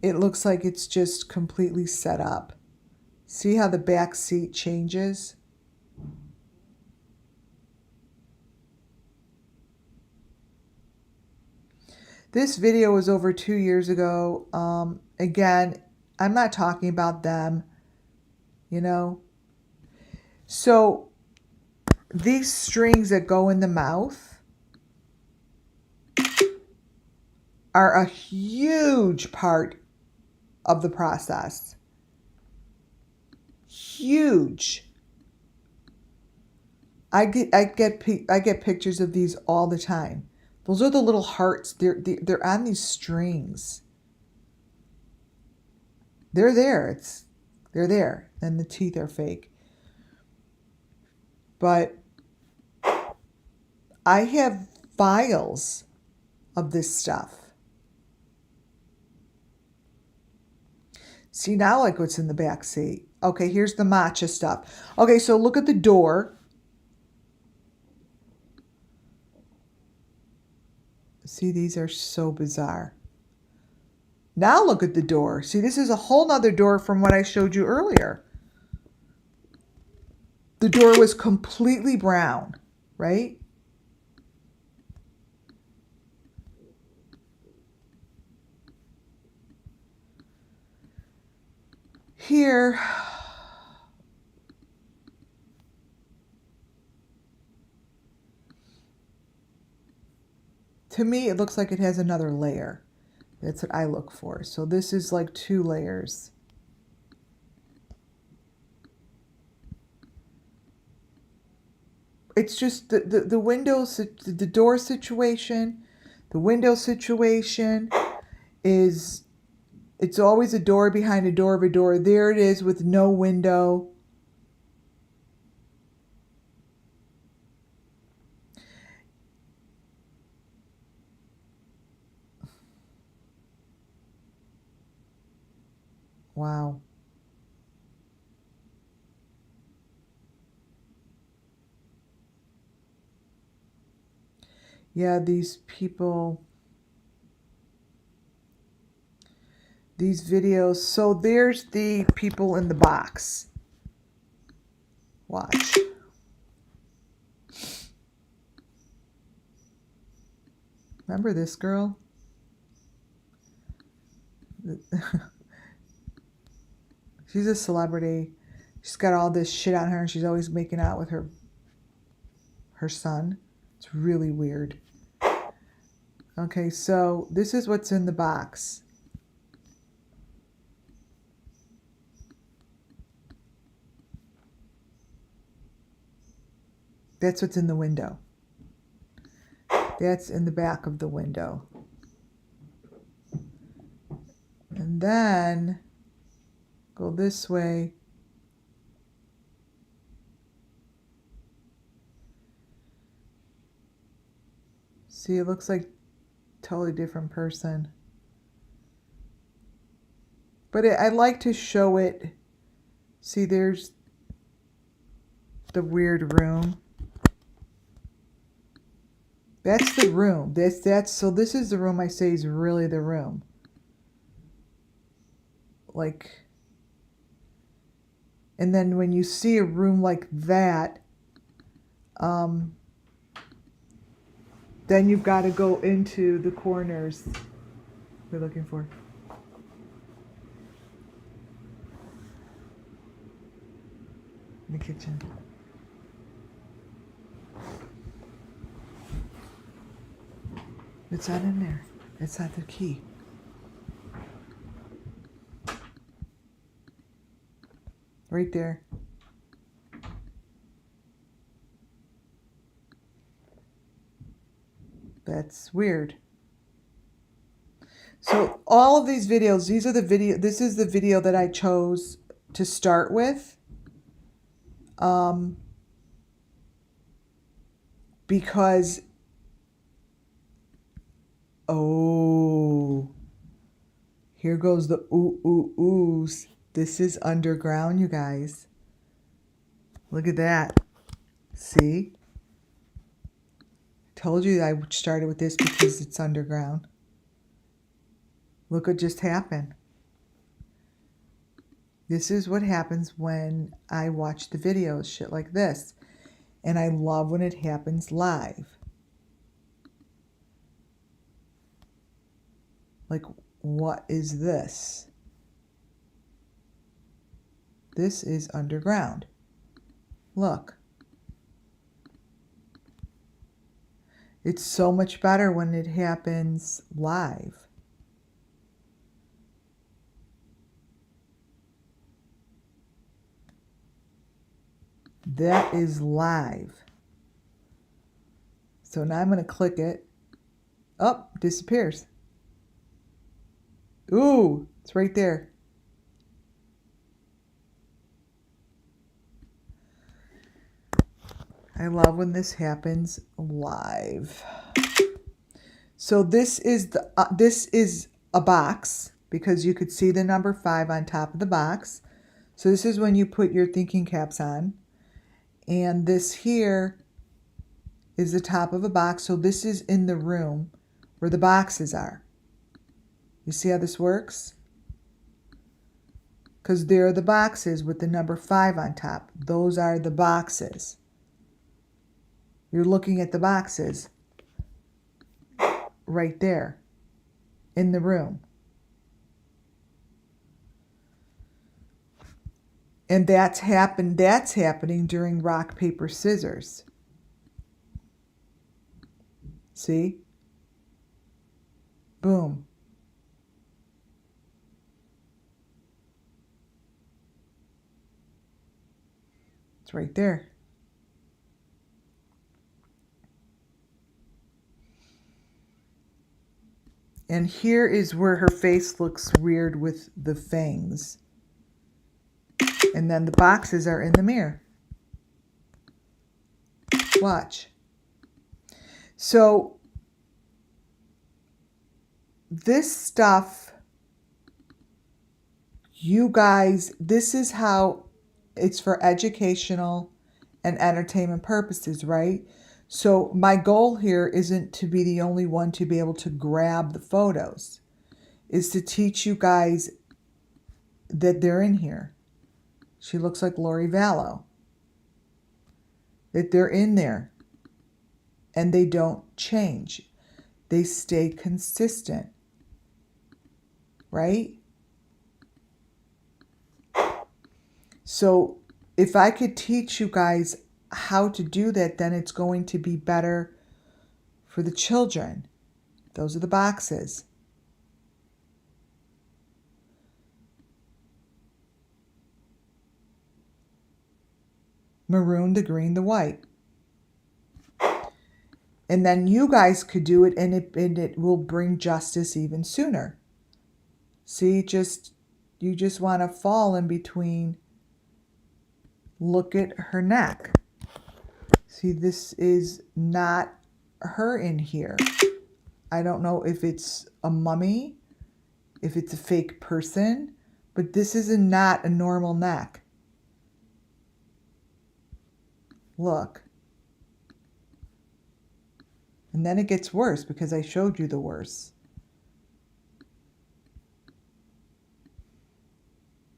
It looks like it's just completely set up. See how the back seat changes? This video was over 2 years ago. Again, I'm not talking about them, you know. So these strings that go in the mouth are a huge part of the process. Huge. I get pictures of these all the time. Those are the little hearts. They're on these strings. They're there. They're there. And the teeth are fake. But I have files of this stuff. See now, like what's in the back seat. Okay, here's the matcha stuff. Okay, so look at the door. See, these are so bizarre. Now look at the door. See, this is a whole nother door from what I showed you earlier. The door was completely brown, right? Here, to me, it looks like it has another layer. That's what I look for. So this is like 2 layers. It's just the windows, the door situation, the window situation is, it's always a door behind a door of a door. There it is with no window. Wow. Yeah, these people, these videos. So there's the people in the box. Watch. Remember this girl? She's a celebrity. She's got all this shit on her and she's always making out with her son. It's really weird. Okay, so this is what's in the box. That's what's in the window. That's in the back of the window. And then go this way. See, it looks like a totally different person. But I like to show it. See, there's the weird room. That's the room. So this is the room I say is really the room. Like, and then when you see a room like that, Then you've got to go into the corners we're looking for. In the kitchen. It's not in there. It's not the key. Right there. That's weird. So all of these videos, this is the video that I chose to start with. Because, oh, here goes the oohs. This is underground, you guys. Look at that. See? Told you I started with this because it's underground. Look what just happened. This is what happens when I watch the videos, shit like this. And I love when it happens live. Like, what is this? This is underground. Look. It's so much better when it happens live. That is live. So now I'm going to click it. Oh, disappears. Ooh, it's right there. I love when this happens live. So this is a box because you could see the number 5 on top of the box. So this is when you put your thinking caps on. And this here is the top of a box. So this is in the room where the boxes are. You see how this works? Because there are the boxes with the number 5 on top. Those are the boxes. You're looking at the boxes right there in the room. And that's happening during rock, paper, scissors. See? Boom. It's right there. And here is where her face looks weird with the fangs. And then the boxes are in the mirror. Watch. So this stuff, you guys, this is how it's for educational and entertainment purposes, right? So my goal here isn't to be the only one to be able to grab the photos. Is to teach you guys that they're in here. She looks like Lori Vallow. That they're in there. And they don't change. They stay consistent. Right? So if I could teach you guys how to do that, then it's going to be better for the children. Those are the boxes. Maroon, the green, the white. And then you guys could do it, and it will bring justice even sooner. See, you just want to fall in between. Look at her neck. See, this is not her in here. I don't know if it's a mummy, if it's a fake person, but this is not a normal neck. Look. And then it gets worse because I showed you the worse.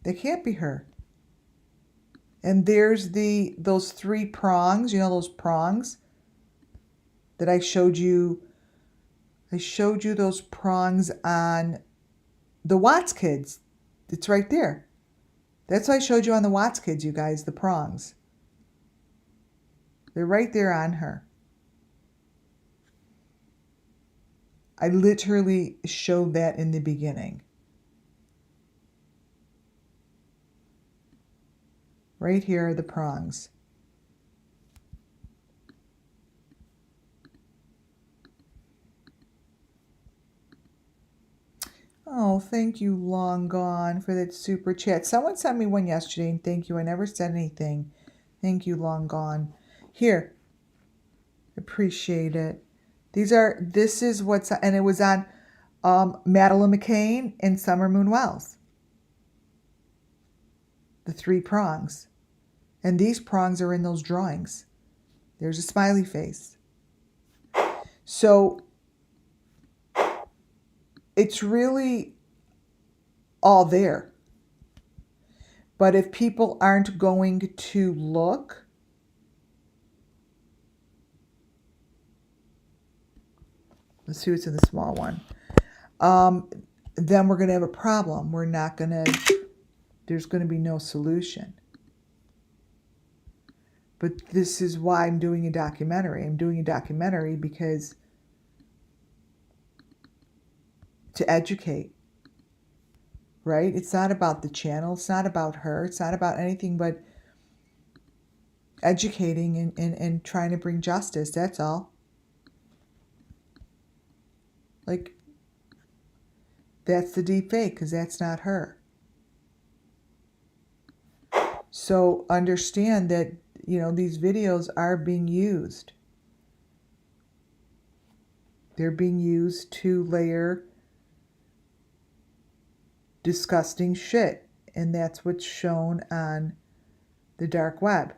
They can't be her. And there's those 3 prongs, you know, those prongs that I showed you. I showed you those prongs on the Watts Kids. It's right there. That's what I showed you on the Watts Kids, you guys, the prongs. They're right there on her. I literally showed that in the beginning. Right here are the prongs. Oh, thank you, Long Gone, for that super chat. Someone sent me one yesterday, and thank you. I never said anything. Thank you, Long Gone. Here. Appreciate it. This is what's, and it was on Madeline McCain and Summer Moon Wells. The 3 prongs. And these prongs are in those drawings. There's a smiley face. So it's really all there. But if people aren't going to look, let's see what's in the small one, then we're going to have a problem. We're not going to, there's going to be no solution. But this is why I'm doing a documentary. I'm doing a documentary because to educate, right? It's not about the channel. It's not about her. It's not about anything but educating and trying to bring justice. That's all. Like, that's the deep fake because that's not her. So understand that, you know, these videos are being used. They're being used to layer disgusting shit. And that's what's shown on the dark web.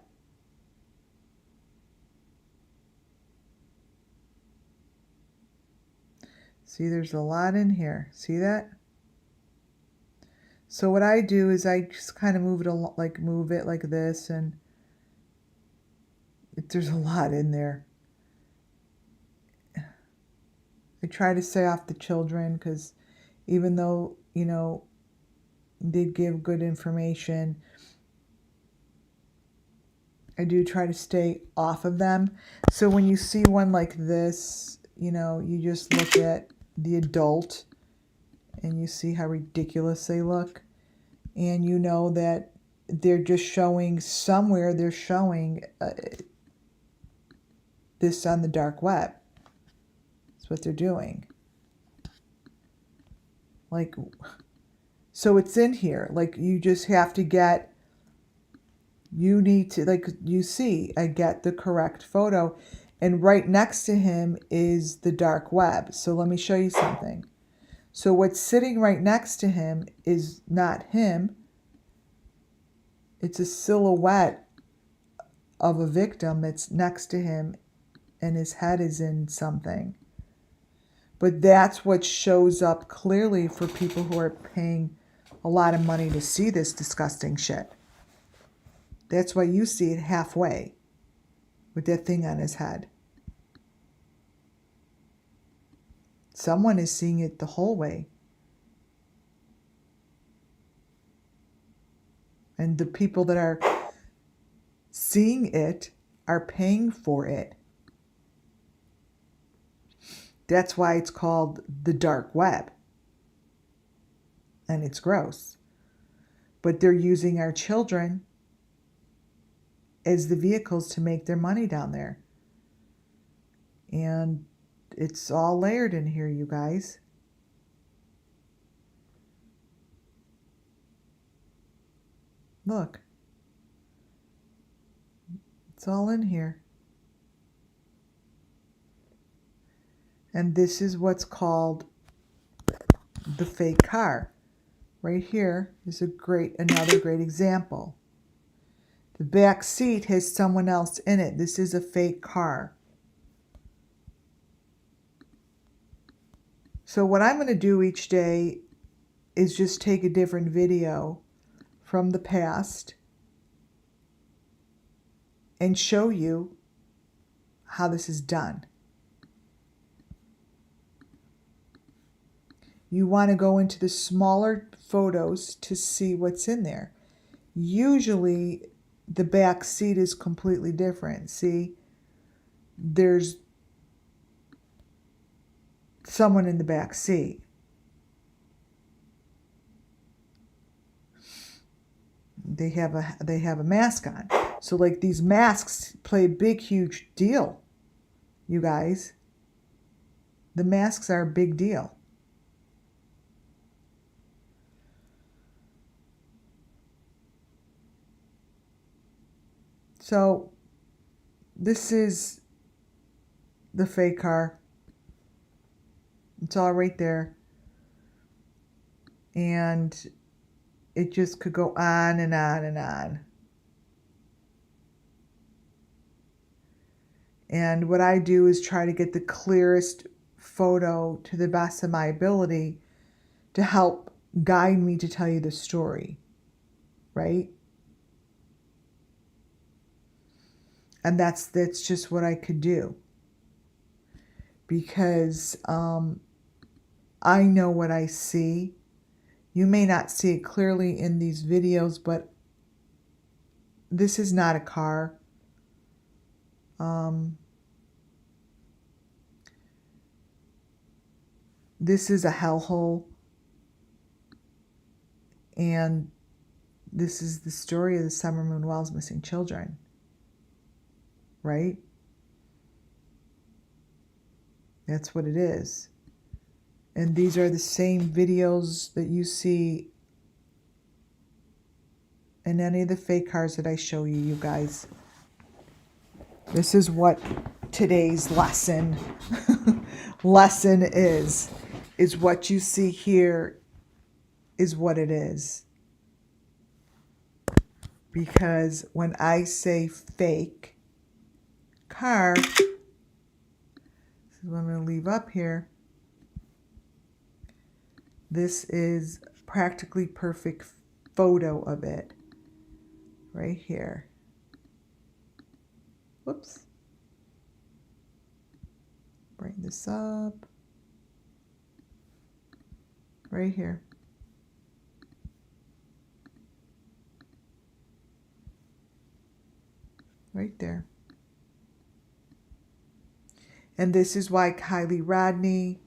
See, there's a lot in here. See that? So what I do is I just kind of move it like this, and there's a lot in there. I try to stay off the children because even though, you know, they give good information, I do try to stay off of them. So when you see one like this, you know, you just look at the adult and you see how ridiculous they look. And you know that they're just showing somewhere, they're showing this on the dark web. That's what they're doing. Like, so it's in here. Like, you just have to get, you need to, like, you see, I get the correct photo. And right next to him is the dark web. So let me show you something. So what's sitting right next to him is not him. It's a silhouette of a victim that's next to him, and his head is in something. But that's what shows up clearly for people who are paying a lot of money to see this disgusting shit. That's why you see it halfway with that thing on his head. Someone is seeing it the whole way. And the people that are seeing it are paying for it. That's why it's called the dark web. And it's gross. But they're using our children as the vehicles to make their money down there. And it's all layered in here, you guys. Look. It's all in here. And this is what's called the fake car. Right here is another great example. The back seat has someone else in it. This is a fake car. So what I'm going to do each day is just take a different video from the past and show you how this is done. You want to go into the smaller photos to see what's in there. Usually the back seat is completely different. See, there's someone in the back seat. They have a mask on. So like these masks play a big, huge deal, you guys. The masks are a big deal. So this is the fake car. It's all right there. And it just could go on and on and on. And what I do is try to get the clearest photo to the best of my ability to help guide me to tell you the story, right? And that's just what I could do, because I know what I see. You may not see it clearly in these videos, but this is not a car. This is a hellhole. And this is the story of the Summer Moon Wells missing children. Right? That's what it is. And these are the same videos that you see in any of the fake cars that I show you, you guys. This is what today's lesson is what you see here is what it is. Because when I say fake car, this is what I'm going to leave up here. This is practically perfect photo of it right here. Whoops. Bring this up. Right here. Right there. And this is why Kylie Rodney,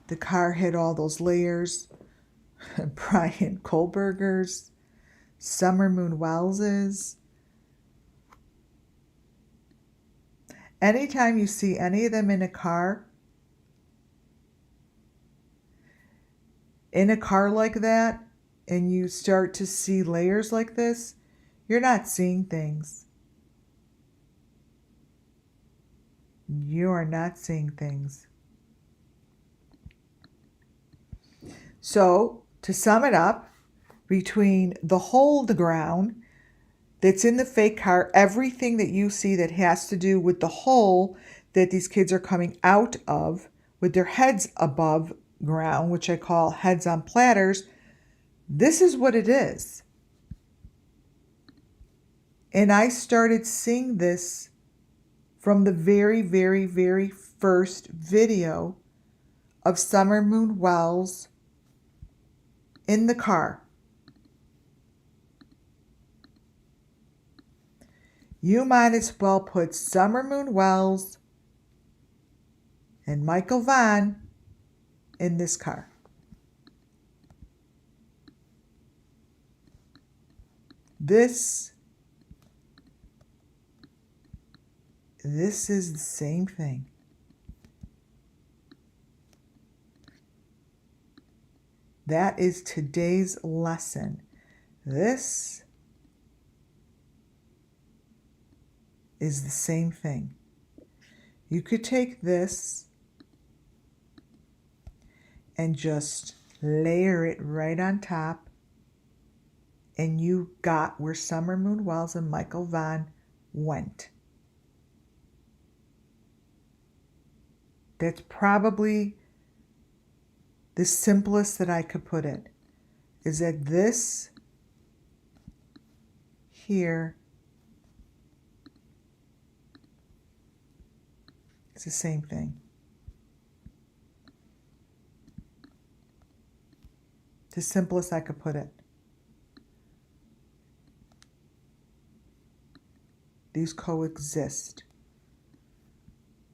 the car had all those layers. Brian Kohlberger's, Summer Moon Wells's. Anytime you see any of them in a car like that, and you start to see layers like this, you're not seeing things. You are not seeing things. So, to sum it up, between the hole in the ground that's in the fake car, everything that you see that has to do with the hole that these kids are coming out of with their heads above ground, which I call heads on platters, this is what it is. And I started seeing this from the very, very, very first video of Summer Moon Wells in the car. You might as well put Summer Moon Wells and Michael Vaughn in this car. This is the same thing. That is today's lesson. This is the same thing. You could take this and just layer it right on top, and you got where Summer Moon Wells and Michael Vaughn went. That's probably the simplest that I could put it, is that this here It's the same thing. It's the simplest I could put it. These coexist.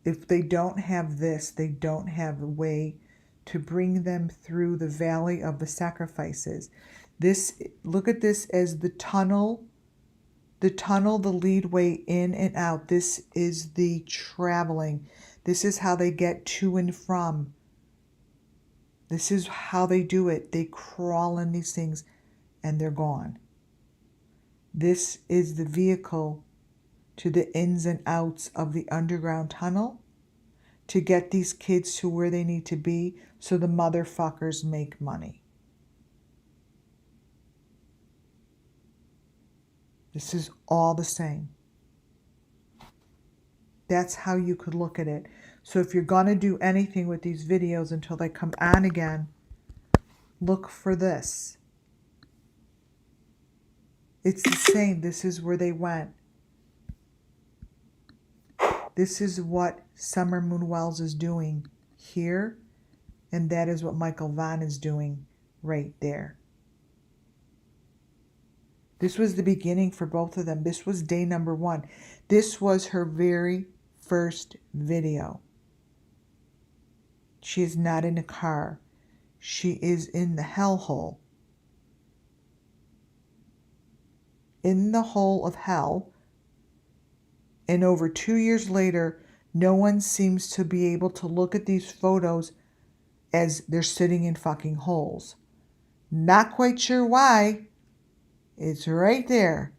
If they don't have this, they don't have a way to bring them through the valley of the sacrifices. This, look at this as the tunnel, the lead way in and out. This is the traveling. This is how they get to and from. This is how they do it. They crawl in these things and they're gone. This is the vehicle to the ins and outs of the underground tunnel to get these kids to where they need to be so the motherfuckers make money. This is all the same. That's how you could look at it. So if you're going to do anything with these videos until they come on again, look for this. It's the same. This is where they went. This is what Summer Moon Wells is doing here, and that is what Michael Vaughn is doing right there. This was the beginning for both of them. This was day number 1. This was her very first video. She is not in a car. She is in the hellhole. In the hole of hell. And over 2 years later, no one seems to be able to look at these photos as they're sitting in fucking holes. Not quite sure why. It's right there.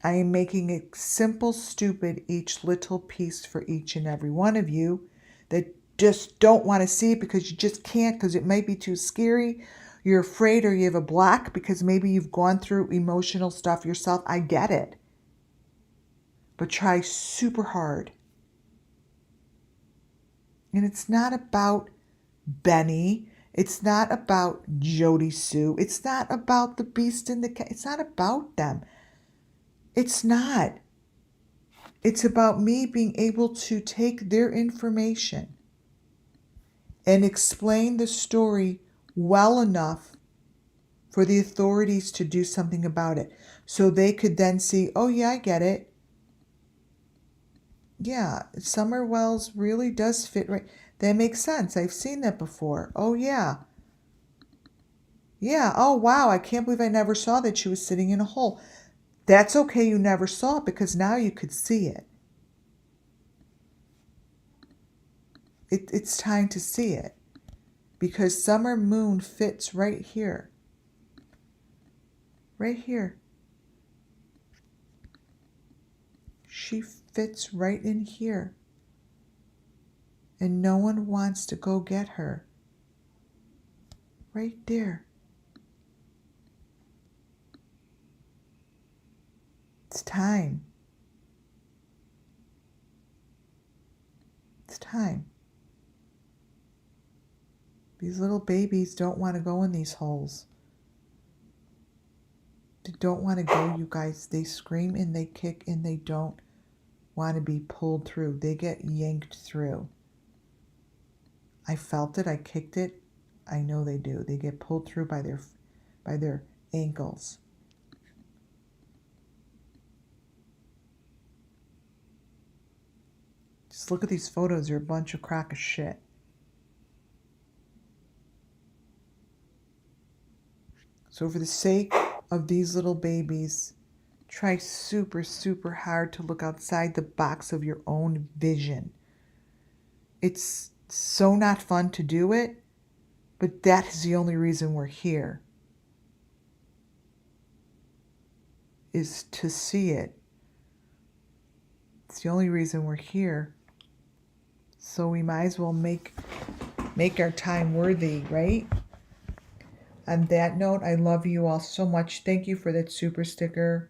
I am making it simple, stupid, each little piece for each and every one of you that just don't want to see it because you just can't, because it might be too scary. You're afraid, or you have a block because maybe you've gone through emotional stuff yourself. I get it. But try super hard. And it's not about Benny. It's not about Jody Sue. It's not about the beast in the cat. It's not about them. It's not. It's about me being able to take their information and explain the story well enough for the authorities to do something about it. So they could then see, oh yeah, I get it. Yeah, SUMMERWELLS really does fit right. That makes sense. I've seen that before. Oh yeah. Yeah, oh wow, I can't believe I never saw that she was sitting in a hole. That's okay, you never saw it because now you could see it. It's time to see it. Because Summer Moon fits right here. Right here. She fits right in here. And no one wants to go get her. Right there. It's time. It's time. These little babies don't want to go in these holes. They don't want to go, you guys. They scream and they kick and they don't want to be pulled through. They get yanked through. I felt it. I kicked it. I know they do. They get pulled through by their ankles. Just look at these photos. They're a bunch of crock of shit. So for the sake of these little babies, try super, super hard to look outside the box of your own vision. It's so not fun to do it, but that is the only reason we're here, is to see it. It's the only reason we're here. So we might as well make our time worthy, right? On that note, I love you all so much. Thank you for that super sticker.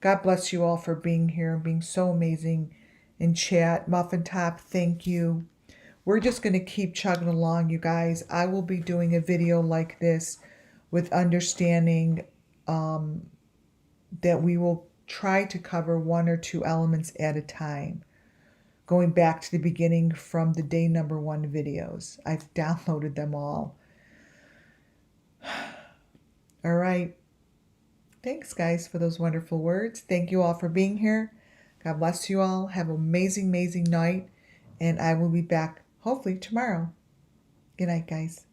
God bless you all for being here and being so amazing in chat. Muffin Top, thank you. We're just going to keep chugging along, you guys. I will be doing a video like this with understanding that we will try to cover 1 or 2 elements at a time, going back to the beginning from the day number 1 videos. I've downloaded them all. All right. Thanks, guys, for those wonderful words. Thank you all for being here. God bless you all. Have an amazing, amazing night. And I will be back hopefully tomorrow. Good night, guys.